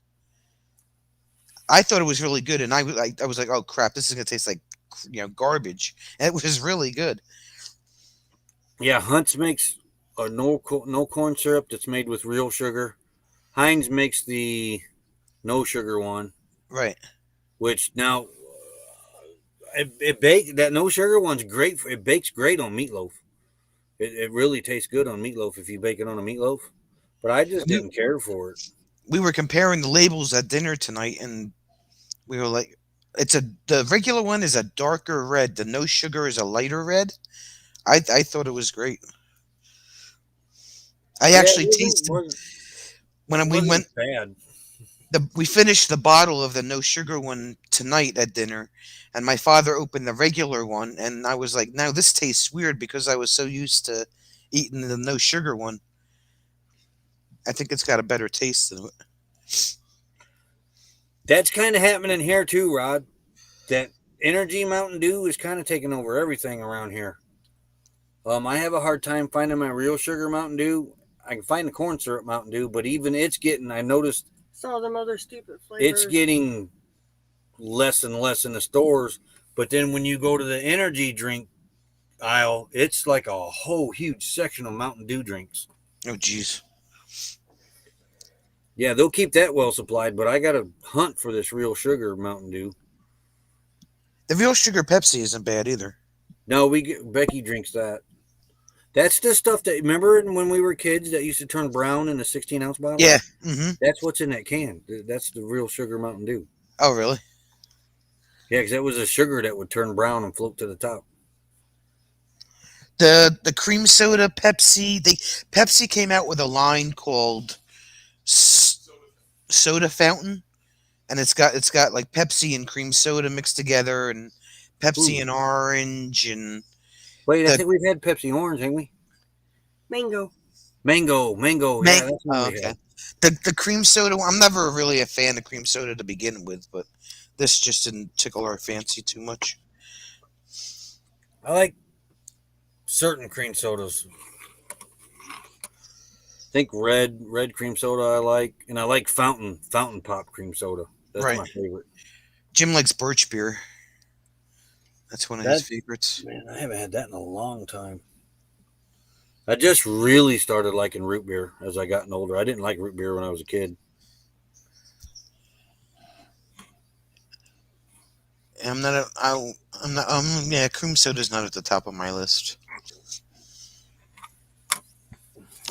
I thought it was really good, and I was like, oh crap, this is gonna taste like garbage. And it was really good. Yeah, Hunt's makes a no corn syrup that's made with real sugar. Heinz makes the no sugar one, right? Which now that no sugar one's great. It bakes great on meatloaf. It really tastes good on meatloaf if you bake it on a meatloaf. But I just didn't care for it. We were comparing the labels at dinner tonight, and we were like, the regular one is a darker red. The no sugar is a lighter red. I thought it was great. I actually tasted when we went. Bad. We finished the bottle of the no sugar one tonight at dinner, and my father opened the regular one, and I was like, now this tastes weird because I was so used to eating the no sugar one. I think it's got a better taste to it. That's kind of happening here too, Rod. That Energy Mountain Dew is kind of taking over everything around here. I have a hard time finding my real sugar Mountain Dew. I can find the corn syrup Mountain Dew, but even I noticed saw them other stupid flavors. It's getting less and less in the stores. But then when you go to the energy drink aisle, it's like a whole huge section of Mountain Dew drinks. Oh, geez. Yeah, they'll keep that well supplied, but I got to hunt for this real sugar Mountain Dew. The real sugar Pepsi isn't bad either. No, Becky drinks that. That's the stuff that remember when we were kids that used to turn brown in a 16-ounce bottle. Yeah. Mm-hmm. That's what's in that can. That's the real sugar Mountain Dew. Oh, really? Yeah, because that was a sugar that would turn brown and float to the top. The cream soda Pepsi. Pepsi came out with a line called Soda Fountain, and it's got like Pepsi and cream soda mixed together, and Pepsi Ooh. and orange, and Wait, I The- think we've had Pepsi Orange, haven't we? Mango. Mango. Yeah, that's what oh, we okay. had. The cream soda. I'm never really a fan of cream soda to begin with, but this just didn't tickle our fancy too much. I like certain cream sodas. I think red cream soda I like, and I like fountain pop cream soda. That's Right. my favorite. Jim likes birch beer. That's one of his favorites. Man, I haven't had that in a long time. I just really started liking root beer as I gotten older. I didn't like root beer when I was a kid. I'm not. I'm not. Yeah, cream soda's not at the top of my list.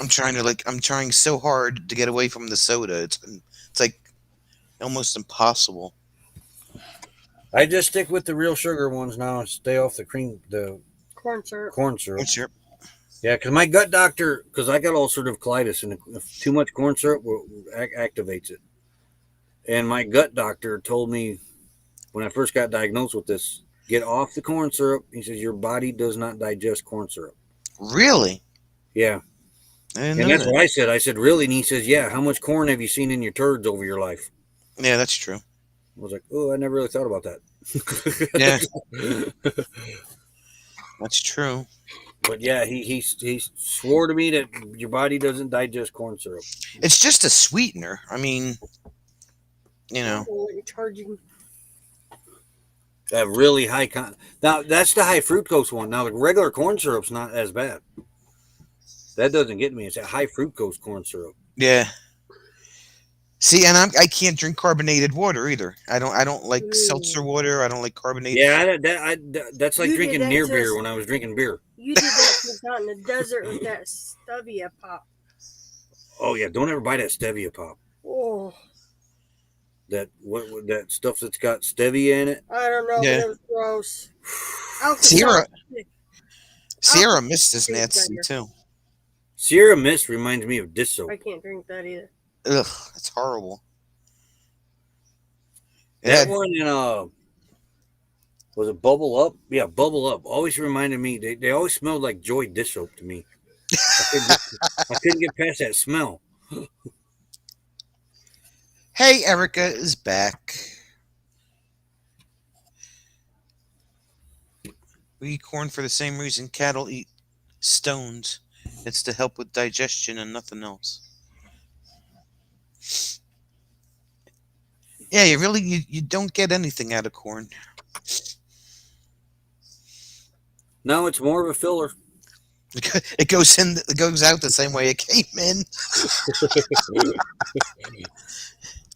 I'm trying so hard to get away from the soda. It's like almost impossible. I just stick with the real sugar ones now and stay off the Corn syrup. corn syrup. What's your Yeah, because my gut doctor, because I got ulcerative colitis, and if too much corn syrup activates it. And my gut doctor told me when I first got diagnosed with this, get off the corn syrup. He says your body does not digest corn syrup. really? Yeah, I didn't and know that's that. what I said. I said, really? And he says, yeah. How much corn have you seen in your turds over your life? Yeah, that's true. I was like, oh, I never really thought about that. Yeah. That's true. But yeah, he swore to me that your body doesn't digest corn syrup. It's just a sweetener. I mean, you know. What you're charging. That really high now that's the high fructose one. Now the regular corn syrup's not as bad. That doesn't get me. It's that high fructose corn syrup. Yeah. See, and I can't drink carbonated water either. I don't like seltzer water. I don't like carbonated. Yeah, that's like You did drinking that near to beer us. when I was drinking beer. You did that out in the desert with that stevia pop. Oh yeah, don't ever buy that stevia pop. Oh, That that stuff that's got stevia in it. I don't know, Yeah. but it was gross. Sierra, Alka-Seltzer. Sierra Mist is Tastes nasty better. too. Sierra Mist reminds me of dish soap. I can't drink that either. Ugh, that's horrible. It That had- one in was it Bubble Up? Yeah, Bubble Up. Always reminded me. They always smelled like Joy dish soap to me. I couldn't get past that smell. Hey, Erica is back. We eat corn for the same reason cattle eat stones. It's to help with digestion and nothing else. Yeah, you don't get anything out of corn. No, it's more of a filler. It goes out the same way it came in.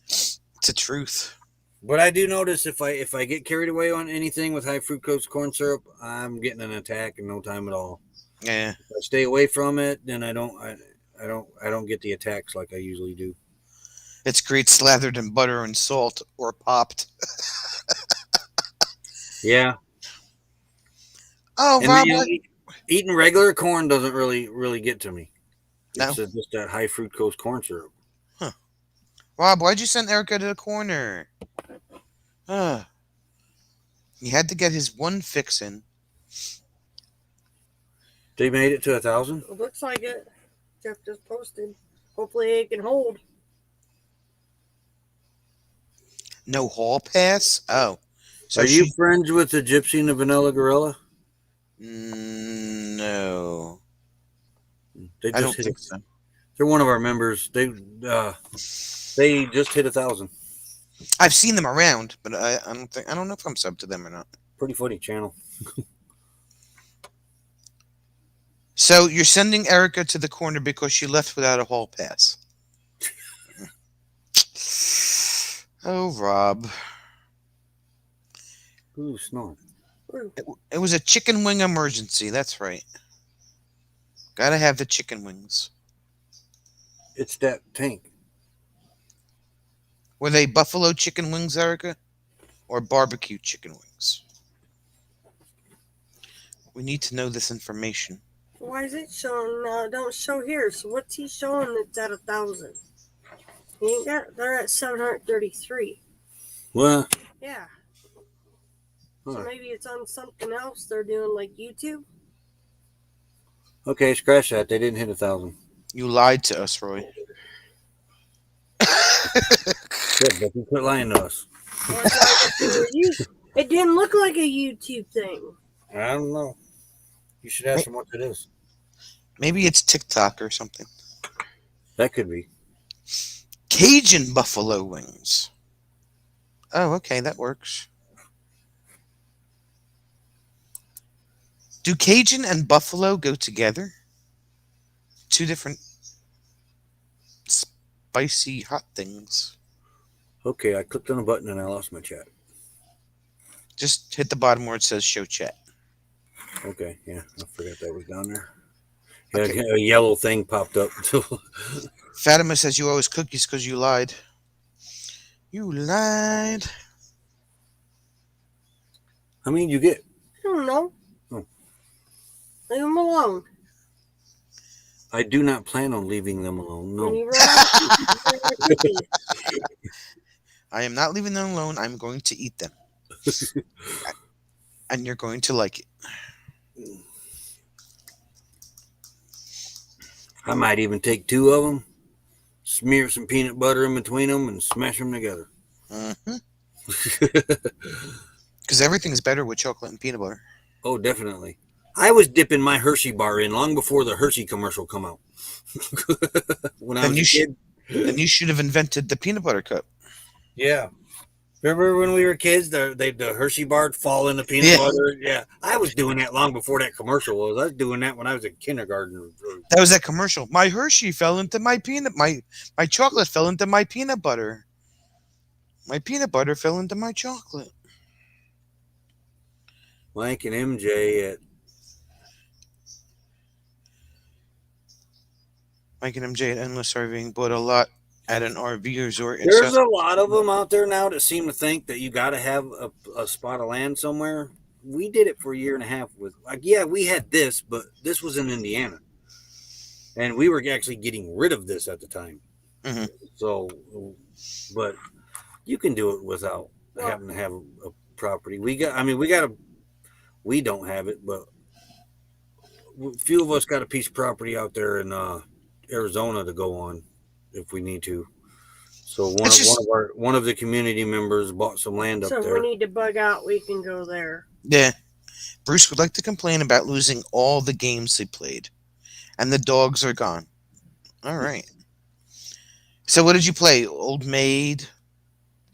It's the truth. But I do notice if I get carried away on anything with high fructose corn syrup, I'm getting an attack in no time at all. Yeah. If I stay away from it, then I don't get the attacks like I usually do. It's great slathered in butter and salt or popped. Yeah. Oh, And Rob, then, eating regular corn doesn't really get to me. No? It's just that high fructose corn syrup. Rob, why'd you send Erica to the corner? He had to get his one fix in. They made it to 1,000. It looks like it. Jeff just posted. Hopefully it can hold. No hall pass? Oh. So Are you friends with the Gypsy and the Vanilla Gorilla? No. They I don't just hit. think so. They're one of our members. They just hit 1,000. I've seen them around, but I don't know if I'm sub to them or not. Pretty funny channel. So you're sending Erica to the corner because she left without a hall pass. Oh, Rob. Ooh, snoring. It was a chicken wing emergency. That's right. Gotta have the chicken wings. It's that tank. Were they buffalo chicken wings, Erica? Or barbecue chicken wings? We need to know this information. Why is it showing now? It don't show here. So what's he showing that's at 1,000? He ain't got. They're at 733. Well, Yeah. huh. So maybe it's on something else they're doing, like YouTube. Okay, scratch that. They didn't hit 1,000. You lied to us, Roy. Good, but you quit lying to us. Well, it's like it's a you- it didn't look like a YouTube thing. I don't know. You should ask them what it is. Maybe it's TikTok or something. That could be. Cajun buffalo wings. Oh, okay, that works. Do Cajun and buffalo go together? Two different spicy hot things. Okay, I clicked on a button and I lost my chat. Just hit the bottom where it says show chat. Okay, yeah, I forgot that was down there. Yeah, Okay. a yellow thing popped up. Fatima says you always cookies because you lied. You lied. How many did you get? I don't know. Oh. Leave them alone. I do not plan on leaving them alone. When No. you run out of cookies. I am not leaving them alone. I'm going to eat them. And you're going to like it. I might even take 2 of them, smear some peanut butter in between them, and smash them together. Because everything's better with chocolate and peanut butter. Oh, definitely. I was dipping my Hershey bar in long before the Hershey commercial come out. When I Then was you a should. kid. Then you should have invented the peanut butter cup. Yeah. Remember when we were kids, the Hershey bar would fall in the peanut Yeah. butter? Yeah. I was doing that long before that commercial was. I was doing that when I was in kindergarten. That was that commercial. My Hershey fell into my peanut. My chocolate fell into my peanut butter. My peanut butter fell into my chocolate. Mike and MJ at Mike and MJ at Endless RVing bought a lot at an RV resort in There's South. a lot of them out there now that seem to think that you got to have a spot of land somewhere. We did it for a year and a half with, like, yeah, we had this, but this was in Indiana. And we were actually getting rid of this at the time. Mhm. So, but you can do it without having to have a property. We don't have it, but a few of us got a piece of property out there in Arizona to go on if we need to. So one of the community members bought some land up So if there. we need to bug out, we can go there. Yeah. Bruce would like to complain about losing all the games they played. And the dogs are gone. All right. So what did you play? Old Maid?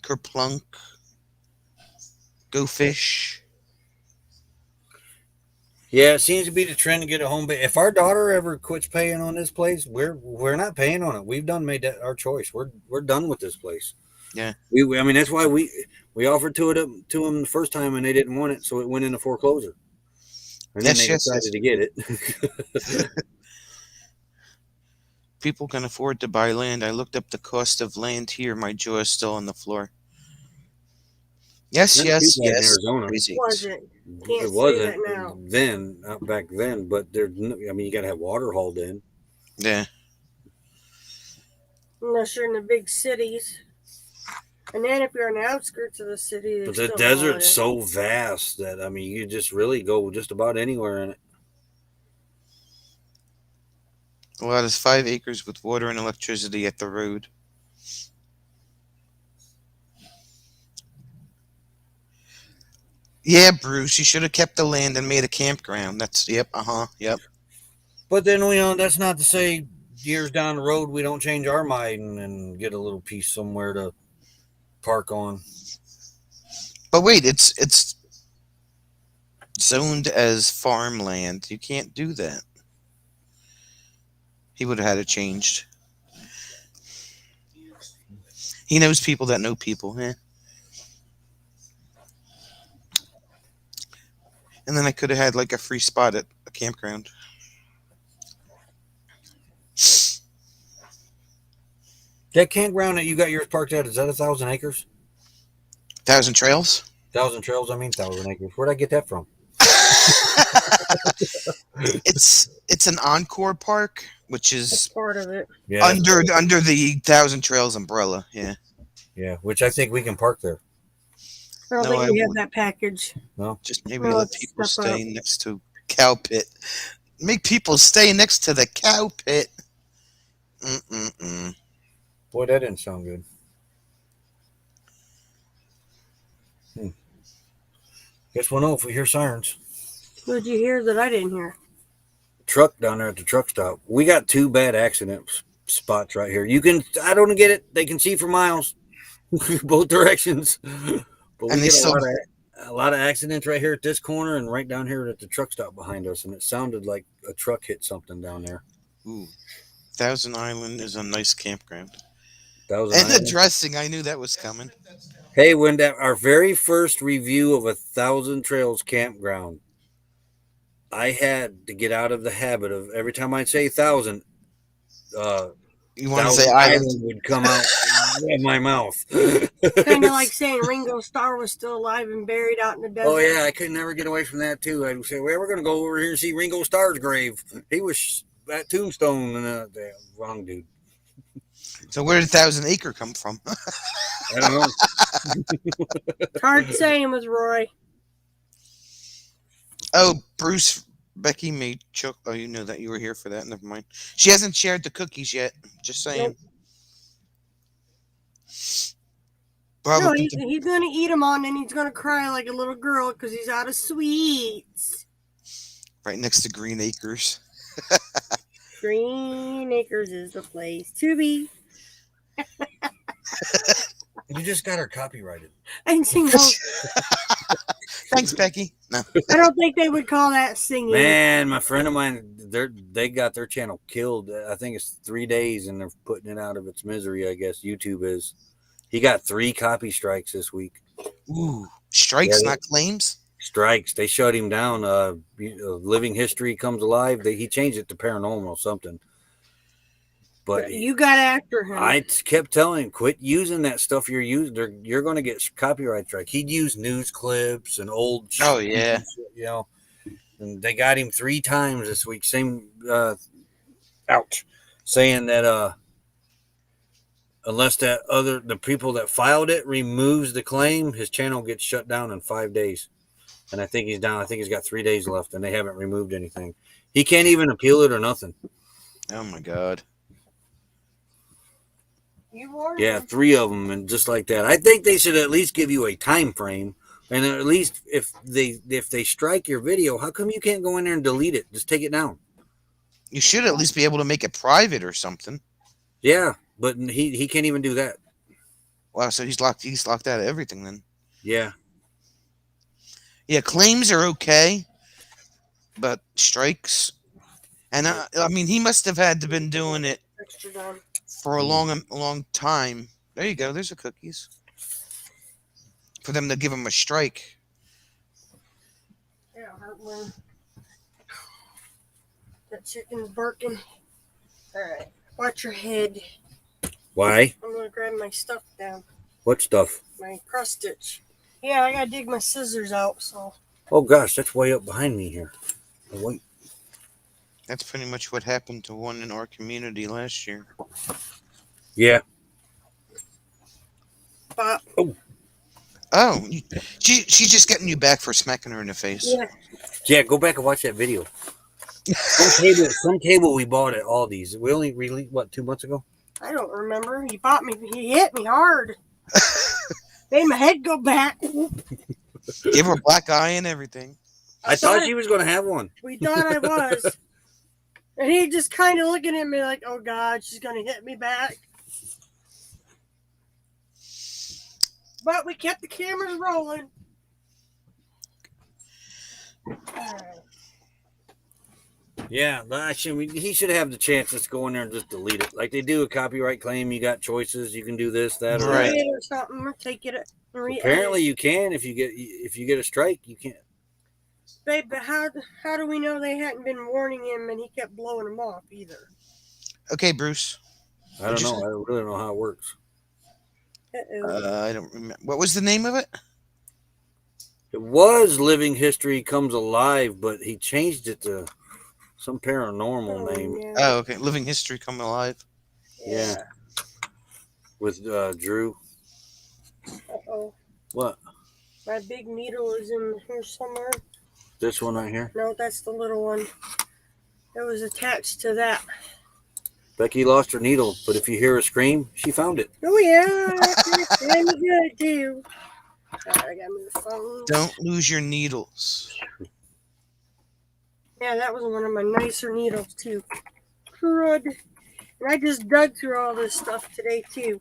Kerplunk? Go Fish? Yeah, it seems to be the trend to get a home base. If our daughter ever quits paying on this place, we're not paying on it. We've made that our choice. We're done with this place. Yeah. I mean that's why we offered to them the first time and they didn't want it, so it went into foreclosure. And then they decided to get it. People can afford to buy land. I looked up the cost of land here. My jaw is still on the floor. Yes, There's yes, people in yes. Arizona. Crazy. Wasn't. Can't It say wasn't that now. then, not back then, but you got to have water hauled in. Yeah. Unless you're in the big cities. And then if you're on the outskirts of the city, But there's the still desert's water. so vast that, I mean, you just really go just about anywhere in it. A lot is 5 acres with water and electricity at the road. Yeah, Bruce, you should have kept the land and made a campground. Yep. But then, that's not to say years down the road we don't change our mind and get a little piece somewhere to park on. But wait, it's zoned as farmland. You can't do that. He would have had it changed. He knows people that know people, eh? And then I could have had like a free spot at a campground. That campground that you got yours parked at, is that 1,000 acres? 1,000 Trails. 1,000 trails, I mean 1,000 acres. Where'd I get that from? It's an Encore Park, which That's is part of it. Yeah. under the 1,000 Trails umbrella. Yeah. Yeah, which I think we can park there. I don't No, think I we have wouldn't. that package. Just maybe Well, let let's people step stay next to cow pit. Make people stay next to the cow pit. Mm-mm-mm. Boy, that didn't sound good. Guess we'll know if we hear sirens. What did you hear that I didn't hear? Truck down there at the truck stop. We got 2 bad accident spots right here. I don't get it. They can see for miles, both directions. But we And they get still- a lot of accidents right here at this corner and right down here at the truck stop behind us. And it sounded like a truck hit something down there. Ooh. Thousand Island is a nice campground. That was And the dressing, I knew that was coming. Hey, when our very first review of 1,000 Trails campground, I had to get out of the habit of every time I'd say 1,000, You want to say Thousand island? Island would come out of my mouth. Kind of like saying Ringo Starr was still alive and buried out in the desert. Oh yeah, I could never get away from that too. I'd say, "Well, we're going to go over here and see Ringo Starr's grave. He was at Tombstone." And wrong dude. So where did 1,000 Acre come from? I don't know. Hard saying with Roy. Oh, Bruce, Becky made chook. Oh, you know that you were here for that. Never mind. She hasn't shared the cookies yet. Just saying. No, Probably he's going to eat them on and he's going to cry like a little girl because he's out of sweets. right next to Green Acres. Green Acres is the place to be. You just got her copyrighted. And sing those. Thanks, Becky. No. I don't think they would call that singing. Man, my friend of mine, they got their channel killed. I think it's 3 days, and they're putting it out of its misery. I guess YouTube is. He got 3 copy strikes this week. Ooh, strikes, Yeah, not claims. Strikes. They shut him down. Living History Comes Alive. He changed it to Paranormal something. But You got after him. I kept telling him, quit using that stuff you're using. You're going to get copyright strike. He'd use news clips and old. Oh, yeah. You know, and they got him 3 times this week. Same. Ouch. Saying that unless the people that filed it removes the claim, his channel gets shut down in 5 days. And I think he's down. I think he's got 3 days left, and they haven't removed anything. He can't even appeal it or nothing. Oh my God. You warned Yeah, him. 3 of them, and just like that. I think they should at least give you a time frame, and at least if they strike your video, how come you can't go in there and delete it? Just take it down. You should at least be able to make it private or something. Yeah, but he can't even do that. Wow, so he's locked out of everything then. Yeah, Yeah, claims are okay, but strikes, and I mean, he must have had to been doing it Extra done. for a long time. There you go. There's the cookies. For them to give him a strike. Yeah, hurt when that chicken's barking. All right, watch your head. why? I'm gonna grab my stuff down, What stuff? my cross stitch. Yeah, I gotta dig my scissors out. So Oh gosh, that's way up behind me here. Oh, wait. That's pretty much what happened to one in our community last year. Yeah. Pop. Oh, she's just getting you back for smacking her in the face. Yeah, Yeah, go back and watch that video. Some table we bought at Aldi's. We only released, 2 months ago? I don't remember. He popped me. He hit me hard. Made my head go back. Give her a black eye and everything. I thought she was going to have one. We thought I was. And he just kind of looking at me like, oh God, she's going to hit me back. But we kept the cameras rolling. All right. Yeah, actually, he should have the chance to go in there and just delete it. Like they do a copyright claim, you got choices. You can do this, that, or Right. that. Or something, or take it. Apparently, you can if you get a strike. You can't. Babe, but how do we know they hadn't been warning him and he kept blowing them off either? Okay, Bruce. I don't know. I really don't know how it works. I don't remember. What was the name of it? It was Living History Comes Alive, but he changed it to some paranormal name. Yeah. Oh, okay. Living History Come Alive. Yeah. With Drew. Uh-oh. What? My big needle is in here somewhere. This one right here? No, that's the little one. It was attached to that. Becky lost her needle, but if you hear her scream, she found it. Oh, yeah. That's really good, too. I gotta move the phone. Don't lose your needles. Yeah, that was one of my nicer needles, too. Crud. And I just dug through all this stuff today, too.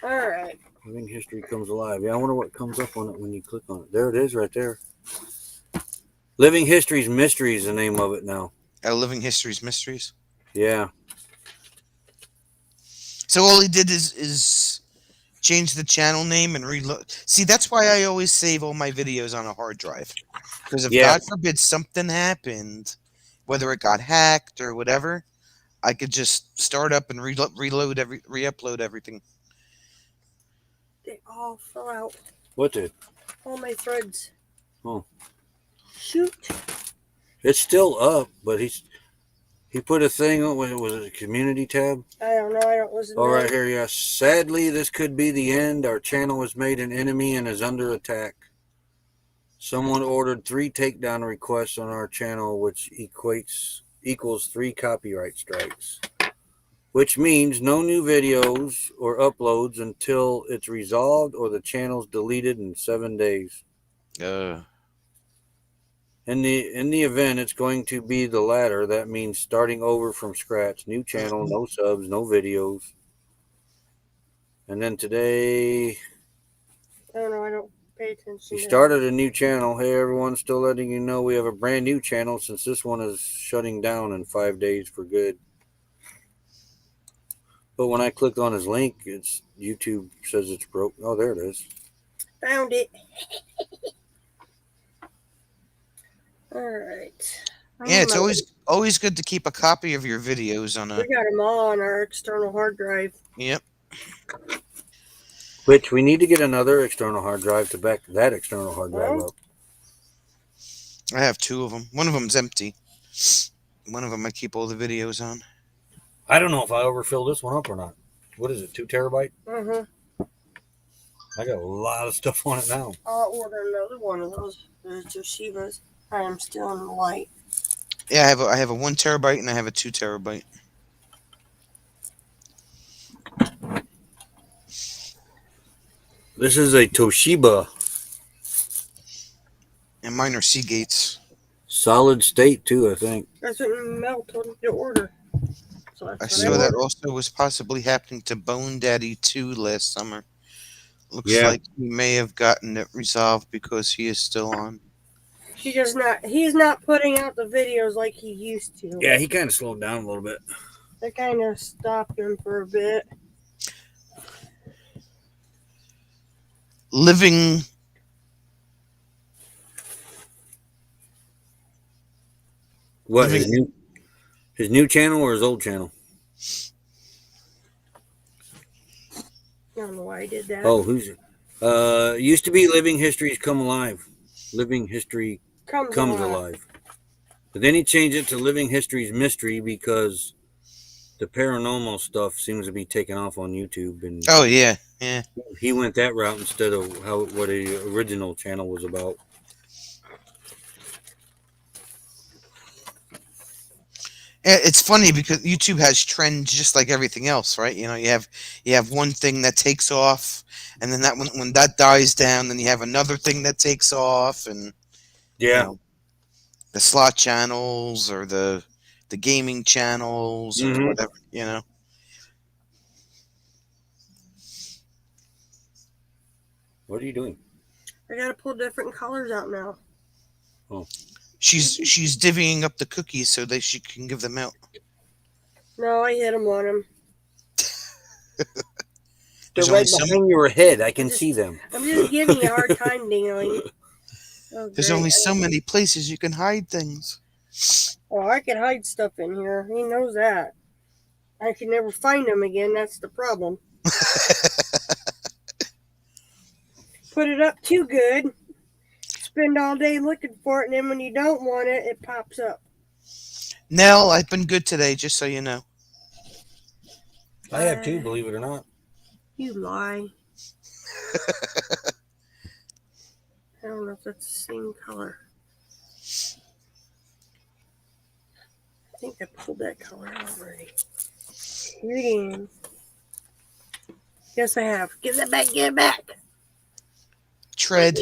All right. Living History Comes Alive. Yeah, I wonder what comes up on it when you click on it. There it is right there. Living History's Mystery is the name of it now. Living History's Mysteries. Yeah. So all he did is change the channel name and reload. See, that's why I always save all my videos on a hard drive. Because if God forbid something happened, whether it got hacked or whatever, I could just start up and re-upload everything. They all fell out. What did? All my threads. Oh. Shoot. It's still up, but he put a thing on. Was it a community tab? I don't know. I don't listen Oh, to right it. here, yeah. Sadly, this could be the end. Our channel was made an enemy and is under attack. Someone ordered 3 takedown requests on our channel, which equals 3 copyright strikes. Which means no new videos or uploads until it's resolved or the channel's deleted in 7 days. In the event, it's going to be the latter. That means starting over from scratch. New channel, no subs, no videos. And then today, I don't know. I don't pay attention. he to started a new channel. Hey, everyone, still letting you know we have a brand new channel since this one is shutting down in 5 days for good. But when I clicked on his link, it's YouTube says it's broke. Oh, there it is. Found it. All right. Yeah, it's always good to keep a copy of your videos on a. We got them all on our external hard drive. Yep. Which we need to get another external hard drive to back that external hard drive up. I have 2 of them. One of them's empty. One of them I keep all the videos on. I don't know if I overfill this one up or not. What is it, 2 terabyte? I got a lot of stuff on it now. I'll order another one of those. The Toshibas. I am still in the light. Yeah, I have a 1 terabyte and I have a 2 terabyte. This is a Toshiba. And mine are Seagates. Solid state too, I think. That's what Mel told me to order. So I saw that also was possibly happening to Bone Daddy 2 last summer. Looks like he may have gotten it resolved because he is still on. He's not putting out the videos like he used to. Yeah, he kind of slowed down a little bit. They kind of stopped him for a bit. Living. What, his new channel or his old channel? I don't know why I did that. Oh, who's it? Used to be Living History's Come Alive. Living History Comes Alive. But then he changed it to Living History's Mystery because the paranormal stuff seems to be taking off on YouTube. And oh, yeah. He went that route instead of what the original channel was about. It's funny because YouTube has trends just like everything else, right? You know, you have one thing that takes off, and then that when that dies down, then you have another thing that takes off, and you know, the slot channels or the gaming channels or whatever, you know. What are you doing? I gotta pull different colors out now. Oh. She's divvying up the cookies so that she can give them out. No, I hit them on them. They're right behind your head. I can see them. I'm just giving you a hard time, Dingley. Oh, there's only so many places you can hide things. Oh, I can hide stuff in here. He knows that. I can never find them again. That's the problem. Put it up too good, spend all day looking for it, and then when you don't want it, it pops up. Nell, I've been good today, just so you know. I have too, believe it or not. You lie. I don't know if that's the same color. I think I pulled that color out already. Here it is. Yes, I have. Give that back. Give it back. Tread.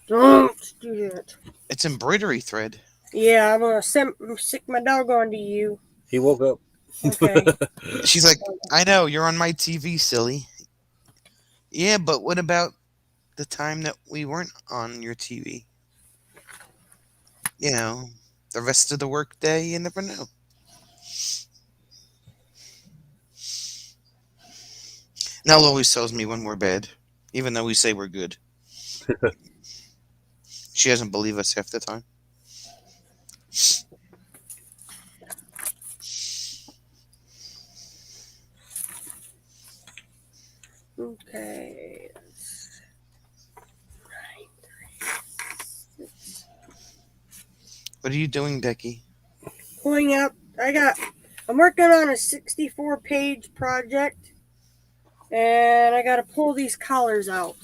Don't do that. It's embroidery thread. Yeah, I'm gonna stick my dog onto you. He woke up. Okay. She's like, I know, you're on my TV, silly. Yeah, but what about the time that we weren't on your TV? You know, the rest of the workday, you never know. Nell always tells me when we're bad, even though we say we're good. She doesn't believe us half the time. Okay. What are you doing, Becky? Pulling out. I'm working on a 64-page project, and I gotta pull these collars out.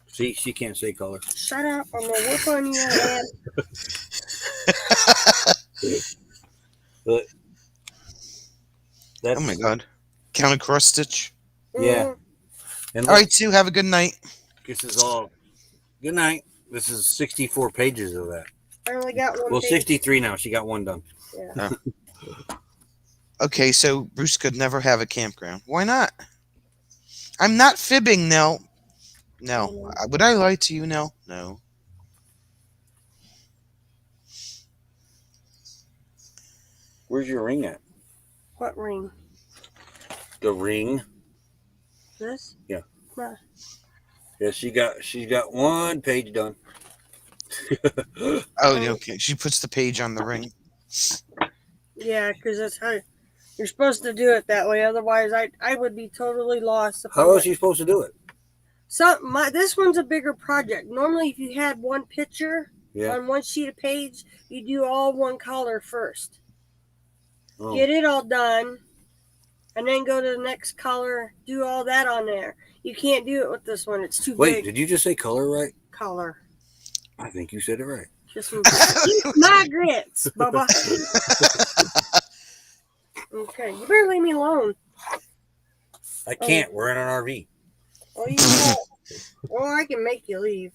See, she can't say color. Shut up! I'm gonna work on your hand. But that's, Oh my god. Count a cross stitch. Yeah. And All right, Sue, have a good night. this is all. Good night. This is 64 pages of that. I only got one. Well, page. 63 now. She got one done. Yeah. Okay, so Bruce could never have a campground. Why not? I'm not fibbing, Nell. No. Would I lie to you, Nell? No. Where's your ring at? What ring? The ring. This? Yeah. Nah. Yeah, she's got one page done. Oh, okay. She puts the page on the ring. Yeah, because that's how you're supposed to do it that way. Otherwise, I would be totally lost. How is she supposed to do it? This one's a bigger project. Normally, if you had one picture Yeah. on one sheet of page, you do all one color first. Oh. Get it all done, and then go to the next color. Do all that on there. You can't do it with this one. It's too Wait, big. did you just say color right? Color. I think you said it right. Just my grits, Bubba. Okay, you better leave me alone. I can't. We're in an RV. Oh, you won't. Or I can make you leave.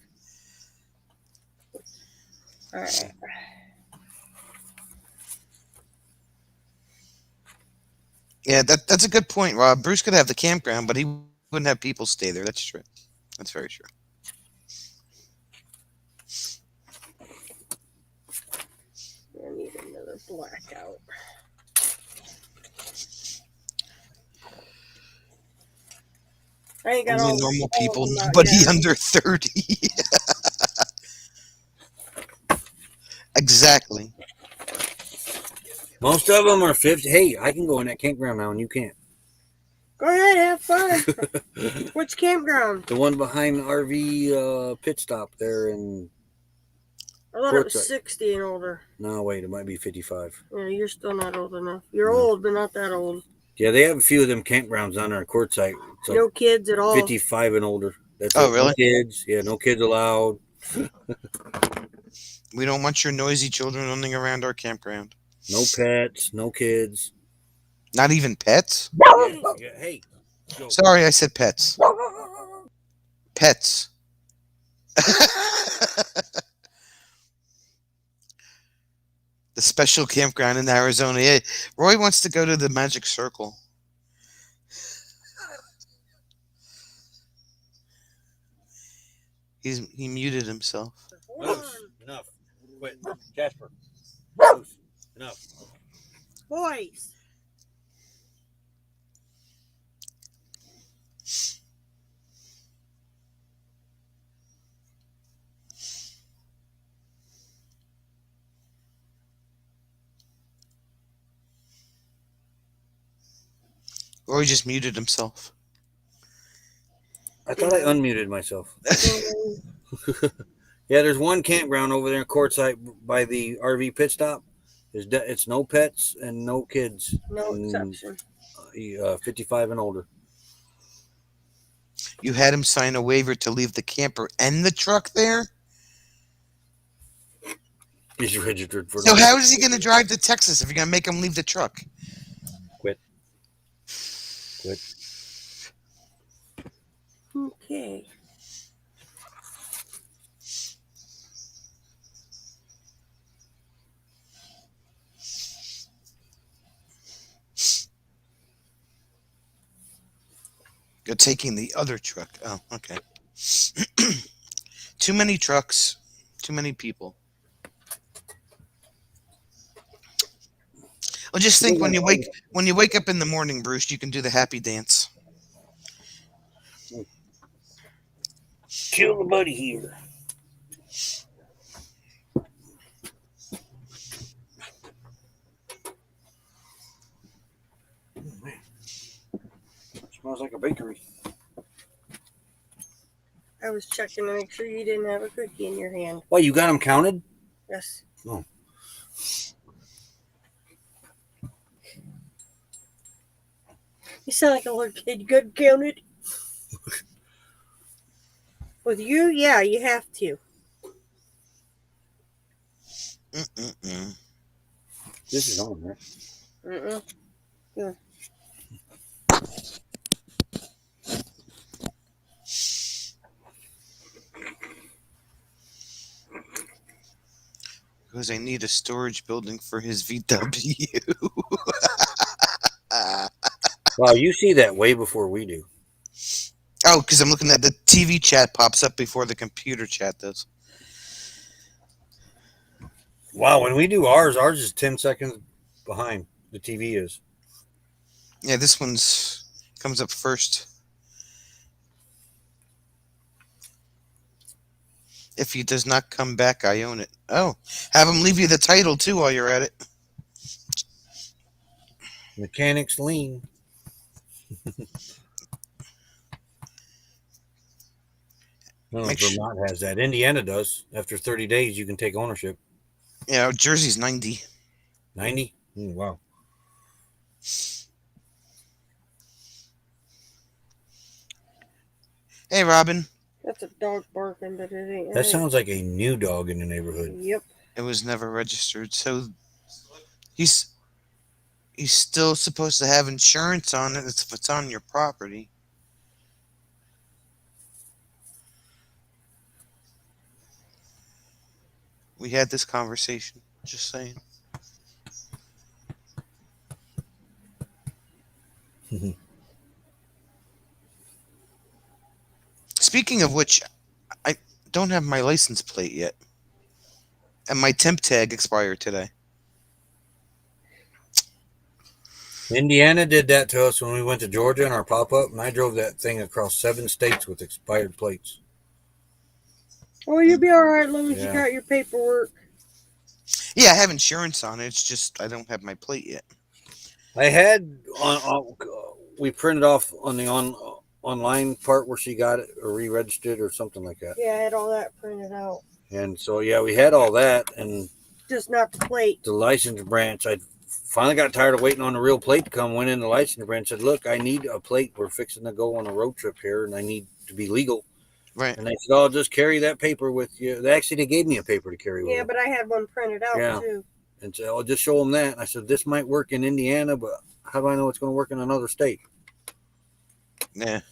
All right. Yeah, that's a good point, Rob. Bruce could have the campground, but he wouldn't have people stay there. That's true. That's very true. I need another blackout. I ain't got Only all normal all people, of them out nobody yet. under 30. Exactly. Most of them are 50. Hey, I can go in that campground now and you can't. Go ahead, have fun. Which campground? The one behind the RV pit stop there in. I thought it was Quartzsite. 60 and older. No, wait, it might be 55. Yeah, you're still not old enough. You're No. old, but not that old. Yeah, they have a few of them campgrounds on there in Quartzsite. It's like No kids at all. 55 and older. That's Oh, it. really? No kids. Yeah, no kids allowed. We don't want your noisy children running around our campground. No pets. No kids. Not even pets? Yeah, hey. Go. Sorry, I said pets. Pets. The special campground in Arizona. Yeah, Roy wants to go to the Magic Circle. He muted himself. Moose, enough. Quit. Jasper. Moose, enough. Boys. Or he just muted himself. I thought I unmuted myself. Yeah, there's one campground over there in Quartzsite by the RV pit stop. It's no pets and no kids. No and, exception. 55 and older. You had him sign a waiver to leave the camper and the truck there? He's registered for So the how is he going to drive to Texas if you're going to make him leave the truck? Quit. Okay. You're taking the other truck. Oh, okay. Too many trucks. Too many people. Well, just think when you wake up in the morning, Bruce, you can do the happy dance. Kill the buddy here. Smells like a bakery. I was checking to make sure you didn't have a cookie in your hand. Why, you got them counted? Yes. Oh. You sound like a little kid. Good counted. With you, yeah, you have to. Mm-mm-mm. This is on, right? Mm-mm. Yeah. Because I need a storage building for his VW. Wow, you see that way before we do. Oh, because I'm looking at the TV chat pops up before the computer chat does. Wow, when we do ours is 10 seconds behind the TV is. Yeah, this one's comes up first. If he does not come back, I own it. Oh, have him leave you the title too while you're at it. Mechanics lean. No, Make sure- Vermont has that. Indiana does. After 30 days, you can take ownership. Yeah, Jersey's 90. 90? Wow. Hey, Robin. That's a dog barking, but it ain't. That sounds like a new dog in the neighborhood. Yep. It was never registered, so he's still supposed to have insurance on it if it's on your property. We had this conversation. Just saying. Speaking of which, I don't have my license plate yet. And my temp tag expired today. Indiana did that to us when we went to Georgia in our pop-up, and I drove that thing across 7 states with expired plates. Oh, you'll be all right as long as you Yeah. got your paperwork. Yeah, I have insurance on it. It's just I don't have my plate yet. I had we printed off on the online part where she got it or re-registered or something like that. Yeah, I had all that printed out. And so yeah, we had all that, and Just not the plate. the license branch, I finally got tired of waiting on the real plate to come. Went in the license branch, said, "Look, I need a plate. We're fixing to go on a road trip here, and I need to be legal." Right. And they said, "Oh, just carry that paper with you." They gave me a paper to carry with Yeah, me. but I had one printed out Yeah. too. And so I'll just show them that. And I said, "This might work in Indiana, but how do I know it's going to work in another state?" Yeah.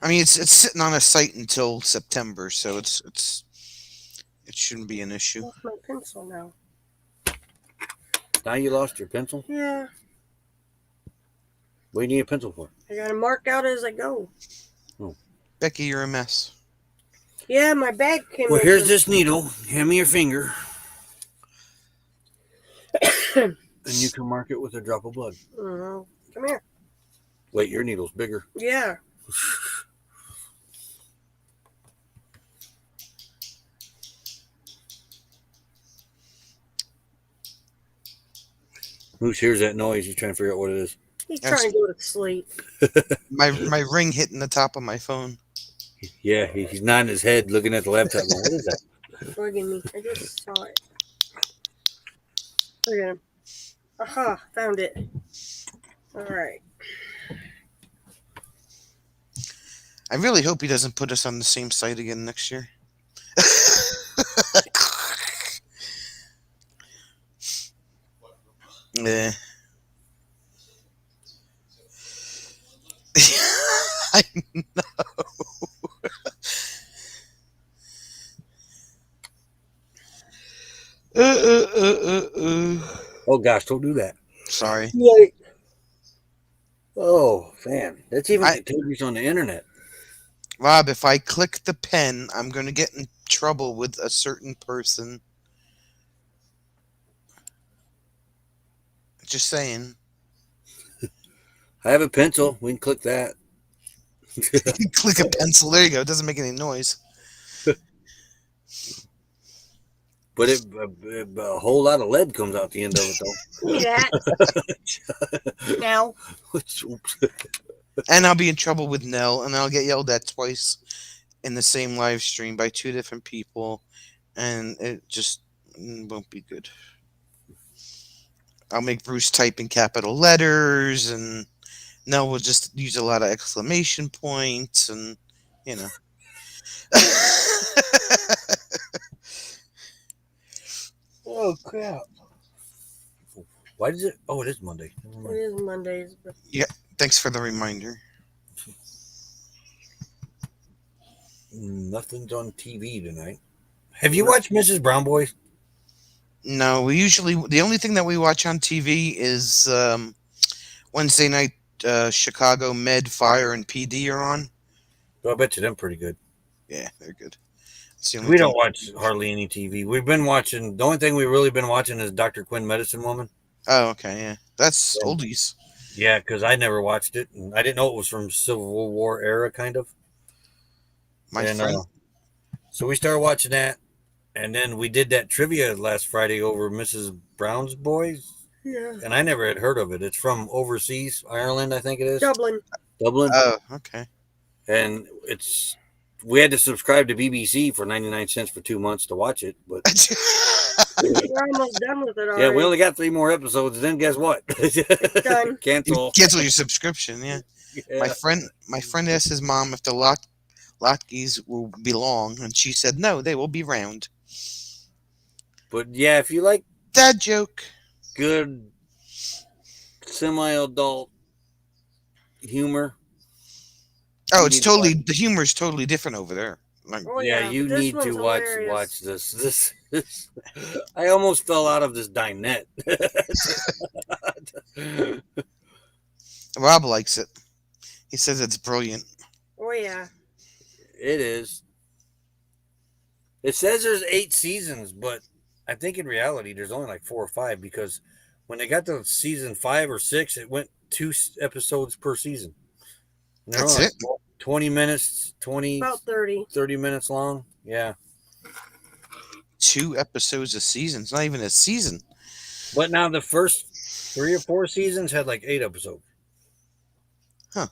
I mean, it's sitting on a site until September, so it shouldn't be an issue. Lost my pencil now. Now you lost your pencil. Yeah, What do you need a pencil for? I gotta mark out as I go. Becky, you're a mess. Yeah, my bag came. Well, here's open. this needle. Hand me your finger, and you can mark it with a drop of blood. Mhm. Come here. Wait, your needle's bigger. Yeah. Moose hears that noise. He's trying to figure out what it is. He's trying to go to sleep. My ring hitting the top of my phone. Yeah, he's nodding his head, looking at the laptop. Going, what is that? Bugging me. I just saw it. Look at him. Aha, found it. All right. I really hope he doesn't put us on the same site again next year. Yeah. I know. Oh gosh, don't do that. Sorry. Like, Oh man, that's even I- contagious on the internet. Rob, if I click the pen, I'm going to get in trouble with a certain person. Just saying. I have a pencil. We can click that. Click a pencil. There you go. It doesn't make any noise. But a whole lot of lead comes out the end of it, though. look at that. Now, Oops. And I'll be in trouble with Nell, and I'll get yelled at twice in the same live stream by two different people, and it just won't be good. I'll make Bruce type in capital letters, and Nell will just use a lot of exclamation points, and you know. Oh crap! Why does it? Oh, it is Monday. Never it mind. is Mondays, but Thanks for the reminder. Nothing's on TV tonight. Have you watched Mrs. Brown Boys? No, the only thing that we watch on TV is Wednesday night. Chicago Med, Fire, and PD are on. Well, I bet you them pretty good. Yeah, they're good. It's the only We thing- don't watch hardly any TV. We've been watching. The only thing we've really been watching is Dr. Quinn, Medicine Woman. Oh, okay, yeah, that's oldies. Yeah, because I never watched it, and I didn't know it was from Civil War era, kind of. My And, friend, so we started watching that, and then we did that trivia last Friday over Mrs. Brown's Boys, yeah. and I never had heard of it. It's from overseas, Ireland, I think it is. Dublin. Dublin. oh, okay. And we had to subscribe to BBC for 99 cents for 2 months to watch it. But We're almost done with it already. yeah, we only got 3 more episodes. Then guess what? Done. Cancel. Cancel your subscription. Yeah. Yeah. My friend asked his mom if the Lotkeys will be long, and she said no, they will be round. But yeah, if you like Dad joke. good semi-adult humor, Oh, You it's need to totally the humor is totally different over there. Like, Oh, yeah, you but this need to one's hilarious. watch this. I almost fell out of this dinette. Rob likes it. He says it's brilliant. Oh yeah. It is. It says there's 8 seasons, but I think in reality there's only like 4 or 5 because when they got to season 5 or 6, it went 2 episodes per season. And they're That's only it? 20 minutes, 20, About 30. 30 minutes long. Yeah. 2 episodes a season. It's not even a season. But now the first 3 or 4 seasons had like 8 episodes. Huh.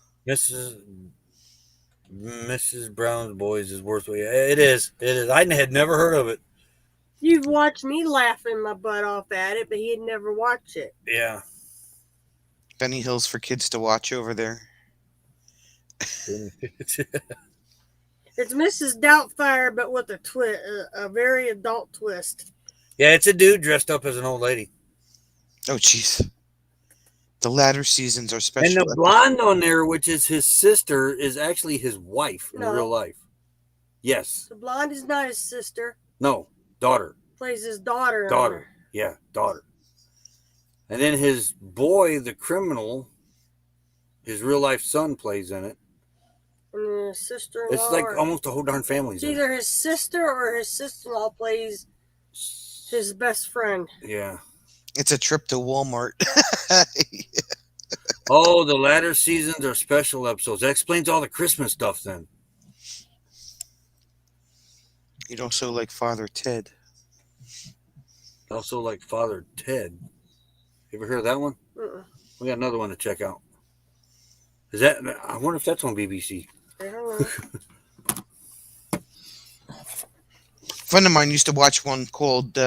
Mrs. Brown's Boys is worth it. It is. It is. I had never heard of it. You've watched me laughing my butt off at it, but he'd never watch it. Yeah. Benny Hill's for kids to watch over there. It's Mrs. Doubtfire, but with a twist, a very adult twist. Yeah, it's a dude dressed up as an old lady. Oh, jeez. The latter seasons are special. And the blonde on there, which is his sister, is actually his wife in No. real life. Yes. The blonde is not his sister. No. Daughter. Plays his daughter. on Daughter. there. Yeah, daughter. And then his boy, the criminal, his real life son plays in it. And then his sister-in-law. It's like or- almost the whole darn family's It's in it. either his sister or his sister-in-law plays his best friend. Yeah. It's a trip to Walmart. Oh, the latter seasons are special episodes. That explains all the Christmas stuff then. You'd also like Father Ted. Also like Father Ted. You ever heard of that one? Uh-uh. We got another one to check out. Is that? I wonder if that's on BBC. I don't know. A friend of mine used to watch one called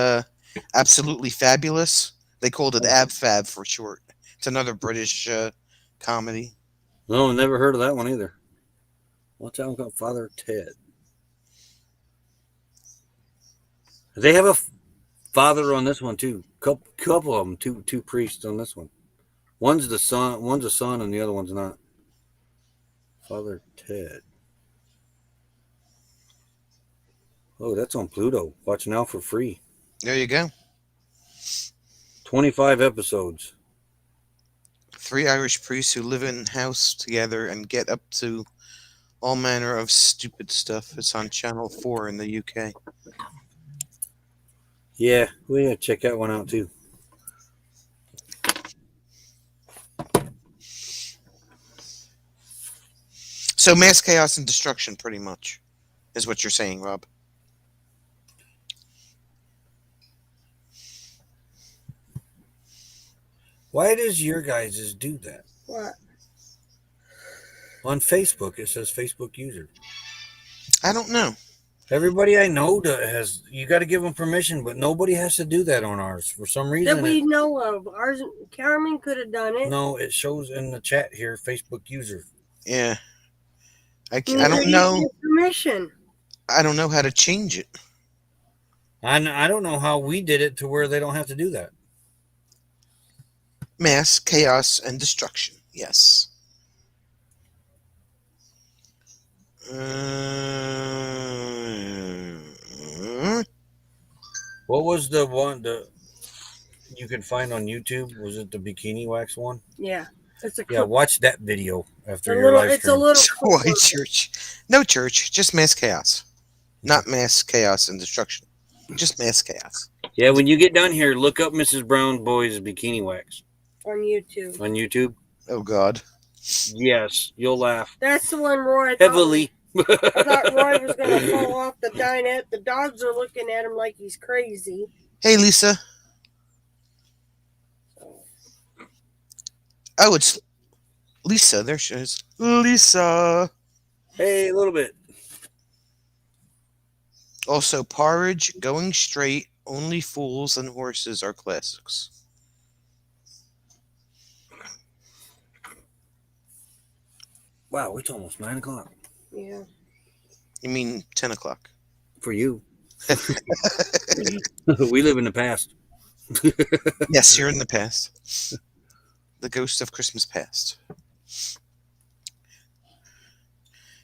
Absolutely Fabulous. They called it AbFab for short. It's another British comedy. No, never heard of that one either. What's that one called? Father Ted. They have a father on this one too. Couple of them. Two priests on this one. One's the son. One's a son, and the other one's not. Father Ted. Oh, that's on Pluto. Watch now for free. There you go. 25 episodes. 3 Irish priests who live in a house together and get up to all manner of stupid stuff. It's on Channel 4 in the UK. Yeah, we gotta check that one out too. So mass chaos and destruction, pretty much, is what you're saying, Rob. Why does your guys do that? What? On Facebook, it says Facebook user. I don't know. Everybody I know has. You got to give them permission, but nobody has to do that on ours for some reason. That we know of. Ours, Carmen could have done it. No, it shows in the chat here, Facebook user. Yeah. I You don't need know. Permission. I don't know how to change it. I don't know how we did it to where they don't have to do that. Mass chaos and destruction. Yes. What was the one that you could find on YouTube? Was it the bikini wax one? Yeah. It's a Yeah, watch that video after a your little, live it's a stream. little Why church? No church. Just mass chaos. Not mass chaos and destruction. Just mass chaos. Yeah, when you get done here, look up Mrs. Brown Boy's bikini wax on YouTube. on YouTube. Oh God. Yes, you'll laugh That's the one Roy thought, heavily. I thought Roy was going to fall off the dinette. The dogs are looking at him like he's crazy. Hey, Lisa. Oh, it's Lisa. There she is. Lisa. Hey, a little bit. Also, Porridge, Going Straight, Only Fools and Horses are classics. Wow, it's almost 9 o'clock Yeah. You mean 10 o'clock? for you. We live in the past. Yes, you're in the past. The ghost of Christmas past.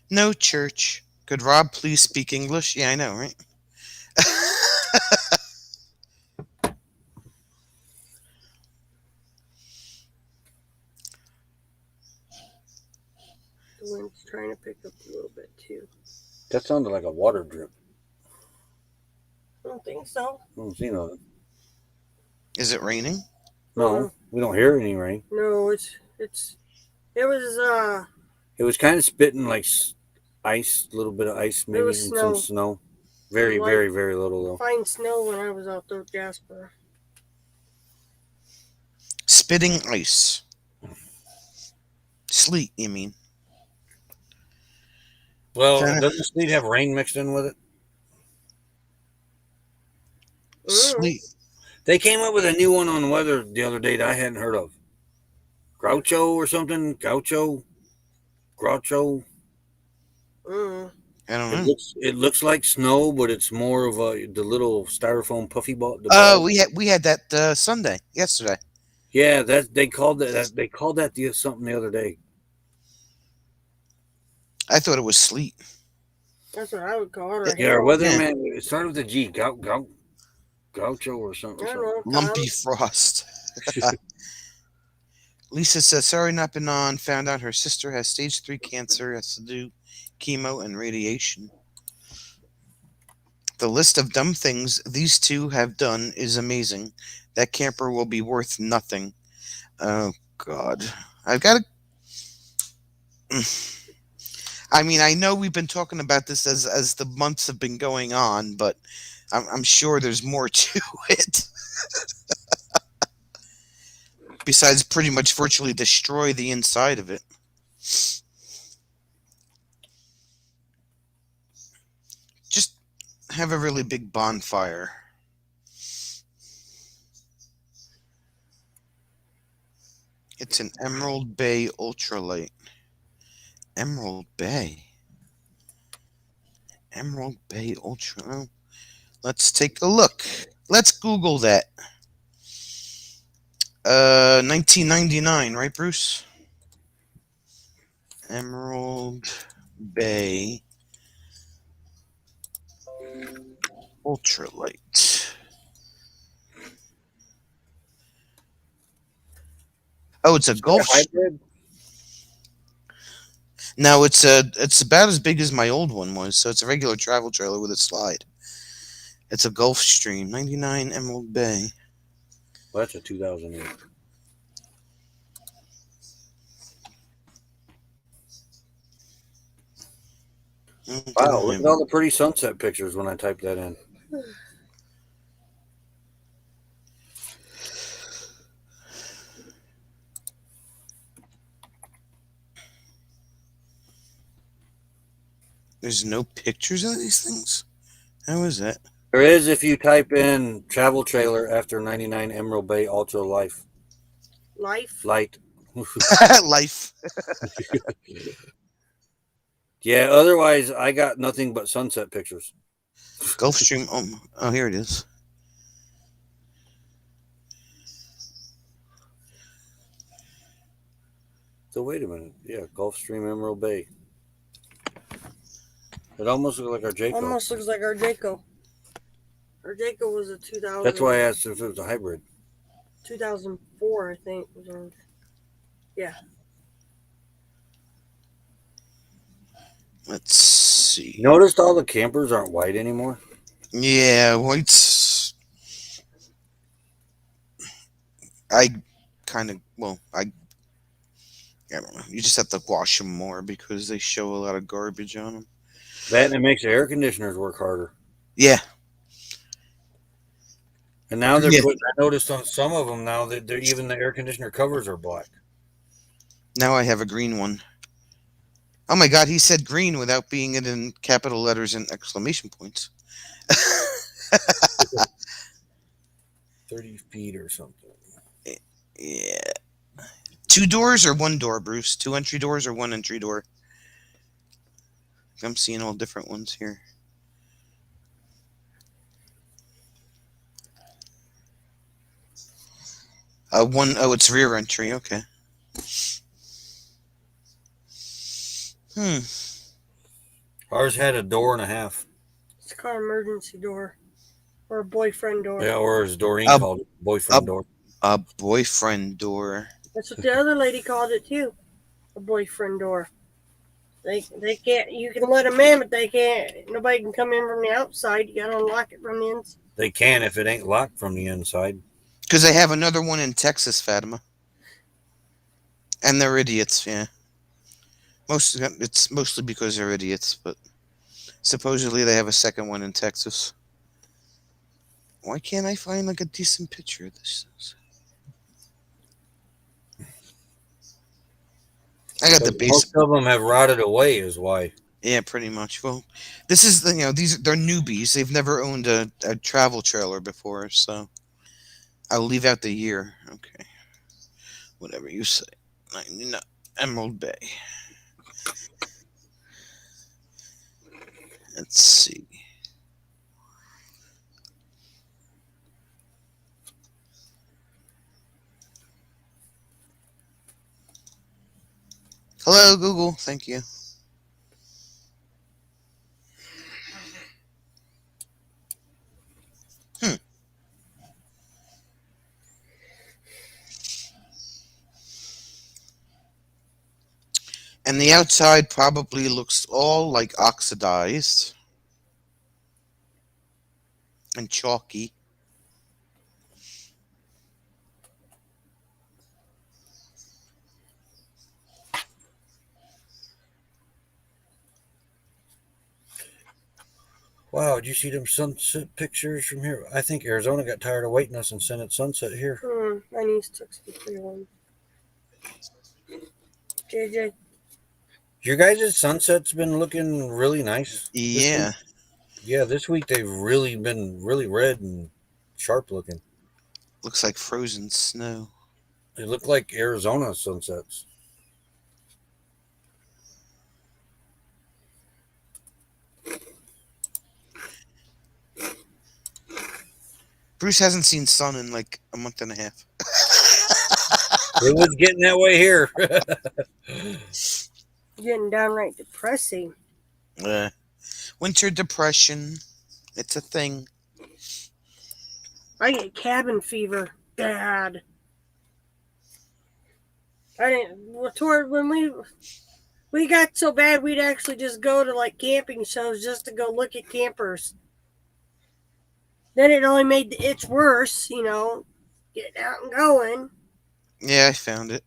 No church. Could Rob please speak English? Yeah, I know, right? The wind's trying to pick up a little bit too. That sounded like a water drip. I don't think so. I don't see nothing. Is it raining? No, we don't hear any rain. No, it was It was kind of spitting like ice, a little bit of ice, maybe, and was some snow. Very, Like- very, very little though. fine snow when I was out there with Jasper. Spitting ice. Sleet, you mean? Well, Okay. doesn't sleet have rain mixed in with it? Sleet. They came up with a new one on weather the other day that I hadn't heard of. Groucho or something? Groucho? Mm. I don't know. It looks like snow, but it's more of the little styrofoam puffy ball. Oh, we had that Sunday, yesterday. Yeah, they called that something the other day. I thought it was sleet. That's what I would call it. Yeah, our weatherman. It started with a G. Groucho or something. I don't know. Lumpy frost. Lisa says, sorry not been on. Found out her sister has stage 3 cancer, has to do chemo and radiation. The list of dumb things these two have done is amazing. That camper will be worth nothing. Oh, God. I've got to... I mean, I know we've been talking about this as the months have been going on, but I'm sure there's more to it. Besides pretty much virtually destroy the inside of it. Just have a really big bonfire. It's an Emerald Bay ultralight. Emerald Bay. Emerald Bay Ultra. Oh, let's take a look. Let's Google that. 1999, right, Bruce? Emerald Bay ultralight. Oh, it's a Gulf. Hybrid? No, it's about as big as my old one was. So it's a regular travel trailer with a slide. It's a Gulfstream 99 Emerald Bay. Well, that's a 2008. Wow, look at all the pretty sunset pictures when I type that in. There's no pictures of these things? How is that? There is if you type in travel trailer after 99 Emerald Bay Ultra Life. Life. Light. Life. Yeah, otherwise I got nothing but sunset pictures. Gulfstream. Oh, here it is. So wait a minute. Yeah, Gulfstream Emerald Bay. It almost looks like our Jayco. Almost looks like our Jayco. Our Jayco was a 2000. That's why I asked if it was a hybrid. 2004, I think. Was on. Yeah. Let's see. Noticed all the campers aren't white anymore? Yeah, white's. I don't know. You just have to wash them more because they show a lot of garbage on them. That and it makes the air conditioners work harder. Yeah. And now they're Yeah. putting, I noticed on some of them now that they're even the air conditioner covers are black. Now I have a green one. Oh my God, he said green without being it in capital letters and exclamation points. 30 feet or something. Yeah. 2 doors or 1 door, Bruce? 2 entry doors or 1 entry door? I'm seeing all different ones here. It's rear entry. Okay. Ours had a door and a half. It's called emergency door. Or a boyfriend door. Yeah, or as Doreen Up. called it, boyfriend door. A boyfriend door. That's what the other lady called it too. A boyfriend door. They can't. You can let them in, but they can't. Nobody can come in from the outside. You gotta unlock it from the inside. They can if it ain't locked from the inside. Because they have another one in Texas, Fatima. And they're idiots, yeah. It's mostly because they're idiots, but supposedly they have a second one in Texas. Why can't I find like a decent picture of this? I got the base. Most of them have rotted away, is why. Yeah, pretty much. Well, this is they're newbies. They've never owned a travel trailer before, so I'll leave out the year. Okay, whatever you say. Emerald Bay. Let's see. Hello, Google. Thank you. And the outside probably looks all like oxidized and chalky. Wow, did you see them sunset pictures from here? I think Arizona got tired of waiting us and sent it sunset here. My niece took some pretty ones. JJ, Your guys' sunset's been looking really nice. Yeah. Yeah, this week they've really been really red and sharp looking. Looks like frozen snow. They look like Arizona sunsets. Bruce hasn't seen sun in like a month and a half. It was getting that way here. Getting downright depressing. Winter depression. It's a thing. I get cabin fever bad. I didn't. Toward when we got so bad, we'd actually just go to like camping shows just to go look at campers. Then it only made the itch worse, you know, getting out and going. Yeah, I found it.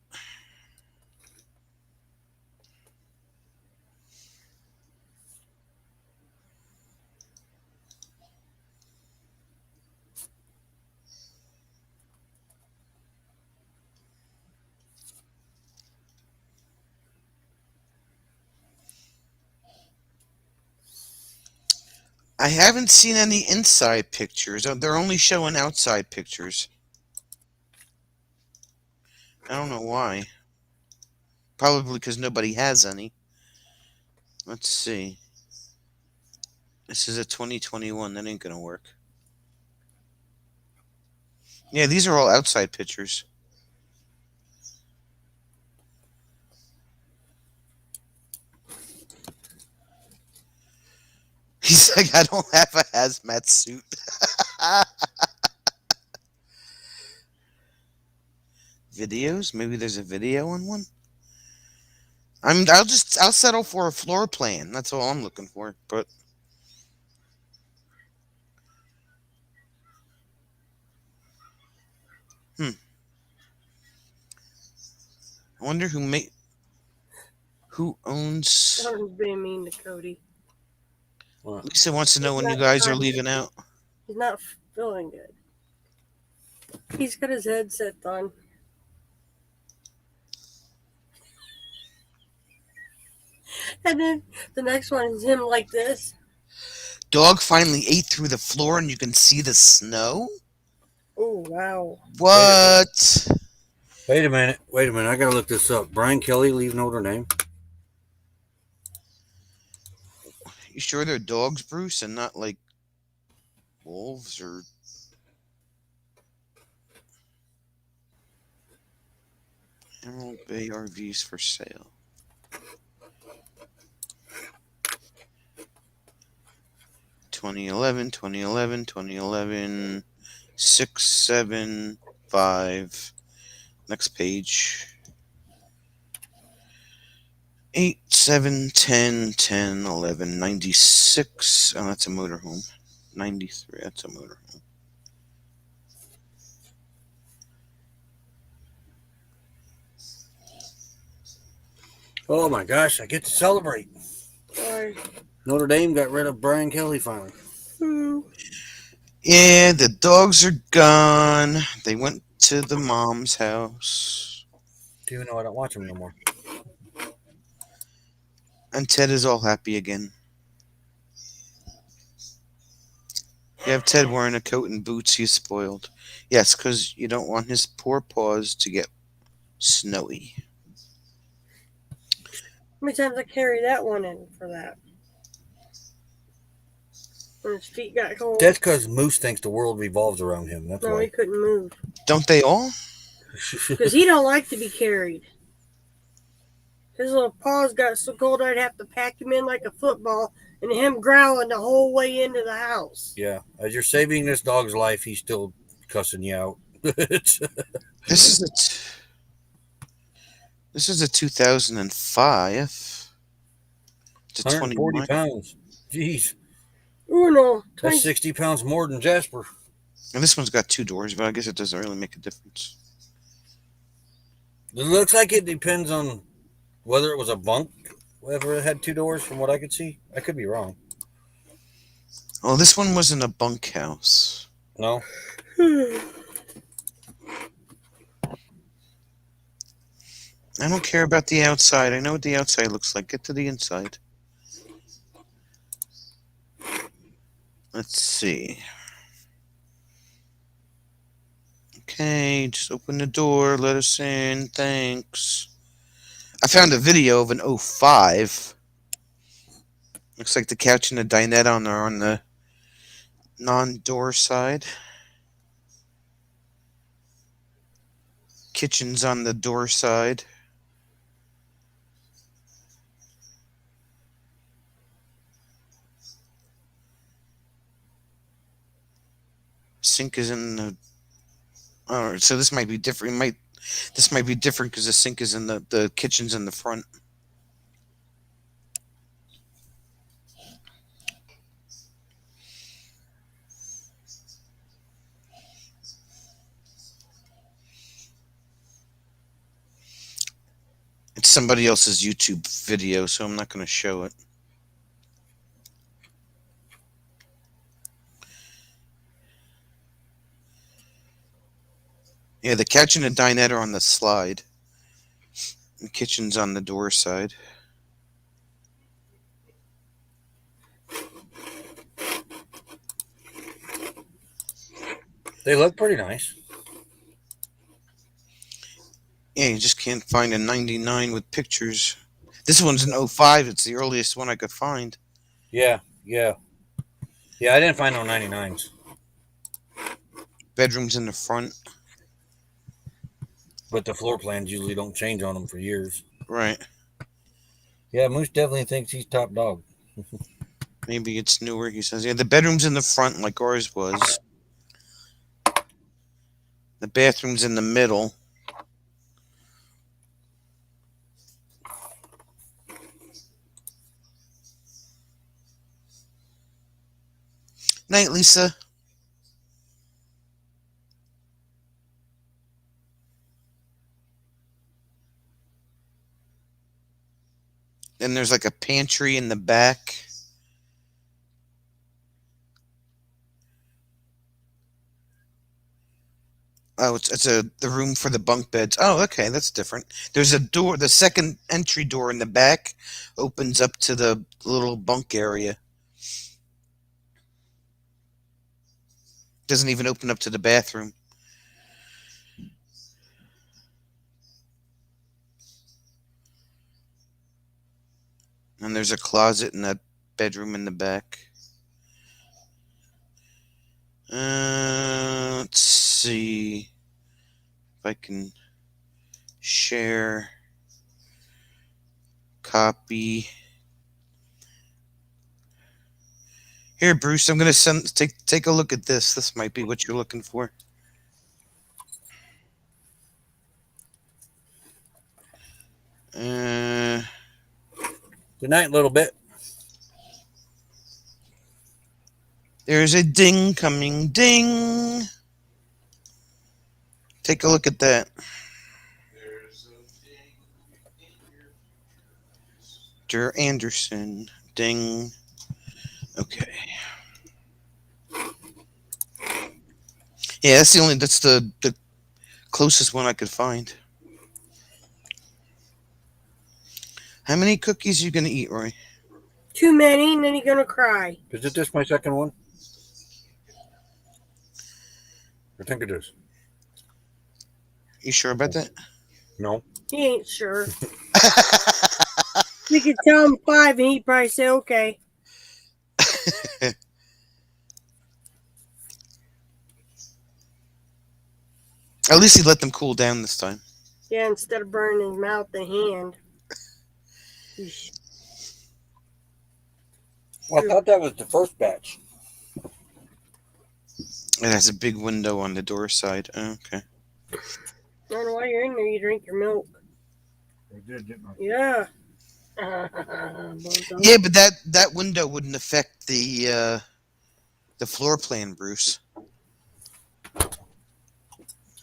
I haven't seen any inside pictures. They're only showing outside pictures. I don't know why. Probably because nobody has any. Let's see. This is a 2021. That ain't gonna work. Yeah, these are all outside pictures. He's like, I don't have a hazmat suit. Videos? Maybe there's a video on one. I'll settle for a floor plan. That's all I'm looking for. But I wonder who owns. I was being mean to Cody. Lisa wants to know when you guys are leaving out. He's not feeling good. He's got his headset on. And then the next one is him like this. Dog finally ate through the floor and you can see the snow? Oh, wow. What? Wait a minute. I gotta look this up. Brian Kelly leave Notre Dame. You sure they're dogs, Bruce, and not like wolves or... Emerald Bay RVs for sale. Twenty eleven, 6, 7, 5. Next page. 8, 7, 10, 10, 11, 96. Oh, that's a motorhome. 93, that's a motorhome. Oh my gosh, I get to celebrate. Sorry. Notre Dame got rid of Brian Kelly finally. Yeah, the dogs are gone. They went to the mom's house. Do you know I don't watch them no more? And Ted is all happy again. You have Ted wearing a coat and boots, he's spoiled. Yes, because you don't want his poor paws to get snowy. How many times I carry that one in for that? When his feet got cold. That's because Moose thinks the world revolves around him. That's No, why. he couldn't move. Don't they all? Because he don't like to be carried. His little paws got so cold I'd have to pack him in like a football and him growling the whole way into the house. Yeah. As you're saving this dog's life, he's still cussing you out. This is a 2005. It's a 140 21. pounds. Jeez. Oh no. That's 60 pounds more than Jasper. And this one's got 2 doors, but I guess it doesn't really make a difference. It looks like it depends on whether it was a bunk, whether it had 2 doors from what I could see. I could be wrong. Oh, this one wasn't a bunkhouse. No? I don't care about the outside. I know what the outside looks like. Get to the inside. Let's see. Okay, just open the door. Let us in. Thanks. I found a video of an 05. Looks like the couch and the dinette are on the non-door side. Kitchen's on the door side. Sink is in the. Oh, so this might be different. This might be different because the sink is in the kitchen's in the front. It's somebody else's YouTube video, so I'm not going to show it. Yeah, the couch and the dinette are on the slide. The kitchen's on the door side. They look pretty nice. Yeah, you just can't find a 99 with pictures. This one's an 05. It's the earliest one I could find. Yeah. I didn't find no 99s. Bedroom's in the front. But the floor plans usually don't change on them for years. Right. Yeah, Moose definitely thinks he's top dog. Maybe it's newer, he says. Yeah, the bedroom's in the front like ours was. The bathroom's in the middle. Night, Lisa. Then there's like a pantry in the back. Oh, it's the room for the bunk beds. Oh, okay, that's different. There's a door. The second entry door in the back opens up to the little bunk area. Doesn't even open up to the bathroom. And there's a closet in that bedroom in the back. Let's see if I can share, copy. Here, Bruce, I'm gonna take a look at this. This might be what you're looking for. Good night, little bit. There's a ding coming, ding. Take a look at that. Der Anderson, ding. Okay. Yeah, that's the closest one I could find. How many cookies are you gonna eat, Roy? Too many, and then you're gonna cry. Is it this my second one? I think it is. You sure about that? No. He ain't sure. We could tell him 5, and he'd probably say okay. At least he let them cool down this time. Yeah, instead of burning his mouth and hand. Yeesh. Well, I thought that was the first batch. It has a big window on the door side. Oh, okay. I don't know why you're in there. You drink your milk. I did, didn't I? Yeah. Yeah, but that window wouldn't affect the floor plan, Bruce.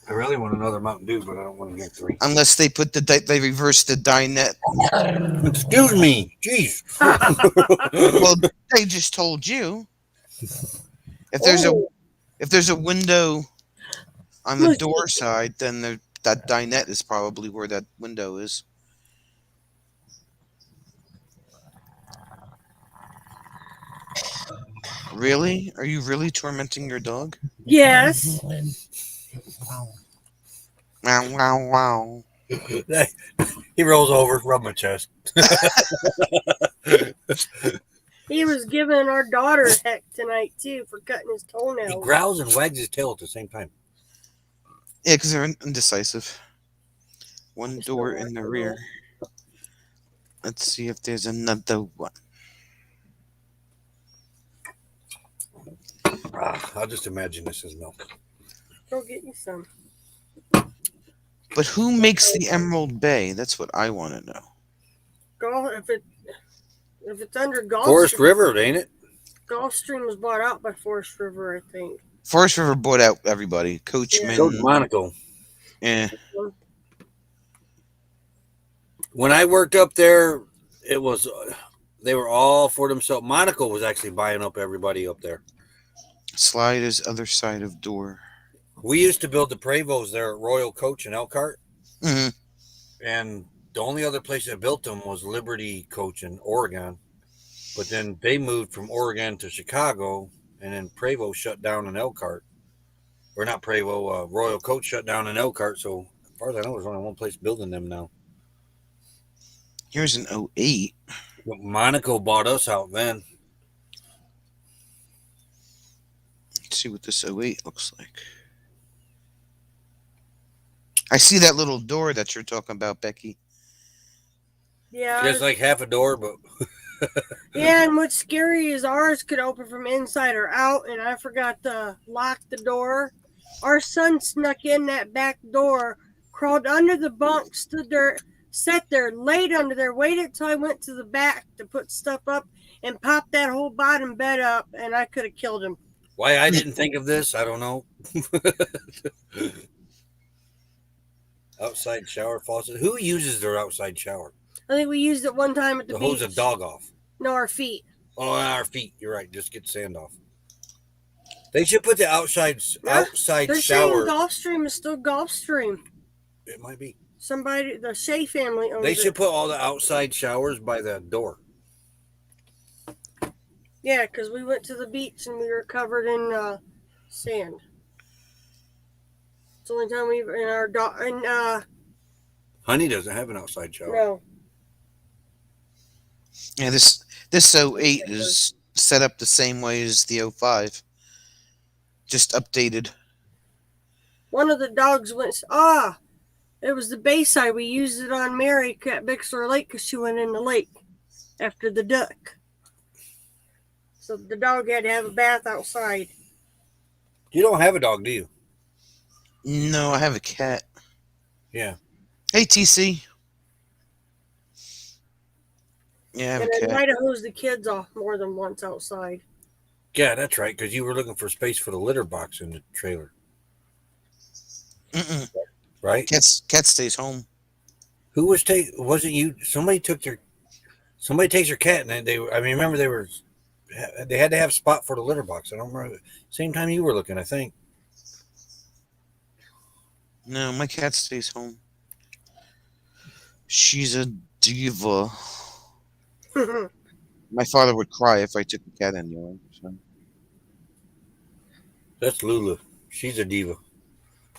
I really want another Mountain Dew, but I don't want to drink 3. Unless they put they reverse the dinette. Excuse me. Jeez. Well, they just told you. If there's a window on the door side, then that dinette is probably where that window is. Really? Are you really tormenting your dog? Yes. Wow, wow, wow. He rolls over, rub my chest. He was giving our daughter heck tonight too for cutting his He toenails. growls and wags his tail at the same time. Yeah, because they're indecisive. One Just door don't in the like rear. Let's see if there's another one. I'll just imagine this is milk. Go get you some. But who makes the Emerald Bay? That's what I want to know. If it's under Gulfstream, Forest River, ain't it? Gulfstream was bought out by Forest River, I think. Forest River bought out everybody. Coachman. Go to Monaco. Yeah. When I worked up there, it was they were all for themselves. Monaco was actually buying up everybody up there. Slide is other side of door. We used to build the Prevost there at Royal Coach in Elkhart, Hmm. and the only other place that built them was Liberty Coach in Oregon. But then they moved from Oregon to Chicago, and then Prevost shut down in Elkhart. Or not Prevost, Royal Coach shut down in Elkhart. So as far as I know, there's only one place building them now. Here's an 08. But Monaco bought us out then. Let's see what this 08 looks like. I see that little door that you're talking about, Becky. Yeah. It's like half a door, but Yeah, and what's scary is ours could open from inside or out, and I forgot to lock the door. Our son snuck in that back door, crawled under the bunk, stood there, sat there, laid under there, waited till I went to the back to put stuff up, and popped that whole bottom bed up, and I could have killed him. why I didn't think of this, I don't know. Outside shower faucet. Who uses their outside shower? I think we used it one time at the To beach. hose a dog off. No, our feet. Oh, on our feet. You're right. Just get sand off. They should put the outside Yeah, outside They're shower. saying Gulfstream is still Gulfstream. It might be. Somebody, the Shea family owns They it. should put all the outside showers by the door. Yeah, because we went to the beach and we were covered in sand. It's the only time we've in our dog. Honey doesn't have an outside shower. No, Yeah, this 08 is set up the same way as the 05. Just updated. one of the dogs went. It was the Bayside. We used it on Mary at Bixler Lake because she went in the lake after the duck. So the dog had to have a bath outside. You don't have a dog, do you? No, I have a cat. Yeah. Hey, TC. Yeah, I have And a I cat. might have hosed the kids off more than once outside. Yeah, that's right. Because you were looking for space for the litter box in the trailer, Mm-mm. right? Cat stays home. Who was wasn't you? Somebody takes your cat, and I remember they had to have a spot for the litter box. I don't remember. Same time you were looking, I think. No, my cat stays home. She's a diva. My father would cry if I took the cat anywhere. So. That's Lula. She's a diva.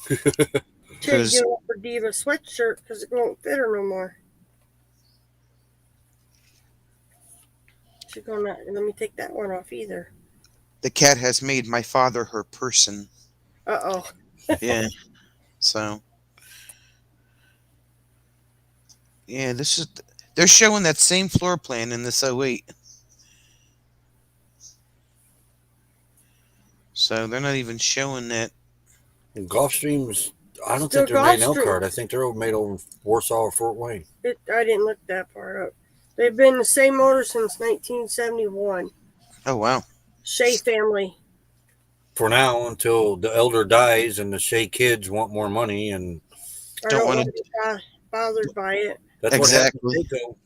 Should Because- give up her Diva sweatshirt because it won't fit her no more. She's gonna let me take that one off either. The cat has made my father her person. Oh. Yeah. So. Yeah, they're showing that same floor plan in this 08. So they're not even showing that. And Gulfstream's, I don't Still think they're made in Gulfstream. Elkhart. I think they're made over in Warsaw or Fort Wayne. I didn't look that part up. They've been the same motor since 1971. Oh, wow. Shea family. For now, until the elder dies and the Shea kids want more money, and I Don't don't wanna- want to be bothered by it. that's Exactly. what happened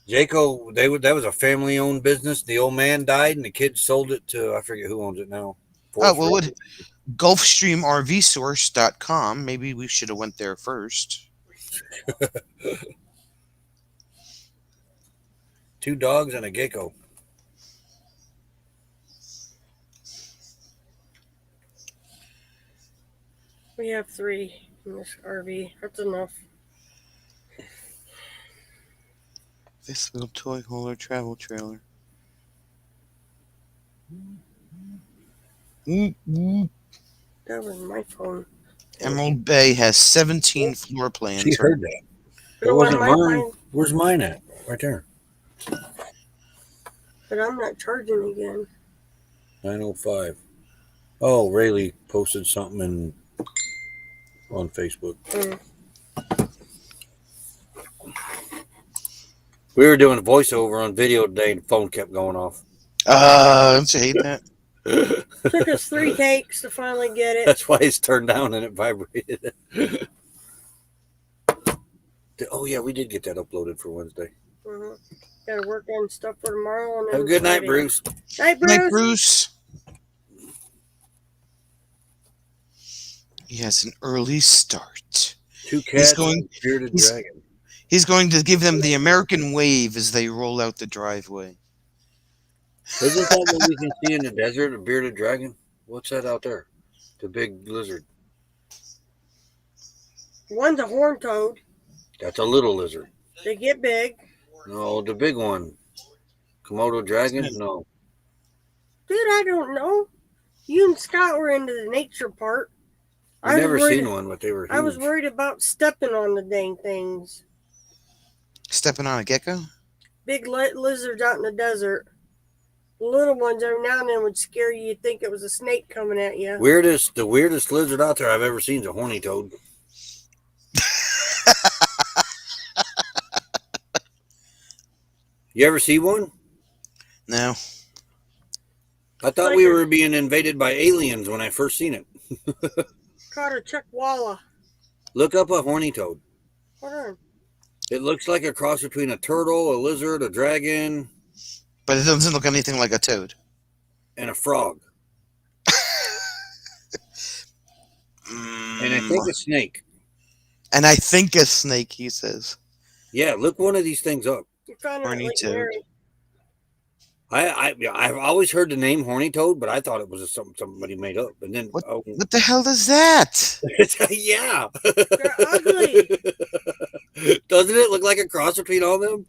to Jayco. That was a family-owned business. The old man died, and the kids sold it to, I forget who owns it now. Oh, well, GulfstreamRVSource.com. Maybe we should have went there first. 2 dogs and a gecko. We have 3 in this RV. That's enough. This little toy hauler travel trailer. That was my phone. Emerald Bay has 17 floor plans. She heard that. But That wasn't my mine. phone- Where's mine at? Right there. But I'm not charging again. 905. Oh, Rayleigh posted something on Facebook. We were doing a voiceover on video today and the phone kept going off. Don't you hate that? Took us 3 takes to finally get it. That's why it's turned down and it vibrated. Oh, yeah, we did get that uploaded for Wednesday. Got to work on stuff for tomorrow. And Have a then good night, Friday. Bruce. Night, Bruce. Night, Bruce. He has an early start. 2 cats going- and a bearded he's- dragon. He's going to give them the American wave as they roll out the driveway. Isn't that what we can see in the desert, a bearded dragon? What's that out there? The big lizard. One's a horn toad. That's a little lizard. They get big. No, the big one. Komodo dragon? No. Dude, I don't know. You and Scott were into the nature part. I've never worried- seen one, but they were huge. I was worried about stepping on the dang things. Stepping on a gecko? Big lizards out in the desert. The little ones every now and then would scare you. You'd think it was a snake coming at you. The weirdest lizard out there I've ever seen is a horny toad. You ever see one? No. I thought like we a- were being invaded by aliens when I first seen it. Caught a chuckwalla. Look up a horny toad. Hold on. It looks like a cross between a turtle, a lizard, a dragon, But it doesn't look anything like a toad. and a frog. And I think a snake. And I think a snake, he says. Yeah, look one of these things up. You found it at Horny Lake toad. Mary. I've always heard the name horny toad, but I thought it was just something somebody made up. And then, What? oh, What the hell is that? yeah, They're ugly. doesn't it look like a cross between all of them?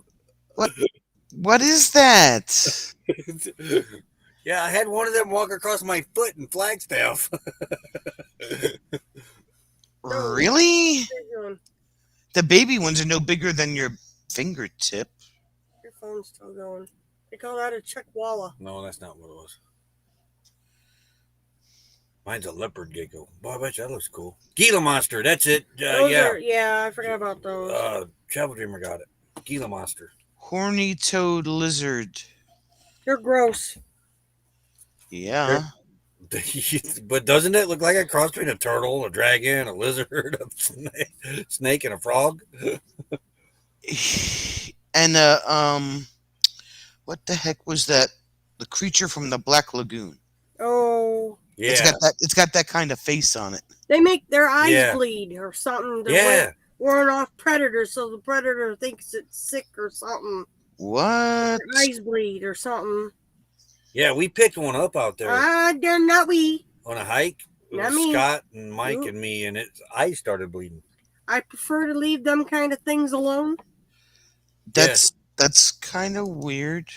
What is that? Yeah, I had one of them walk across my foot in Flagstaff. Really? Big one. The baby ones are no bigger than your fingertip. Your phone's still going. They call that a chuckwalla. No, that's not what it was. Mine's a leopard gecko. Boy, I bet you that looks cool. Gila monster, that's it. Those Yeah. are, yeah, I forgot about those. Travel Dreamer got it. Gila monster. Horny toad lizard. They're gross. Yeah. But doesn't it look like a cross between a turtle, a dragon, a lizard, a snake, and a frog? And what the heck was that? The creature from the Black Lagoon. Oh, Yeah. It's got that kind of face on it. they make their eyes Yeah. bleed or something. They're Yeah. like warn off predators, so the predator thinks it's sick or something. What? Their eyes bleed or something. Yeah, we picked one up out there They're not we. on a hike. It Not was me. Scott and Mike Nope. and me, and its eyes started bleeding. I prefer to leave them kind of things alone. That's kind of weird.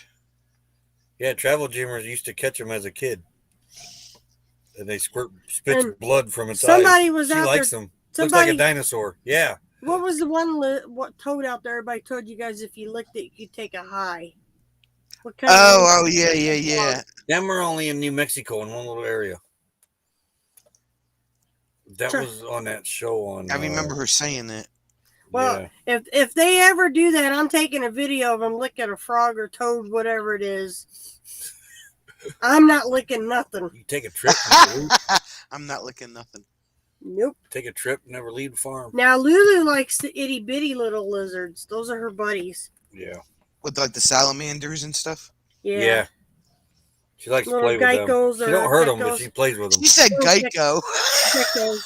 Yeah, travel dreamers used to catch them as a kid. And they spits And blood from its somebody eyes. was She out likes there. them. Looks like Somebody, a dinosaur. Yeah. what was the one what toad out there? Everybody told you guys if you licked it, you could take a high. What kind Oh, yeah. Them are only in New Mexico in one little area. That Sure. was on that show on. I remember her saying that. Well, if they ever do that, I'm taking a video of them licking a frog or toad, whatever it is. I'm not licking nothing. you take a trip, never leave, I'm not licking nothing. Nope. take a trip, never leave the farm. Now Lulu likes the itty bitty little lizards. Those are her buddies. Yeah. With like the salamanders and stuff. Yeah. She likes to Little play with them. geckos She or don't hurt them, but geckos. she plays with them. You said Little Geico. Geckos.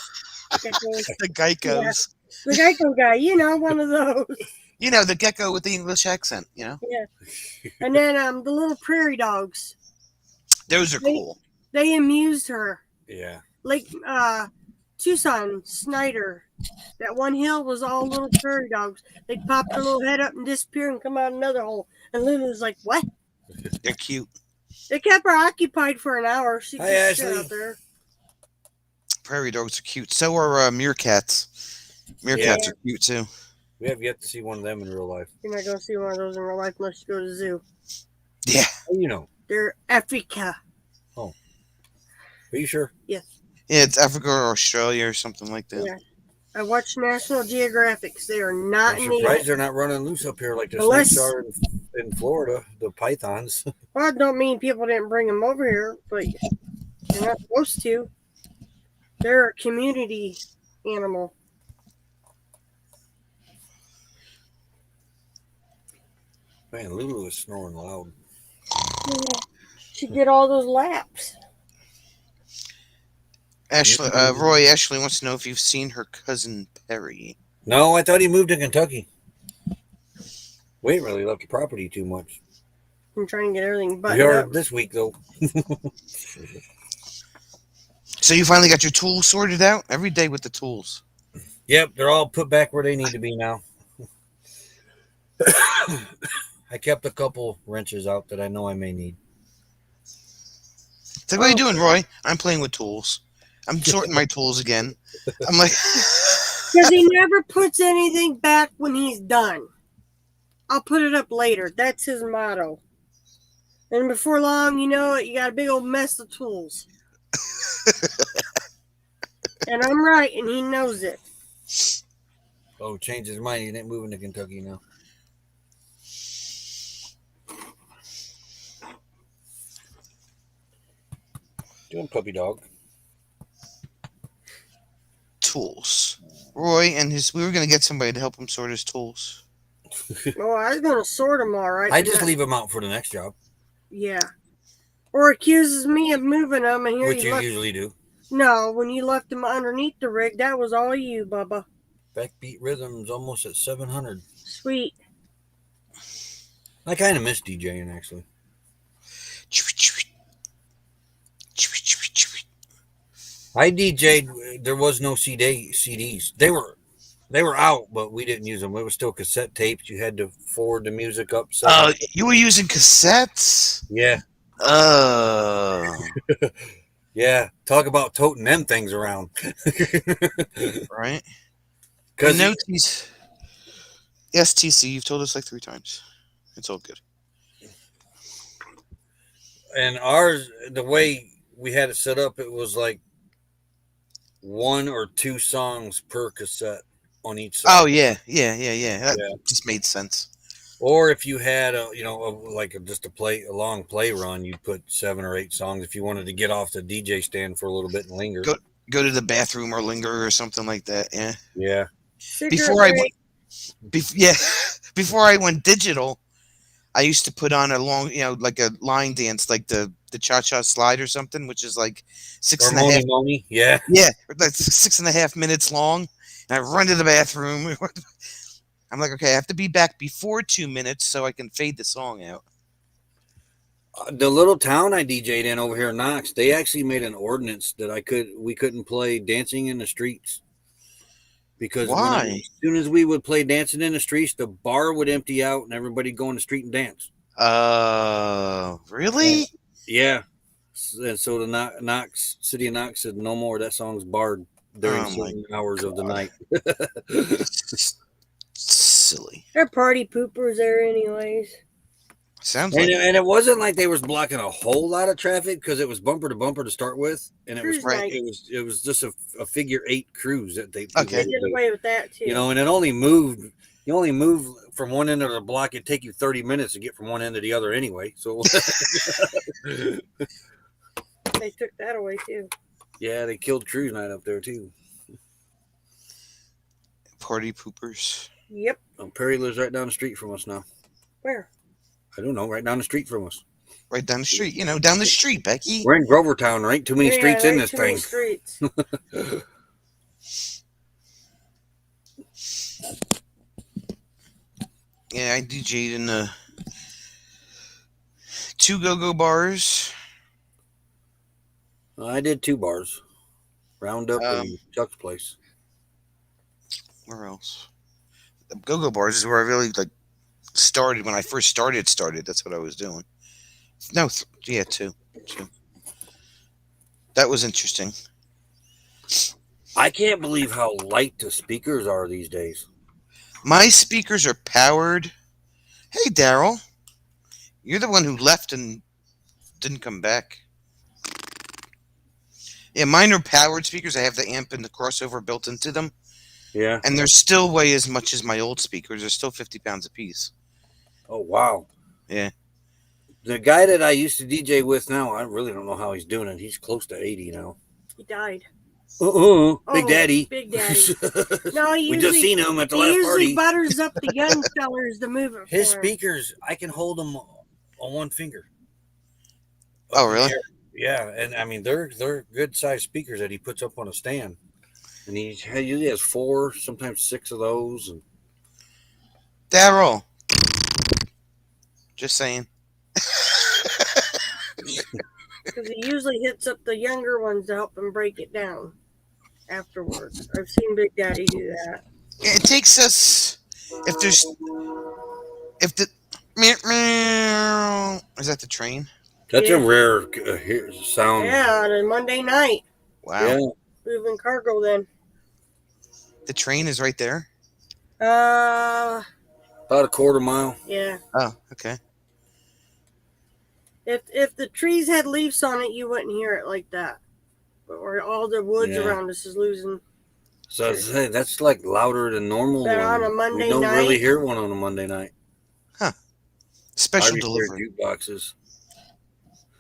Geckos. The Geicos. The Geico guy, you know, one of those. You know, the gecko with the English accent, you know? And then the little prairie dogs. Those are cool. They amused her. Yeah. Like Tucson, Snyder. That one hill was all little prairie dogs. They'd pop their little head up and disappear and come out another hole. And Lulu was like, what? They're cute. They kept her occupied for an hour. She Hi, just sit Ashley. out there. Prairie dogs are cute. So are meerkats. Meerkats Yeah. are cute too. We have yet to see one of them in real life. You're not going to see one of those in real life unless you go to the zoo. Yeah. How you know? They're Africa. Are you sure? Yes. Yeah, it's Africa or Australia or something like that. Yeah. I watch National Geographics. They are not I'm in surprised the. they're not running loose up here like the Unless- snakes are in Florida, the pythons. Well, it don't mean people didn't bring them over here, but they're not supposed to. They're a community animal. Man, Lulu is snoring loud. She did all those laps. Ashley, Roy Ashley wants to know if you've seen her cousin Perry. No, I thought he moved to Kentucky. We ain't really left the property too much. I'm trying to get everything We buttoned are up. this week though. So you finally got your tools sorted out? Every day with the tools. Yep, they're all put back where they need to be now. I kept a couple wrenches out that I know I may need. It's like, what are you doing, Roy? I'm playing with tools. I'm sorting my tools again. I'm like, Because he never puts anything back when he's done. I'll put it up later. That's his motto. And before long, you know it, you got a big old mess of tools. And I'm right, and he knows it. Oh, changed his mind. He ain't moving to Kentucky now. Doing puppy dog. tools. Roy and we were going to get somebody to help him sort his tools. Oh, I was going to sort them all right. I just leave them out for the next job, Yeah. Or accuses me of moving them, and here which you you left. usually do. No, when you left them underneath the rig, that was all you, Bubba. Backbeat Rhythm's almost at 700. Sweet. I kind of miss DJing actually. I DJ'd. There was no CDs. They were out, but we didn't use them. It was still cassette tapes. You had to forward the music up. You were using cassettes? Yeah. Yeah. Talk about toting them things around. Right. Because No, yes, TC, you've told us like 3 times. It's all good. and ours, the way we had it set up, it was like 1 or 2 songs per cassette on each side. Oh yeah. That just made sense. Or if you had just a long play run, you'd put 7 or 8 songs if you wanted to get off the DJ stand for a little bit and linger. Go to the bathroom or linger or something like that. Yeah. Yeah. Before I went digital, I used to put on a long, like a line dance, like the cha-cha slide or something, which is like 6.5. Moni. Yeah. Yeah, that's 6.5 minutes long. And I run to the bathroom. I'm like, okay, I have to be back before 2 minutes so I can fade the song out. The little town I DJ'd in over here in Knox, they actually made an ordinance that we couldn't play Dancing in the Streets. Because why? As soon as we would play Dancing in the Streets, the bar would empty out and everybody go in the street and dance. Really? Yeah. And so the city of Knox said no more. That song's barred during certain hours of the night. Silly. They're party poopers there anyways. Sounds like And it wasn't like they was blocking a whole lot of traffic because it was bumper to bumper to start with, and it was Cruise night. it was just a figure 8 cruise that they Okay. They did away with that too. and it only moved. You only move from one end of the block. It'd take you 30 minutes to get from one end to the other anyway. So They took that away too. yeah, they killed cruise night up there too. party poopers. Yep. Perry lives right down the street from us now. Where? I don't know, right down the street from us. right down the street. You know, down the street, Becky. We're in Grovertown, right? Too many Yeah, streets in right, this too many thing. streets. Yeah, I DJ'd in 2 go-go bars. I did 2 bars, Roundup and Chuck's place. Where else? The go-go bars is where I really started when I first started. That's what I was doing. No, 2. That was interesting. I can't believe how light the speakers are these days. My speakers are powered. Hey, Daryl. You're the one who left and didn't come back. Yeah, mine are powered speakers. I have the amp and the crossover built into them. Yeah. And they're still weigh as much as my old speakers. They're still 50 pounds apiece. Oh, wow. Yeah. The guy that I used to DJ with now, I really don't know how he's doing it. He's close to 80 now. He died. Big Daddy. Big Daddy. No, We just seen him at the he last usually party. butters up the young sellers to move it His for him. speakers, I can hold them on one finger. Oh, really? Yeah, and I mean they're good sized speakers that he puts up on a stand, and he usually has 4, sometimes 6 of those. And Daryl. Just saying. Because he usually hits up the younger ones to help him break it down afterwards. I've seen Big Daddy do that. It takes us. If the. Is that the train? that's Yeah. a rare sound. Yeah, on a Monday night, Wow. Yeah. moving cargo. Then, The train is right there. About a quarter mile. yeah. Oh, okay. If the trees had leaves on it, you wouldn't hear it like that. Or all the woods Yeah. around us is losing. So hey, that's like louder than normal. But on a and Monday we don't night? really hear one on a Monday night. Special I repair delivery. jukeboxes.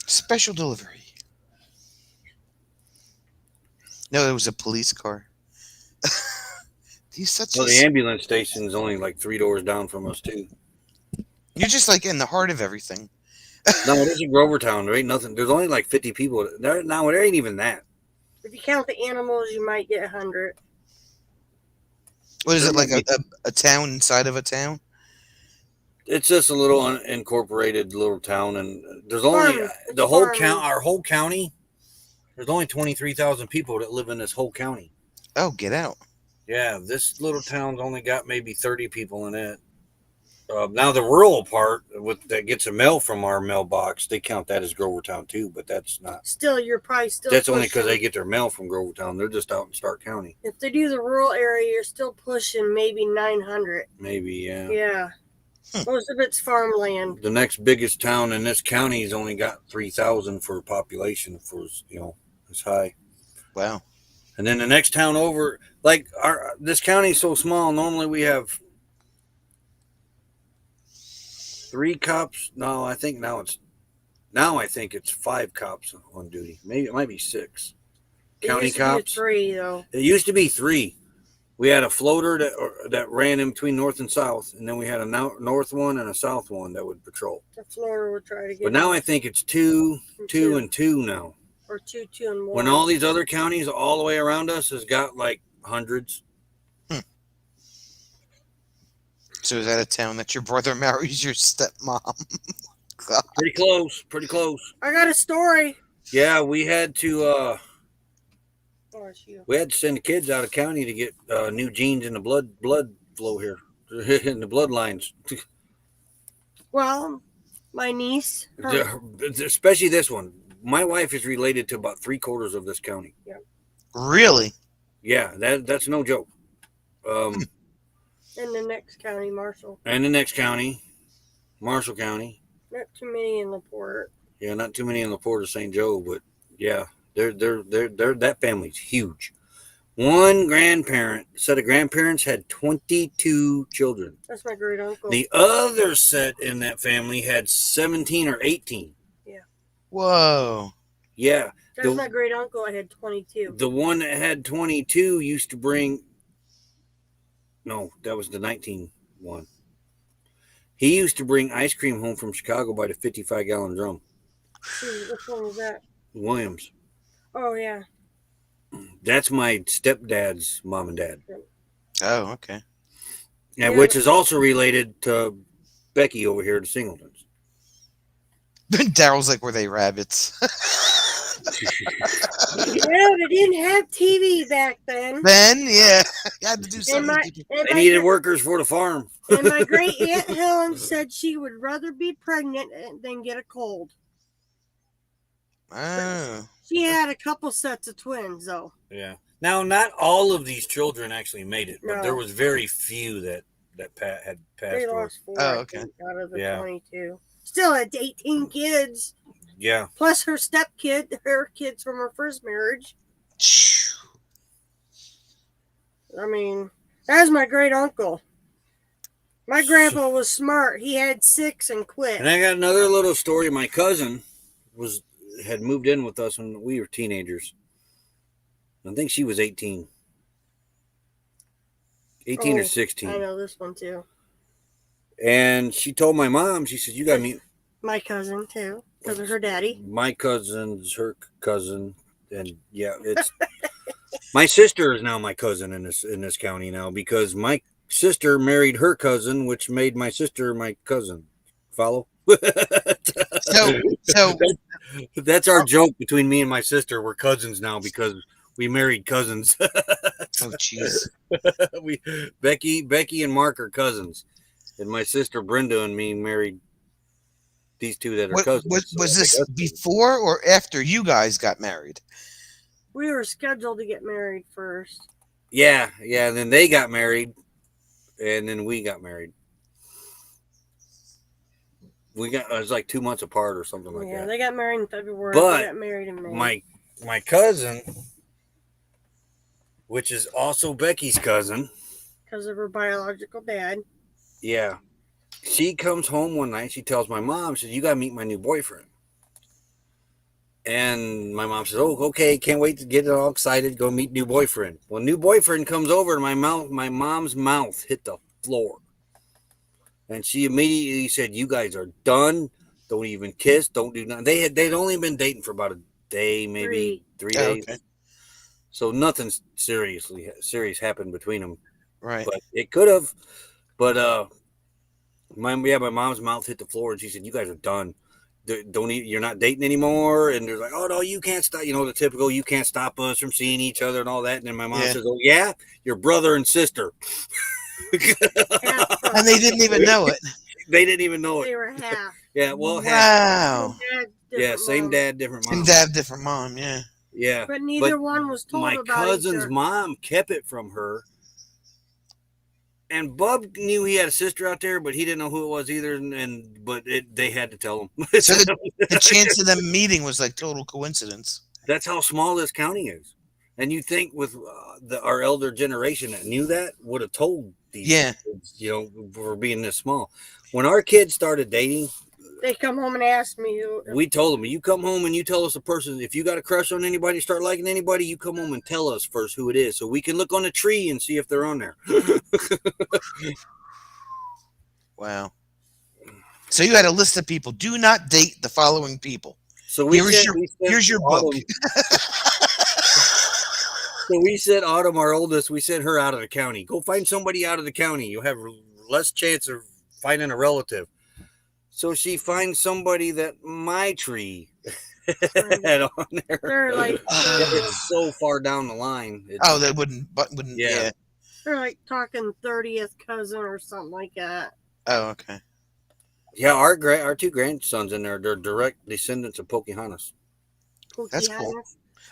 Special delivery. No, it was a police car. He's such Well, a. the ambulance station's only like 3 doors down from us too. You're just like in the heart of everything. No, this is Grovertown. There ain't nothing. There's only like 50 people there. Now there ain't even that. If you count the animals, you might get 100. What is it, like a town inside of a town? It's just a little unincorporated little town, and there's only Farming. the whole Farming. count. Our whole county. There's only 23,000 people that live in this whole county. Oh, get out. Yeah, this little town's only got maybe 30 people in it. Now the rural part that gets a mail from our mailbox, they count that as Grovertown too, but that's not. Still, you're probably still. That's only because pushing- they get their mail from Grovertown. They're just out in Stark County. If they do the rural area, you're still pushing maybe 900. Maybe, yeah. Yeah. Most of it's farmland. The next biggest town in this county has only got 3,000 for population. For it's high. Wow. And then the next town over, like this county's so small. Normally we have 3 cops. No, I think now it's 5 cops on duty. Maybe it might be 6 It county used to be cops. 3 though. It used to be 3. We had a floater that ran in between north and south, and then we had a north one and a south one that would patrol. The Florida would try to get. But now I think it's 2, 2, and 2 now. or 2, 2, and 1. When all these other counties all the way around us has got like hundreds. So is that a town that your brother marries your stepmom? God. Pretty close. Pretty close. I got a story. Yeah, we had to Oh, it's you. send the kids out of county to get new genes in the blood flow here. In the bloodlines. Well, my niece. her- Especially this one. My wife is related to about 3/4 of this county. Really? Yeah, that's no joke. in the next county, Marshall. And the next county, Marshall County. Not too many in LaPorte. Yeah, not too many in LaPorte or St. Joe, but yeah, they're that family's huge. One set of grandparents had 22 children. That's my great uncle. The other set in that family had 17 or 18. Whoa. Yeah, That's the- my great uncle. I had 22. the one that had 22 used to bring. No, that was the 19 one. He used to bring ice cream home from Chicago by the 55-gallon drum. Which one was that? Williams. Oh yeah. That's my stepdad's mom and dad. Oh, okay. And Yeah. which is also related to Becky over here, the Singletons. Daryl's like, were they rabbits? Yeah, they didn't have TV back then. Ben, yeah. You had to do And something. my, to keep you- and They my needed gr- workers for the farm. and my great aunt Helen said she would rather be pregnant than get a cold. Oh. She had a couple sets of twins though. Yeah. Now, not all of these children actually made it, but No. there was very few that had passed They away. lost 4 Oh, I okay. think, out of the Yeah. 22. Still had 18 kids, Yeah. plus her stepkid, her kids from her first marriage. I mean, that was my great uncle. My grandpa was smart. He had 6 and quit. And I got another little story. My cousin had moved in with us when we were teenagers. I think she was 18. 18 or Oh, 16. I know this one too. And she told my mom, she said, you got to meet My cousin too, because of her daddy. my cousin's her cousin. And yeah, it's my sister is now my cousin in this county now because my sister married her cousin, which made my sister my cousin. Follow? So That's our joke between me and my sister. We're cousins now because we married cousins. oh jeez. Becky and Mark are cousins, and my sister Brenda and me married these two that are cousins. Was So this that's- before or after you guys got married? We were scheduled to get married first. Yeah. And then they got married, and then we got married. It was like 2 months apart or something like Yeah, that. they got married in February. But we got married in May. My cousin, which is also Becky's cousin, Because of her biological dad. yeah, she comes home one night. She tells my mom, she says, you got to meet my new boyfriend. And my mom says, oh, okay, can't wait to get all excited, go meet new boyfriend. Well, new boyfriend comes over, and my mom's mouth hit the floor. And she immediately said, you guys are done. Don't even kiss. Don't do nothing. They'd only been dating for about a day, maybe 3 Oh, days. okay. So nothing serious happened between them. Right. But it could have. But my mom's mouth hit the floor, and she said, you guys are done. You're not dating anymore. And they're like, oh no, you can't stop, the typical, you can't stop us from seeing each other and all that. And then my mom Yeah. says, oh yeah, your brother and sister. And they didn't even know it. They didn't even know They it. were half. Yeah, well, half. Wow. Dad, Yeah, different same mom. dad, different mom. And dad, different mom. Yeah. Yeah. But neither But one was told My about cousin's each other. mom kept it from her. And Bub knew he had a sister out there, but he didn't know who it was either. But they had to tell him. So the chance of them meeting was like total coincidence. That's how small this county is. And you think with our elder generation that knew that would have told these Yeah. kids, for being this small. When our kids started dating, They come home and ask me. we told them, you come home and you tell us a person, if you got a crush on anybody, start liking anybody, you come home and tell us first who it is so we can look on a tree and see if they're on there. Wow. So you had a list of people. Do not date the following people. So Here's your book. So we sent Autumn, our oldest, we sent her out of the county. Go find somebody out of the county. You'll have less chance of finding a relative. So she finds somebody that my tree had on there. They're like It's so far down the line. Oh, they wouldn't. Yeah. they're like talking 30th cousin or something like that. Oh, okay. Yeah, our two grandsons in there, they're direct descendants of Pocahontas. That's cool.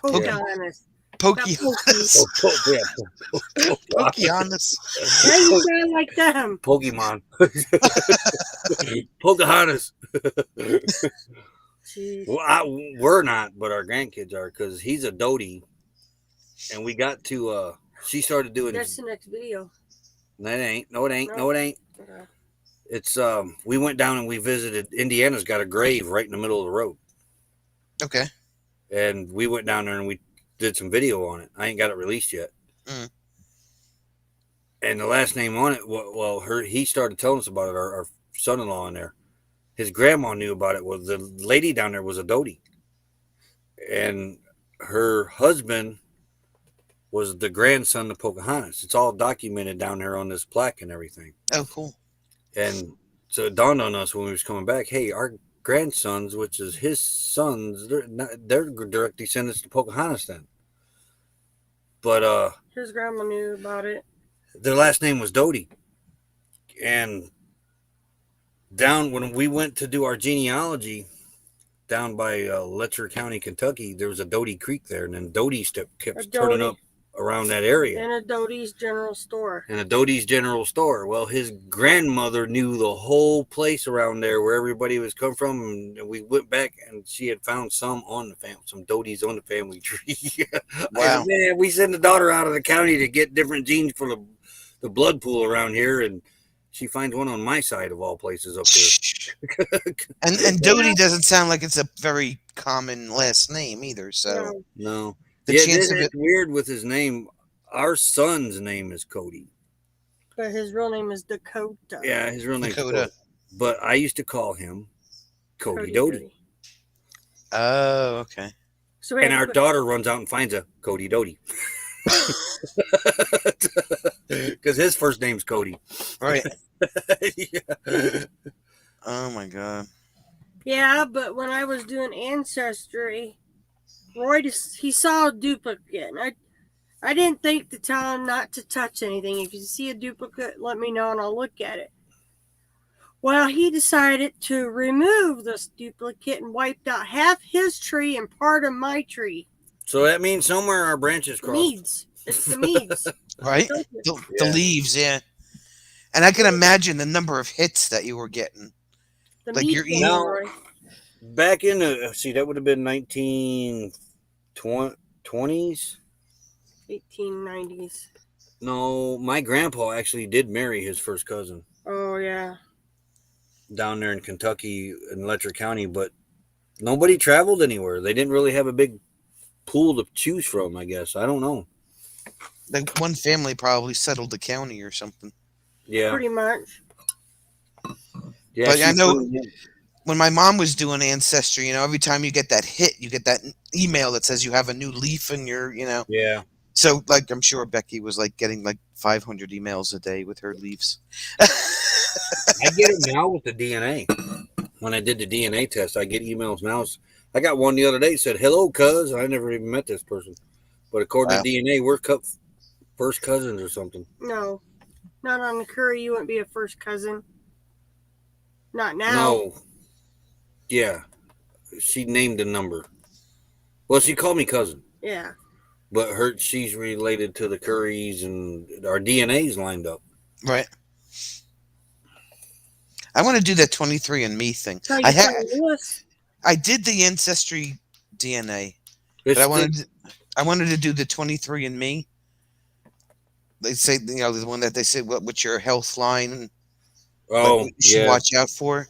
Pocahontas. Pocahontas. Yeah. Pocahontas. Yeah, you sound like them. Pokemon. Pocahontas. Jeez. Well, we're not, but our grandkids are because he's a doty. And we got to, she started doing. That's the next video. That ain't. No, it ain't. No. No, it ain't. Okay. It's, we went down and we visited. Indiana's got a grave right in the middle of the road. Okay. And we went down there and we did some video on it. I ain't got it released yet. Mm. And the last name on it, he started telling us about it, our son-in-law in there. his grandma knew about it. Was the lady down there was a Dodie, and her husband was the grandson of Pocahontas. It's all documented down there on this plaque and everything. Oh, cool. And so it dawned on us when we was coming back, hey, our grandsons, which is his sons, they're direct descendants to Pocahontas then. But His grandma knew about it. their last name was Doty. And down when we went to do our genealogy down by Letcher County, Kentucky, there was a Doty Creek there, and then Doty kept turning up around that area. In a Doty's General Store. In a Doty's General Store. Well, his grandmother knew the whole place around there where everybody was come from, and we went back and she had found some on the family, some Doty's on the family tree. Wow. Man, we send the daughter out of the county to get different genes for the blood pool around here, and she finds one on my side of all places up there. And Doty doesn't sound like it's a very common last name either. So No. the Yeah, chance of it's it. weird with his name. Our son's name is Cody. But his real name is Dakota. Yeah, his real name's Dakota. Cody. But I used to call him Cody Doty. Oh, okay. So we And had our to put- daughter runs out and finds a Cody Doty. Because his first name's Cody. Right. Yeah. Oh my God. Yeah, but when I was doing Ancestry, Roy he saw a duplicate. And I didn't think to tell him not to touch anything. If you see a duplicate, let me know and I'll look at it. Well, he decided to remove this duplicate and wiped out half his tree and part of my tree. So that means somewhere our branches crossed. Meads. It's the Meads. Right. The leaves, yeah. And I can imagine the number of hits that you were getting. The Like Mead you're family, eating- Roy. Back in the, see, that would have been 1920s. 1890s. No, my grandpa actually did marry his first cousin Oh, yeah. down there in Kentucky in Letcher County, but nobody traveled anywhere. They didn't really have a big pool to choose from, I guess. I don't know. Like one family probably settled the county or something. Yeah. Pretty much. Yeah, But I she know- put- When my mom was doing Ancestry, every time you get that hit, you get that email that says you have a new leaf in your, Yeah. So, like, I'm sure Becky was like getting like 500 emails a day with her leaves. I get it now with the DNA. When I did the DNA test, I get emails now. I got one the other day that said, "Hello, cuz." I never even met this person. But according Wow. to DNA, we're first cousins or something. No. Not on the Curry. You wouldn't be a first cousin. Not now. No. Yeah. She named a number. Well, she called me cousin. Yeah. But she's related to the Currys, and our DNA's lined up. Right. I want to do that 23andMe thing. So you I find Lewis. I did the Ancestry DNA, It's but I wanted to do the 23andMe. They say, the one that they say what's your health line, oh, you should yeah. watch out for.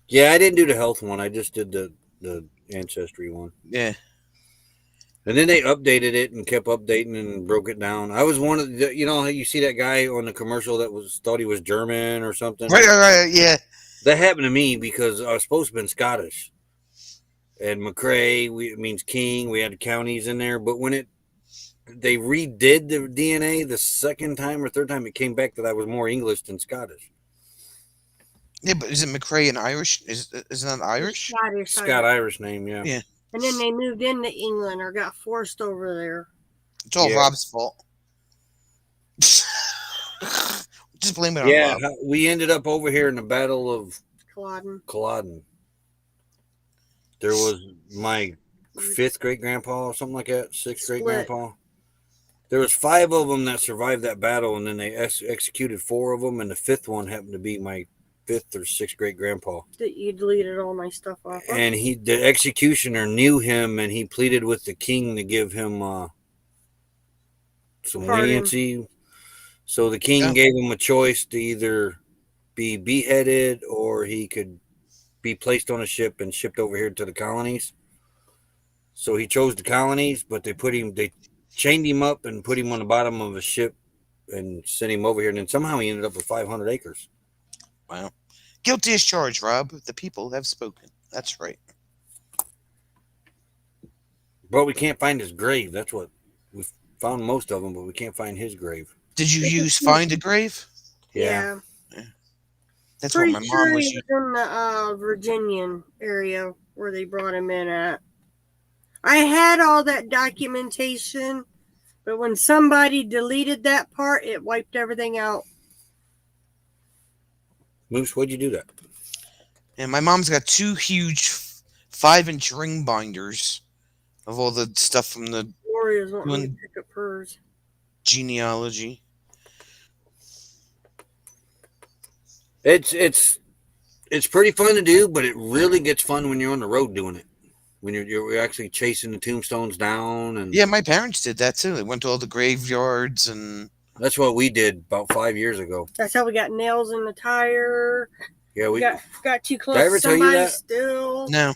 Yeah, I didn't do the health one. I just did the Ancestry one. Yeah. And then they updated it and kept updating and broke it down. I was one of the, you see that guy on the commercial that thought he was German or something? Right, yeah. That happened to me because I was supposed to have been Scottish. And McCrae, it means king. We had counties in there. But when they redid the DNA the second time or third time, it came back that I was more English than Scottish. Yeah, but is it McCrae in Irish? Isn't that Irish? Scottish. Scott Irish name, yeah. Yeah. And then they moved into England or got forced over there. It's all Yeah. Rob's fault. Just blame it on Yeah, Rob. we ended up over here in the Battle of Culloden. Culloden. There was my fifth great grandpa or something like that, sixth great Split. grandpa. There was 5 of them that survived that battle, and then they executed 4 of them, and the 5th one happened to be my 5th or 6th great grandpa. That you deleted all my stuff off of. And the executioner knew him, and he pleaded with the king to give him some Pardon. leniency. So the king Yeah. gave him a choice to either be beheaded or he could be placed on a ship and shipped over here to the colonies. So he chose the colonies, but they chained him up and put him on the bottom of a ship and sent him over here. And then somehow he ended up with 500 acres. Can't Guilty as charged, Rob. The people have spoken. That's right. But we can't find his grave. That's what we found most of them, but we can't find his grave. Did you use Find a Grave? Yeah. That's Pretty what my sure mom was he using. was in the Virginian area where they brought him in at. I had all that documentation, but when somebody deleted that part, it wiped everything out. Moose, what'd you do that? And my mom's got 2 huge 5-inch ring binders of all the stuff from the Gloria's wanting me to Doing- pick up hers. genealogy. It's pretty fun to do, but it really gets fun when you're on the road doing it. When you're actually chasing the tombstones down, and Yeah, my parents did that too. They went to all the graveyards and that's what we did about 5 years ago. That's how we got nails in the tire. Yeah, We got too close Did I ever to tell you somebody that? still. no.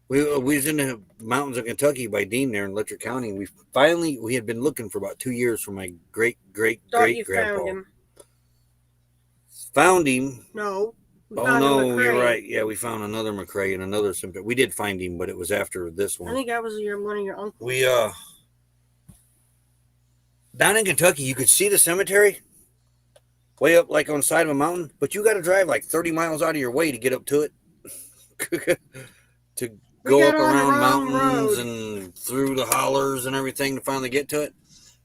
we was in the mountains of Kentucky by Dean there in Letcher County. We had been looking for about 2 years for my great Thought you grandpa. found him. Found him. No. We Oh found him no, at you're Craig. right. Yeah, we found another McCrae and another symptom. We did find him, but it was after this I one. think that was one of your uncles. We down in Kentucky, you could see the cemetery way up like on the side of a mountain, but you got to drive like 30 miles out of your way to get up to it. To go got up on the around wrong mountains road. and through the hollers and everything to finally get to it.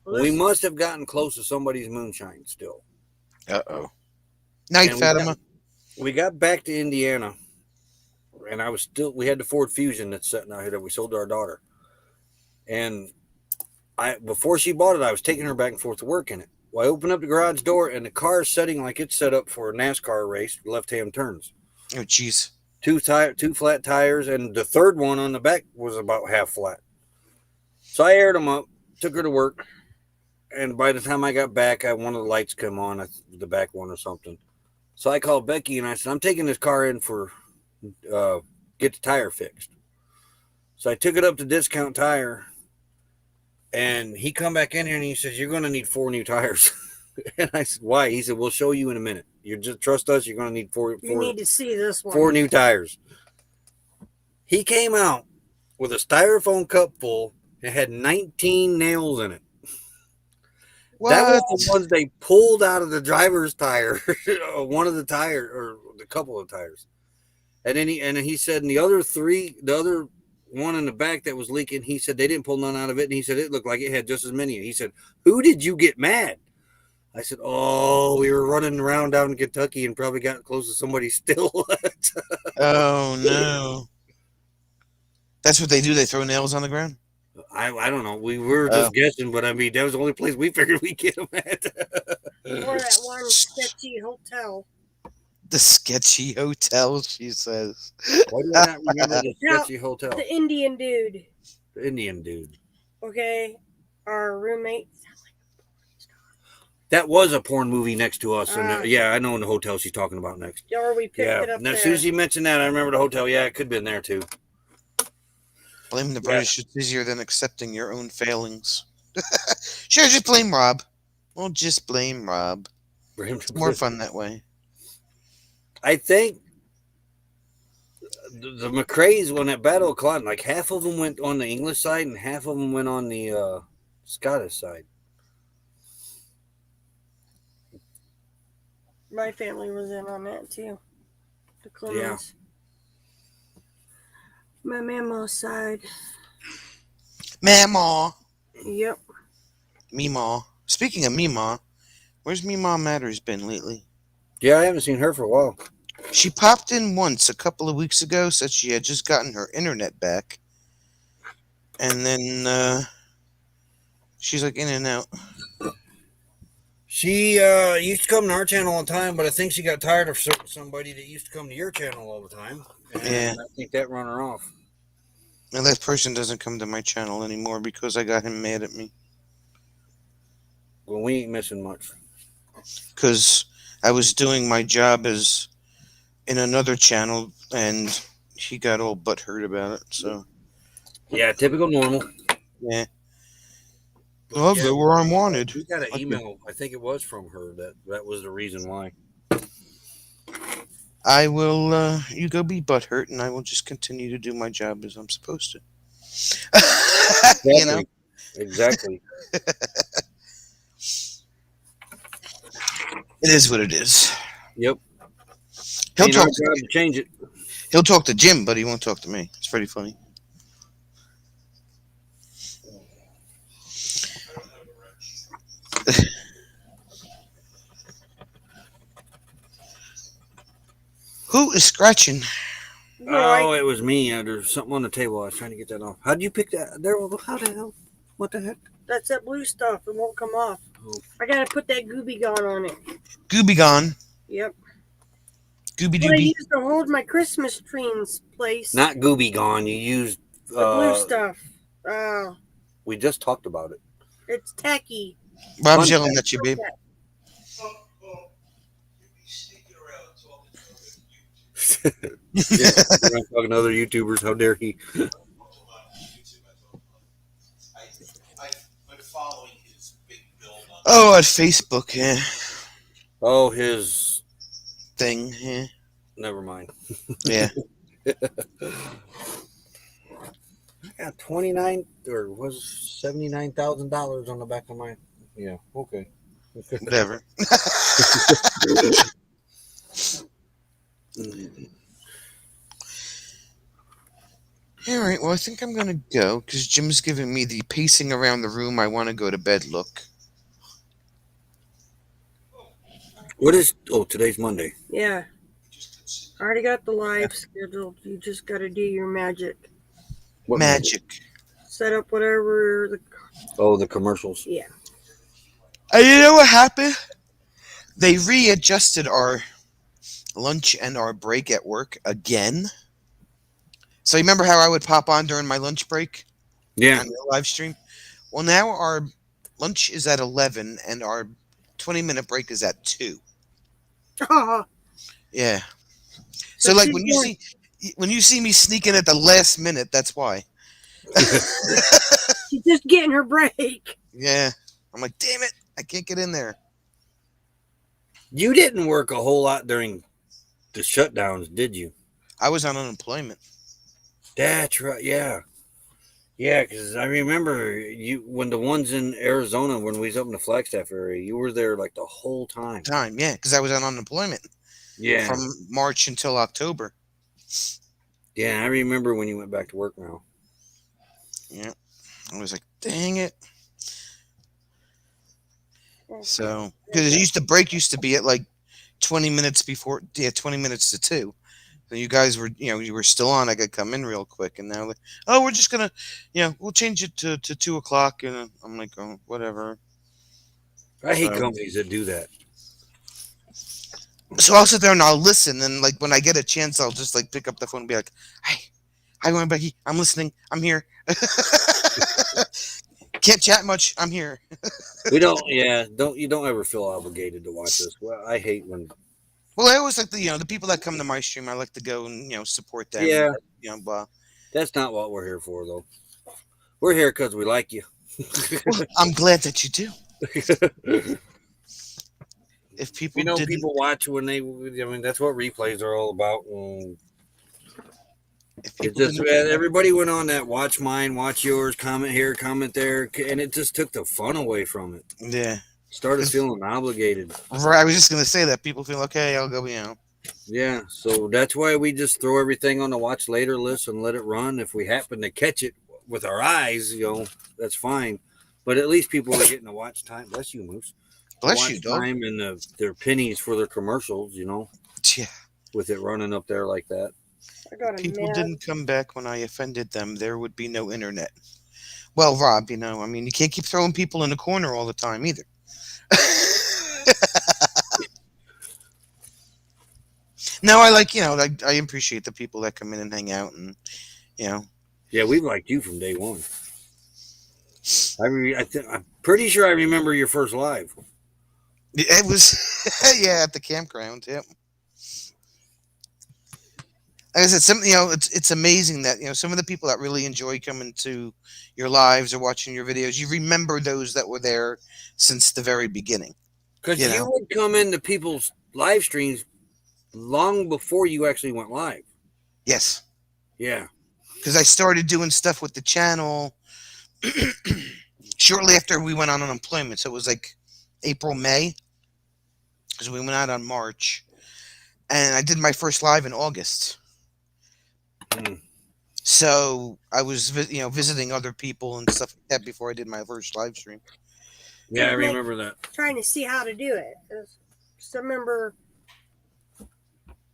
Well, We this- must have gotten close to somebody's moonshine still. Uh-oh. Night, And Fatima. we got back to Indiana, and we had the Ford Fusion that's sitting out here that we sold to our daughter. And before she bought it, I was taking her back and forth to work in it. Well, I opened up the garage door, and the car is setting like it's set up for a NASCAR race, left-hand turns. Oh, jeez. 2 flat tires, and the third one on the back was about half flat. So I aired them up, took her to work, and by the time I got back, one of the lights come on, the back one or something. So I called Becky and I said, I'm taking this car in for get the tire fixed. So I took it up to Discount Tire, and he come back in here and he says, you're going to need 4 new tires. And I said, why? He said, we'll show you in a minute. You just trust us. You're going to need You need to see this one. 4 new tires. He came out with a styrofoam cup full. It had 19 nails in it. What? That was the ones they pulled out of the driver's tire, one of the tires, or the couple of tires. And then he said, and the other one in the back that was leaking, he said they didn't pull none out of it. And he said it looked like it had just as many. He said, who did you get mad? I said, oh, we were running around down in Kentucky and probably got close to somebody still. Oh, no. That's what they do? They throw nails on the ground? I don't know. We were just guessing, but I mean, that was the only place we figured we'd get them at. Or that one sketchy hotel. The sketchy hotel, she says. Why do I not remember the Now, sketchy hotel? The Indian dude. The Indian dude. Okay. Our roommate. That was a porn movie next to us. Ah. And yeah, I know in the hotel she's talking about next. Or we picked Yeah. it up Now, there. as soon as you mentioned that, I remember the hotel. Yeah, it could have been there too. Blame the British. It's easier than accepting your own failings. Sure, just blame Rob. We'll just blame Rob. It's more fun that way. I think the McCrae's on that Battle of Culloden, like half of them went on the English side and half of them went on the Scottish side. My family was in on that too. The Clemens. My mama's side. Mama. Yep. Meemaw. Speaking of Meemaw, where's Meemaw Matters been lately? Yeah, I haven't seen her for a while. She popped in once a couple of weeks ago, said she had just gotten her internet back. And then she's like in and out. She used to come to our channel all the time, but I think she got tired of somebody that used to come to your channel all the time. And Yeah. I think that run her off. And that person doesn't come to my channel anymore because I got him mad at me. Well, we ain't missing much. Because I was doing my job as in another channel and he got all butthurt about it. So, Yeah, typical normal. yeah. But Well, yeah, they were unwanted. we got an Okay. email. I think it was from her that was the reason why. I will. You go be butthurt, and I will just continue to do my job as I'm supposed to. You know. Exactly. It is what it is. Yep. He'll Ain't talk. our job to change it. He'll talk to Jim, but he won't talk to me. It's pretty funny. Who is scratching? Oh, it was me. There's something on the table. I was trying to get that off. How did you pick that? There. How the hell? What the heck? That's that blue stuff. It won't come off. Oh. I gotta put that Gooby Gone on it. Gooby gone. Yep. Gooby What I dooby. used to hold my Christmas tree in place. Not Gooby Gone. You used. The blue stuff. Oh, We just talked about it. it's tacky. Bob's Fun yelling at you, babe. Yeah, we're not talking to other YouTubers. How dare he? Oh, at Facebook, yeah. Oh, his. Thing, yeah. Never mind. Yeah. I got 29 or was $79,000 on the back of my. Yeah. Okay. Whatever. All right, well, I think I'm going to go because Jim's giving me the pacing around the room. I want to go to bed look. What is? Oh, today's Monday. Yeah. I already got the live scheduled. You just gotta do your magic. What Magic. Set up whatever the. Oh, the commercials. Yeah. And you know what happened? They readjusted our lunch and our break at work again. So you remember how I would pop on during my lunch break Yeah. on the live stream? Well, now our lunch is at 11 and our 20-minute break is at 2. Yeah. So like when you see me sneaking at the last minute, that's why. She's just getting her break. Yeah. I'm like, damn it, I can't get in there. You didn't work a whole lot during the shutdowns, did you? I was on unemployment. That's right. Yeah. Yeah, because I remember you when the ones in Arizona, when we was up in the Flagstaff area, you were there like the whole time. Yeah, because I was on unemployment Yeah. from March until October. Yeah, I remember when you went back to work now. Yeah. I was like, dang it. So, because the break used to be at like 20 minutes before, 20 minutes to 2. So you guys were, you were still on. I could come in real quick, and now, oh, we're just gonna, we'll change it to 2 o'clock, and I'm like, oh, whatever. I hate companies that do that. So I'll sit there and I'll listen, and like when I get a chance, I'll just like pick up the phone and be like, hi, Warren Becky, I'm listening, I'm here. Can't chat much, I'm here. We don't. Yeah, you don't ever feel obligated to watch this. Well, I hate when. Well, I always like the people that come to my stream. I like to go and support them. Yeah. Blah. That's not what we're here for, though. We're here because we like you. Well, I'm glad that you do. If people, people watch when they. I mean, that's what replays are all about. It's just everybody went on that watch mine, watch yours, comment here, comment there, and it just took the fun away from it. Yeah. Started feeling obligated. I was just gonna say that people feel okay. I'll go. Yeah, so that's why we just throw everything on the watch later list and let it run. If we happen to catch it with our eyes, that's fine. But at least people are getting the watch time. Bless you, Moose. Bless you, dog. Time and their pennies for their commercials. Yeah. With it running up there like that. People didn't come back when I offended them. There would be no internet. Well, Rob, you can't keep throwing people in the corner all the time either. No, I like, I appreciate the people that come in and hang out and, Yeah, we've liked you from day one. I'm pretty sure I remember your first live. It was, at the campground, yep. Like I said, it's amazing that, some of the people that really enjoy coming to your lives or watching your videos, you remember those that were there since the very beginning. Because you would come into people's live streams long before you actually went live. Yes, Yeah. because I started doing stuff with the channel shortly after we went on unemployment. So it was like April, May, because we went out on March, and I did my first live in August. Mm. So I was, visiting other people and stuff like that before I did my first live stream. Yeah, I remember that. Trying to see how to do it. Just remember,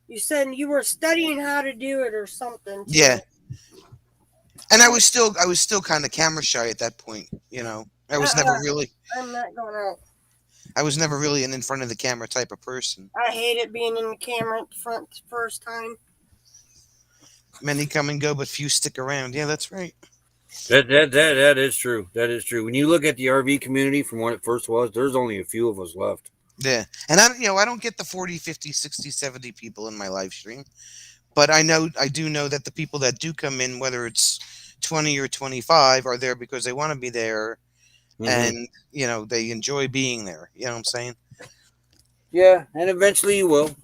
you said you were studying how to do it or something. Too. Yeah, and I was still kind of camera shy at that point. I was never really, I'm not going out. I was never really an in front of the camera type of person. I hate it being in the camera at the front the first time. Many come and go, but few stick around. Yeah, that's right. That is true. That is true. When you look at the RV community from when it first was, there's only a few of us left. Yeah, and I don't get the 40, 50, 60, 70 people in my live stream, but I do know that the people that do come in, whether it's 20 or 25, are there because they want to be there, and they enjoy being there. You know what I'm saying? Yeah, and eventually you will.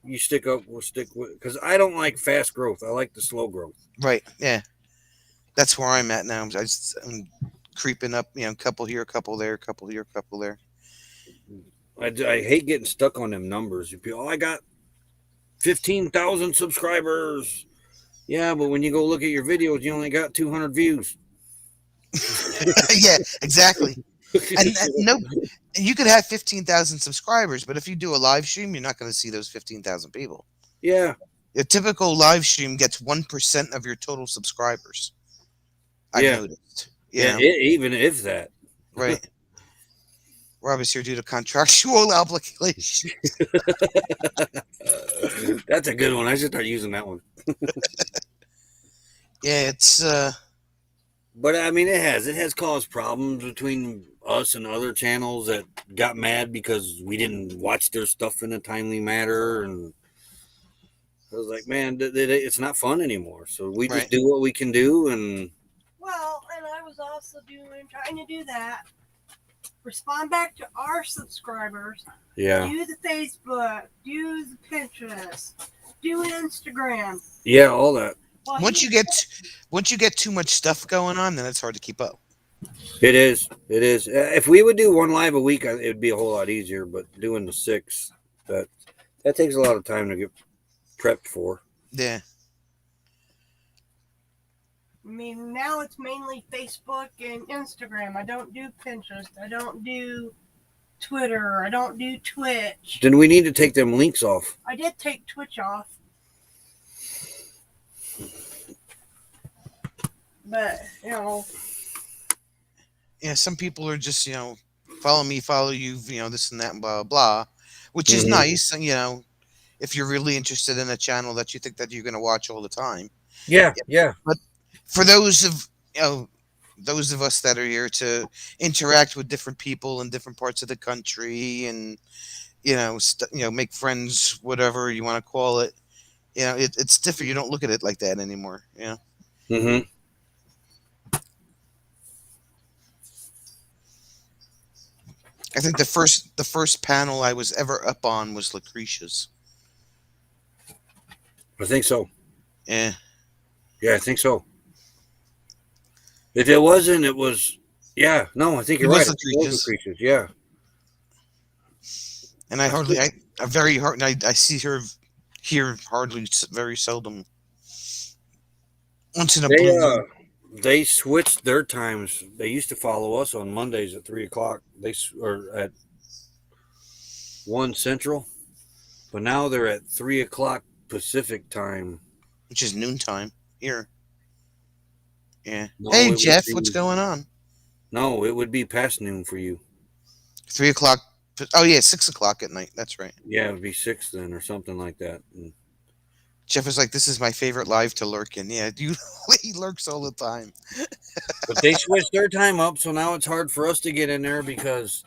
You stick up. We'll stick with, because I don't like fast growth. I like the slow growth. Right. Yeah, that's where I'm at now. I'm creeping up. Couple here, couple there, couple here, couple there. I hate getting stuck on them numbers. I got 15,000 subscribers. Yeah, but when you go look at your videos, you only got 200 views. Yeah, exactly. And no, you could have 15,000 subscribers, but if you do a live stream, you're not going to see those 15,000 people. Yeah. A typical live stream gets 1% of your total subscribers. I noticed. Yeah, even if that. Right. Rob is here due to contractual obligations. That's a good one. I should start using that one. Yeah, it's but I mean, it has caused problems between us and other channels that got mad because we didn't watch their stuff in a timely manner, and I was like, man, it's not fun anymore. So we just do what we can do, and I was also trying to do that. Respond back to our subscribers. Yeah. Do the Facebook. Do the Pinterest. Do Instagram. Yeah, all that. Well, once you get too much stuff going on, then it's hard to keep up. It is. If we would do one live a week, it'd be a whole lot easier. But doing the 6, that takes a lot of time to get prepped for. Yeah. I mean, now it's mainly Facebook and Instagram. I don't do Pinterest. I don't do Twitter. I don't do Twitch. Then we need to take them links off. I did take Twitch off. But, Yeah, some people are just, follow me, follow you, this and that and blah, blah, blah, which is nice. And, if you're really interested in a channel that you think that you're going to watch all the time. Yeah. But for those of us that are here to interact with different people in different parts of the country and, make friends, whatever you want to call it, it's different. You don't look at it like that anymore. Mm-hmm. I think the first panel I was ever up on was Lucretia's. I think so. Yeah. Yeah, I think so. If it wasn't, it was. Yeah, no, I think you're right. Lucretia's, yeah. And I see her here hardly, very seldom. Once in a blue moon. They switched their times. They used to follow us on Mondays at 3:00. Or at 1 Central, but now they're at 3:00 Pacific time, which is noontime here. Yeah. No, hey Jeff, what's going on? No, it would be past noon for you. 3:00. Oh yeah, 6:00 at night. That's right. Yeah, it would be 6 then, or something like that. And Jeff is like, this is my favorite live to lurk in. Yeah, he lurks all the time. But they switched their time up, so now it's hard for us to get in there because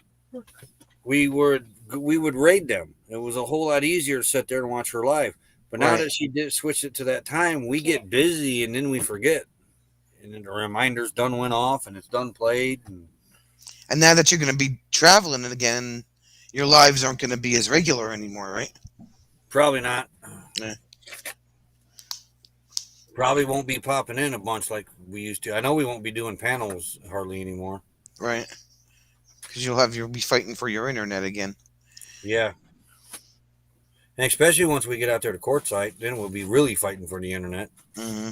we would raid them. It was a whole lot easier to sit there and watch her live. But now that she did switch it to that time, we get busy and then we forget. And then the reminder's done went off and it's done played. And now that you're going to be traveling again, your lives aren't going to be as regular anymore, right? Probably not. Yeah. Probably won't be popping in a bunch like we used to. I know we won't be doing panels hardly anymore. Right. Because you'll be fighting for your internet again. Yeah. And especially once we get out there to Quartzsite, then we'll be really fighting for the internet. Mm-hmm.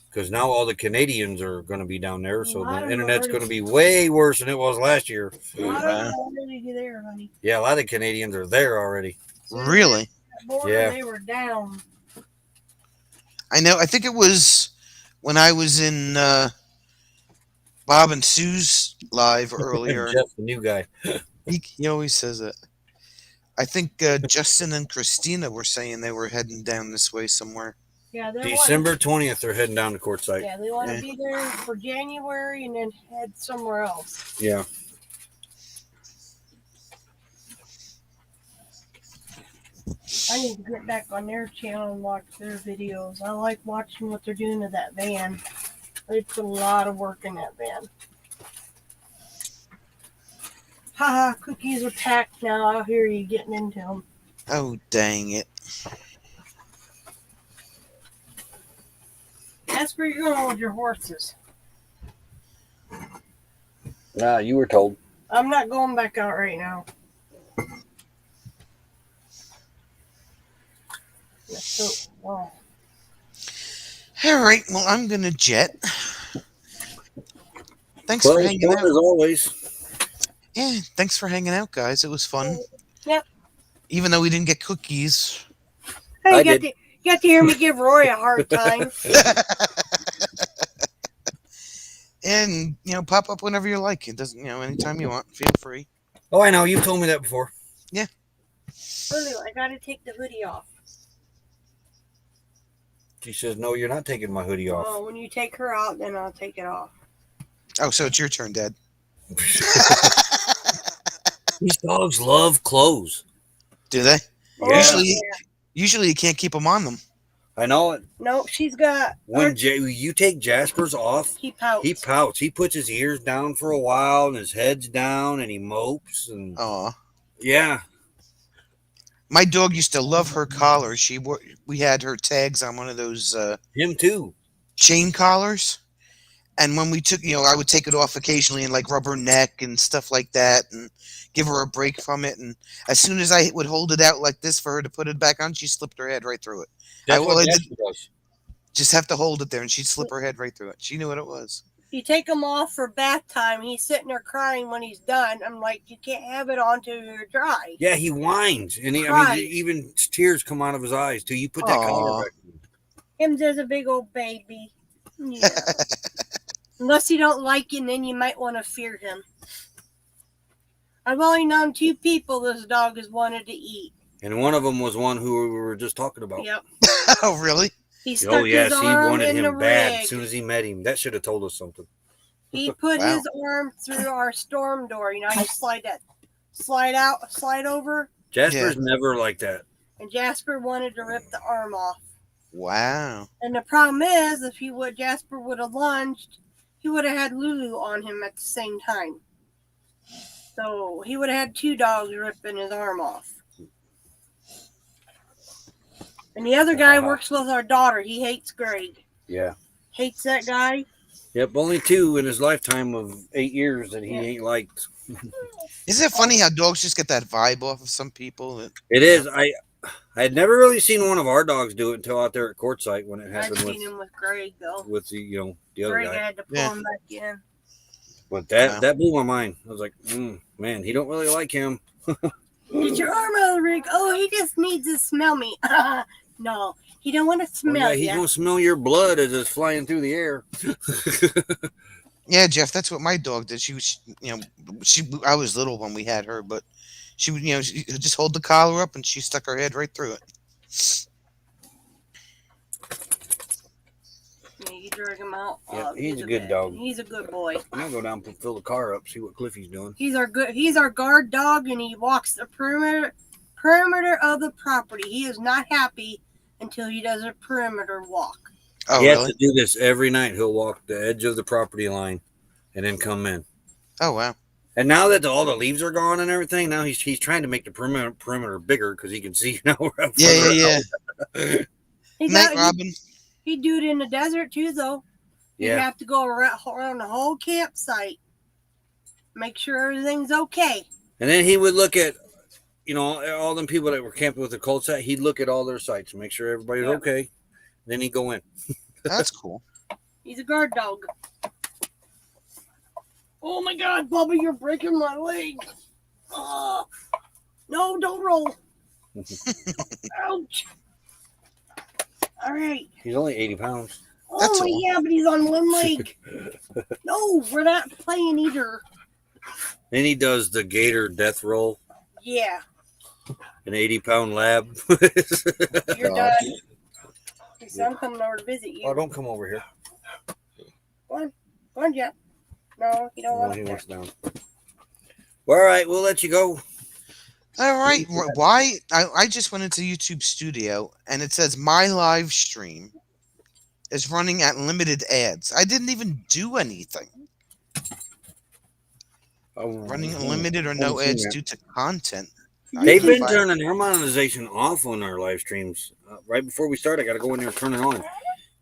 Because now all the Canadians are going to be down there, so A lot the of internet's them going to be way worse than it was last year. A lot of them already there, honey. Yeah, a lot of Canadians are there already. Really? That border, Yeah. They were down. I know. I think it was when I was in Bob and Sue's live earlier. Jeff, the new guy. He always says it. I think Justin and Christina were saying they were heading down this way somewhere. Yeah, they December 20th, they're heading down to Quartzsite. Yeah, they want to Yeah. be there for January and then head somewhere else. Yeah. I need to get back on their channel and watch their videos. I like watching what they're doing to that van. They put a lot of work in that van. Haha, cookies are packed now. I'll hear you getting into them. Oh, dang it. That's where you're going with your horses. Nah, you were told. I'm not going back out right now. So, wow. All right. Well, I'm going to jet. Thanks Well, for it's hanging fun out. as always. Yeah, thanks for hanging out, guys. It was fun. Yep. Even though we didn't get cookies. Hey, I you got, did. you got to hear me give Roy a hard time. And, pop up whenever you like. It doesn't, anytime you want. Feel free. Oh, I know. You've told me that before. Really, I got to take the hoodie off. She says, no, you're not taking my hoodie off. Oh, when you take her out, then I'll take it off. Oh, so it's your turn, Dad. These dogs love clothes. Do they? Yeah. Usually you can't keep them on them. I know it. Nope, she's got. When you take Jasper's off, He pouts. he pouts. He puts his ears down for a while and his head's down and he mopes. And Aw. yeah. My dog used to love her collar. We had her tags on one of those Him too. chain collars. And when we took, I would take it off occasionally and like rub her neck and stuff like that and give her a break from it. And as soon as I would hold it out like this for her to put it back on, she slipped her head right through it. That's I what did- Jasper does. Just have to hold it there and she'd slip her head right through it. She knew what it was. You take him off for bath time. He's sitting there crying when he's done. I'm like, you can't have it on till you're dry. Yeah, he whines. And Cries. even tears come out of his eyes too. You put that Aw. collar back. Him's just a big old baby. Yeah. Unless you don't like him, then you might want to fear him. I've only known 2 people this dog has wanted to eat. And one of them was one who we were just talking about. Yep. Oh, really? He stuck Oh, yes, his he arm wanted in the him bad rig. as soon as he met him. That should have told us something. He put Wow. his arm through our storm door. You slide out, slide over, Jasper's never like that. and Jasper wanted to rip the arm off. Wow. And the problem is, if Jasper would have lunged, he would have had Lulu on him at the same time. So he would have had 2 dogs ripping his arm off. And the other guy works with our daughter. He hates Greg. Yeah. Hates that guy. Yep, only 2 in his lifetime of 8 years that he Yeah. ain't liked. Isn't it funny how dogs just get that vibe off of some people? It is. I had never really seen one of our dogs do it until out there at Quartzsite when it I've happened seen him with Greg, though. with the other Greg guy. had to pull Yeah. him back in. But Wow. that blew my mind. I was like, man, he don't really like him. Get your arm out of the rig. Oh, he just needs to smell me. No, he don't want to Oh, smell yeah, he's you. gonna smell your blood as it's flying through the air. Yeah, Jeff, that's what my dog did. I was little when we had her, but she would, she just hold the collar up and she stuck her head right through it. Yeah, you drag him out. Yeah, he's a good dog. He's a good boy. I'm gonna go down and fill the car up, see what Cliffy's doing. He's our guard dog, and he walks the perimeter of the property. He is not happy until he does a perimeter walk. Oh, he has really? to do this every night. He'll walk the edge of the property line and then come in. Oh, wow. And now that all the leaves are gone and everything, now he's trying to make the perimeter bigger because he can see now. Yeah. He Night, got, Robin. he'd do it in the desert too, though. You'd Yeah. have to go around the whole campsite, make sure everything's okay. And then he would look at, all them people that were camping with the cold site. He'd look at all their sites and make sure everybody's Yeah. okay. Then he'd go in. That's cool. He's a guard dog. Oh my God, Bubba, you're breaking my leg. Oh, no, don't roll. Ouch. All right. He's only 80 pounds. That's Oh, all. yeah, but he's on one leg. No, we're not playing either. Then he does the gator death roll, Yeah, an 80-pound lab. you're done. He said, I'm coming over to visit you. Oh, don't come over here. Go on, Jeff. No, you don't No, want he to. wants down. Well, all right, we'll let you go. All right. Why? I just went into YouTube Studio and it says my live stream is running at limited ads. I didn't even do anything. Running limited or no ads due to content. They've been Fine. turning their monetization off on our live streams. Right before we start, I got to go in there and turn it on.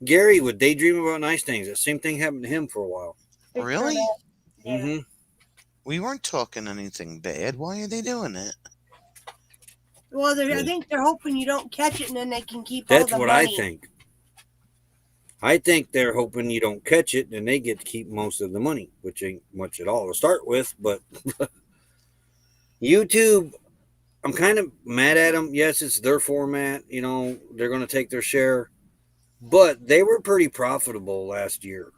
Gary would daydream about nice things. The same thing happened to him for a while. Really? Yeah. Mm-hmm. We weren't talking anything bad. Why are they doing it? Well, I think they're hoping you don't catch it, and then they can keep all That's the what money. I think. I think they're hoping you don't catch it, and they get to keep most of the money, which ain't much at all to start with. But YouTube, I'm kind of mad at them. Yes, it's their format. They're going to take their share. But they were pretty profitable last year.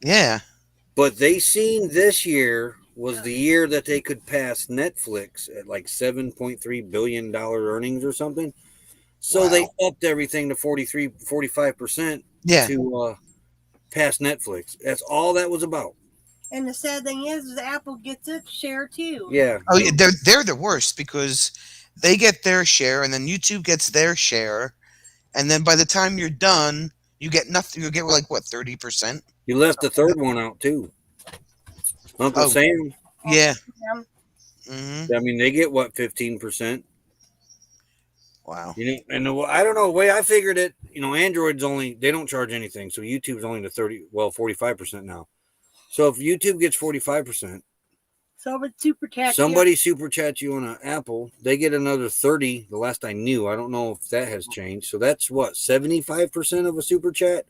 Yeah. But they seen this year was the year that they could pass Netflix at like $7.3 billion earnings or something. So Wow. they upped everything to 45% Yeah. to pass Netflix. That's all that was about. And the sad thing is Apple gets its share too. Yeah. Oh, yeah. They're the worst because they get their share and then YouTube gets their share, and then by the time you're done, you get nothing. You get like what 30%. You left the third one out too. Uncle Oh. Sam. Yeah. Um, Hmm. I mean, they get what 15%. Wow. And I don't know the way I figured it. Android's they don't charge anything, so YouTube's only to 45% now. So if YouTube gets 45%, so it's super taxi. somebody super chats you on an Apple, they get another 30. The last I knew, I don't know if that has changed. So that's what 75% of a super chat,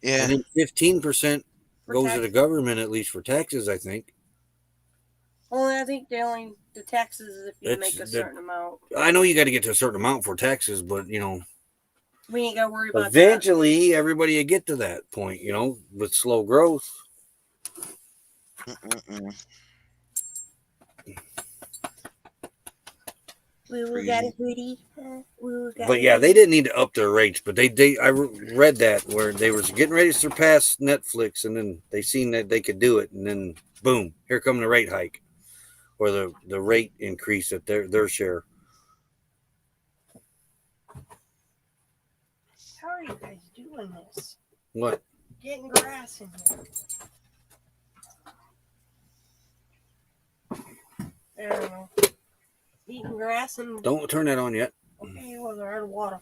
Yeah. and then 15% For goes to taxes. the government, at least for taxes, I think. Only I think the taxes is if you That's- make a certain amount. I know you got to get to a certain amount for taxes, but We ain't got to worry about eventually everybody will get to that point. With slow growth. Mm-mm-mm. that. We got a hoodie. But yeah, they didn't need to up their rates, but I read that where they were getting ready to surpass Netflix, and then they seen that they could do it, and then boom, here come the rate hike, or the rate increase at their share. How are you guys doing this? What? Getting grass in here. I don't know. Eating grass and Don't turn that on yet. okay, well, they're out of water.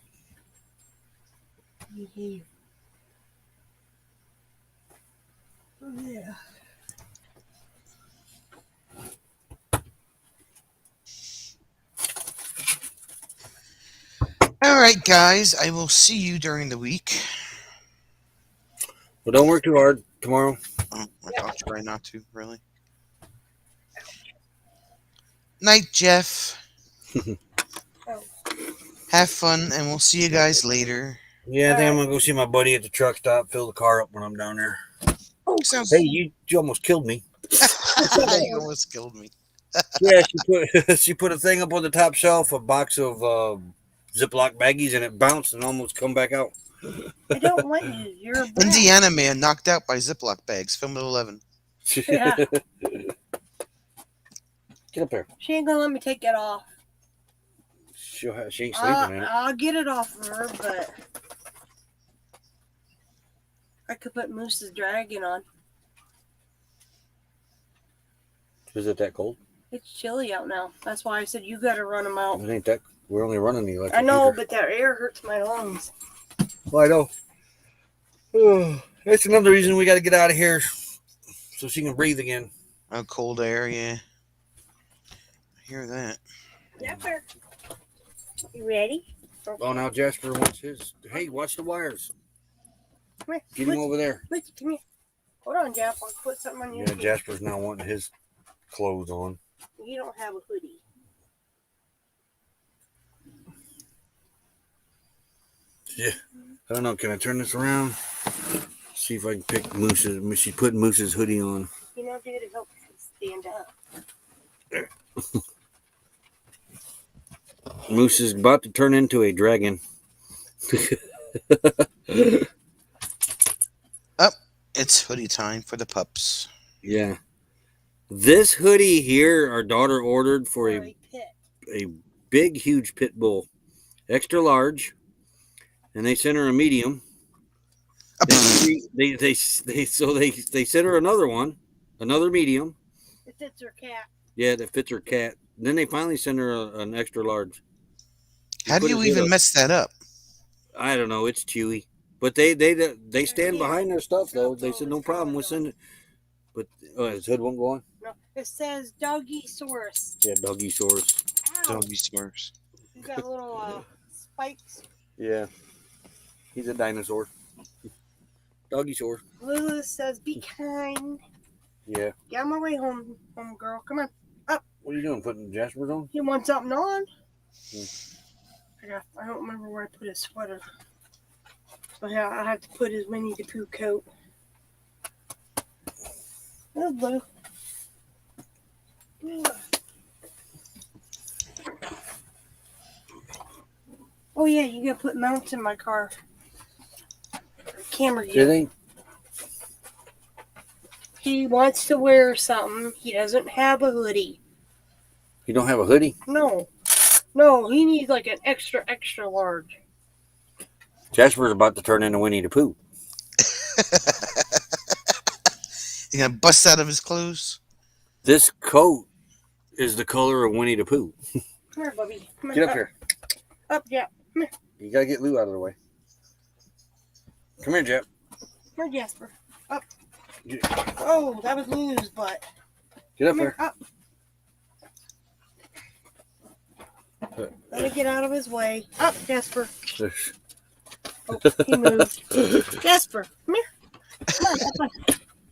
Yeah. Oh, yeah. All right, guys. I will see you during the week. Well, don't work too hard tomorrow. I'll try not to. Really. Night, Jeff. Have fun, and we'll see you guys later. Yeah, I think I'm gonna go see my buddy at the truck stop, fill the car up when I'm down there. Sounds. Hey, you almost killed me. You almost killed me. Yeah, she put a thing up on the top shelf, a box of Ziploc baggies, and it bounced and almost come back out. I don't want you. You're a brat. Indiana man knocked out by Ziploc bags. Film at 11. Yeah. Get up there. She ain't gonna let me take it off. She ain't sleeping in it. I'll get it off of her, but I could put Moose's Dragon on. Is it that cold? It's chilly out now. That's why I said you got to run them out. It ain't that. We're only running the electric I know, heater. but that air hurts my lungs. Well, I know. That's another reason we got to get out of here so she can breathe again. Oh, cold air, yeah. I hear that. Jasper, you ready? Oh, now Jasper wants his. Hey, watch the wires. Come here. Get him over there. Lucy, come here. Hold on, Jeff. I'll put something on you. Yeah, Jasper's now wanting his clothes on. You don't have a hoodie. Yeah. I don't know. Can I turn this around? See if I can pick Moose's. She's putting Moose's hoodie on. You know, dude, it helps you stand up. Moose is about to turn into a dragon. It's hoodie time for the pups. Yeah. This hoodie here, our daughter ordered for Or a pit. a big, huge pit bull, extra large, and they sent her a medium. They sent her another one, another medium. It fits her cat. Yeah, that fits her cat. Then they finally sent her an extra large. How do you even mess that up? I don't know. It's chewy, but they stand behind their stuff though. They said no problem. We'll send it. But his hood won't go on. No, it says Doggy-saurus. Yeah, doggy source. Ow. Don't be smart. He's got little spikes. Yeah, he's a dinosaur. Doggy source. Lulu says, "Be kind." Yeah. Get on my way home, girl. Come on. What are you doing? Putting Jasper's on? You want something on? Hmm. I don't remember where I put his sweater. So yeah, I have to put his Winnie the Pooh coat. Hello, Blue. Oh yeah, you gotta put mounts in my car. Camera Do gear. they? He wants to wear something. He doesn't have a hoodie. You don't have a hoodie? No, he needs like an extra large. Jasper's about to turn into Winnie the Pooh. You gonna bust out of his clothes? This coat is the color of Winnie the Pooh. Come here, Bubby. Come Get up here. Up, yeah. Come here. You gotta get Lou out of the way. Come here, Jep. Come here, Jasper. Up. Get, Oh, that was Lulu's butt. get up Come here. here, up. Let me get out of his way. Up, Jasper. Oh, he moved. Jasper, come here. Come on, up.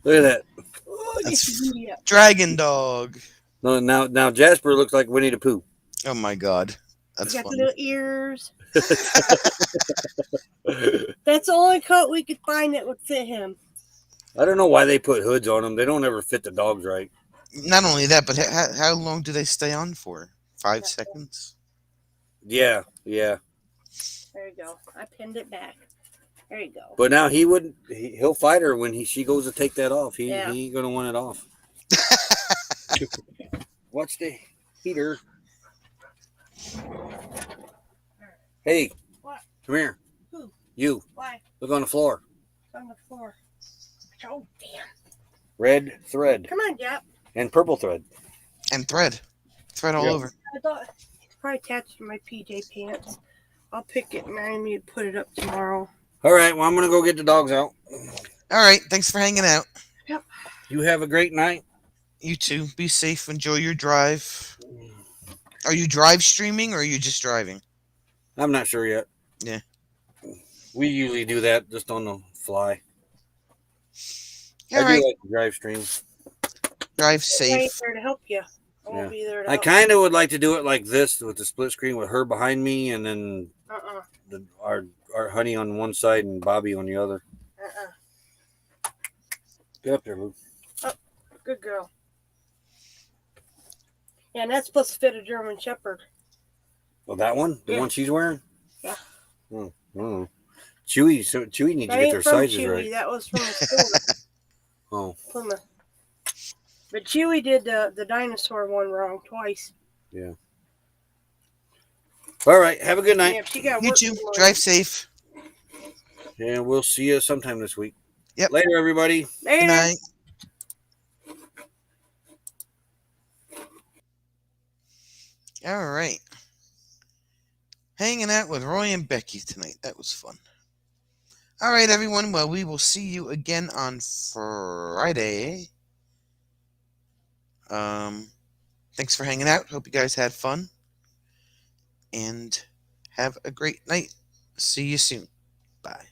Look at that. Oh, get your booty up. Dragon dog. No, now Jasper looks like Winnie the Pooh. Oh my god. That's You got the funny. little ears. That's the only coat we could find that would fit him. I don't know why they put hoods on them. They don't ever fit the dogs right. Not only that, but how long do they stay on for? 5 seconds? Yeah. There you go. I pinned it back. There you go. But now he'll fight her when she goes to take that off. He Yeah. ain't gonna want it off. Watch the heater. Hey, What? come here. Who? You. Why? Look on the floor. It's on the floor. Oh, damn. Red thread Come on, Jap. and purple thread. And thread. Thread all Yeah. over. I thought it's probably attached to my PJ pants. I'll pick it and I need to put it up tomorrow. All right, well, I'm going to go get the dogs out. All right. Thanks for hanging out. You have a great night. You too. Be safe. Enjoy your drive. Are you drive streaming or are you just driving? I'm not sure yet. Yeah. We usually do that just on the fly. All I right. do like to drive streams. Drive I ain't safe. there to help you. I won't Yeah. be there to I help. kind of would like to do it like this with the split screen with her behind me and then our honey on one side and Bobby on the other. Get up there, Lou. Good girl. Yeah, and that's supposed to fit a German Shepherd. Oh, that one? The Yeah. one she's wearing? Yeah. Oh. Chewy needs That to get ain't their from sizes Chewy. right. That was from the store. Oh, Plymouth. But Chewy did the dinosaur one wrong twice. all right. Have a good Yeah, night. she got You work too. tomorrow. Drive safe. And we'll see you sometime this week. Yep. Later, everybody. Later. Good night. All right. Hanging out with Roy and Becky tonight. That was fun. All right, everyone. Well, we will see you again on Friday. Thanks for hanging out. Hope you guys had fun. And have a great night. See you soon. Bye.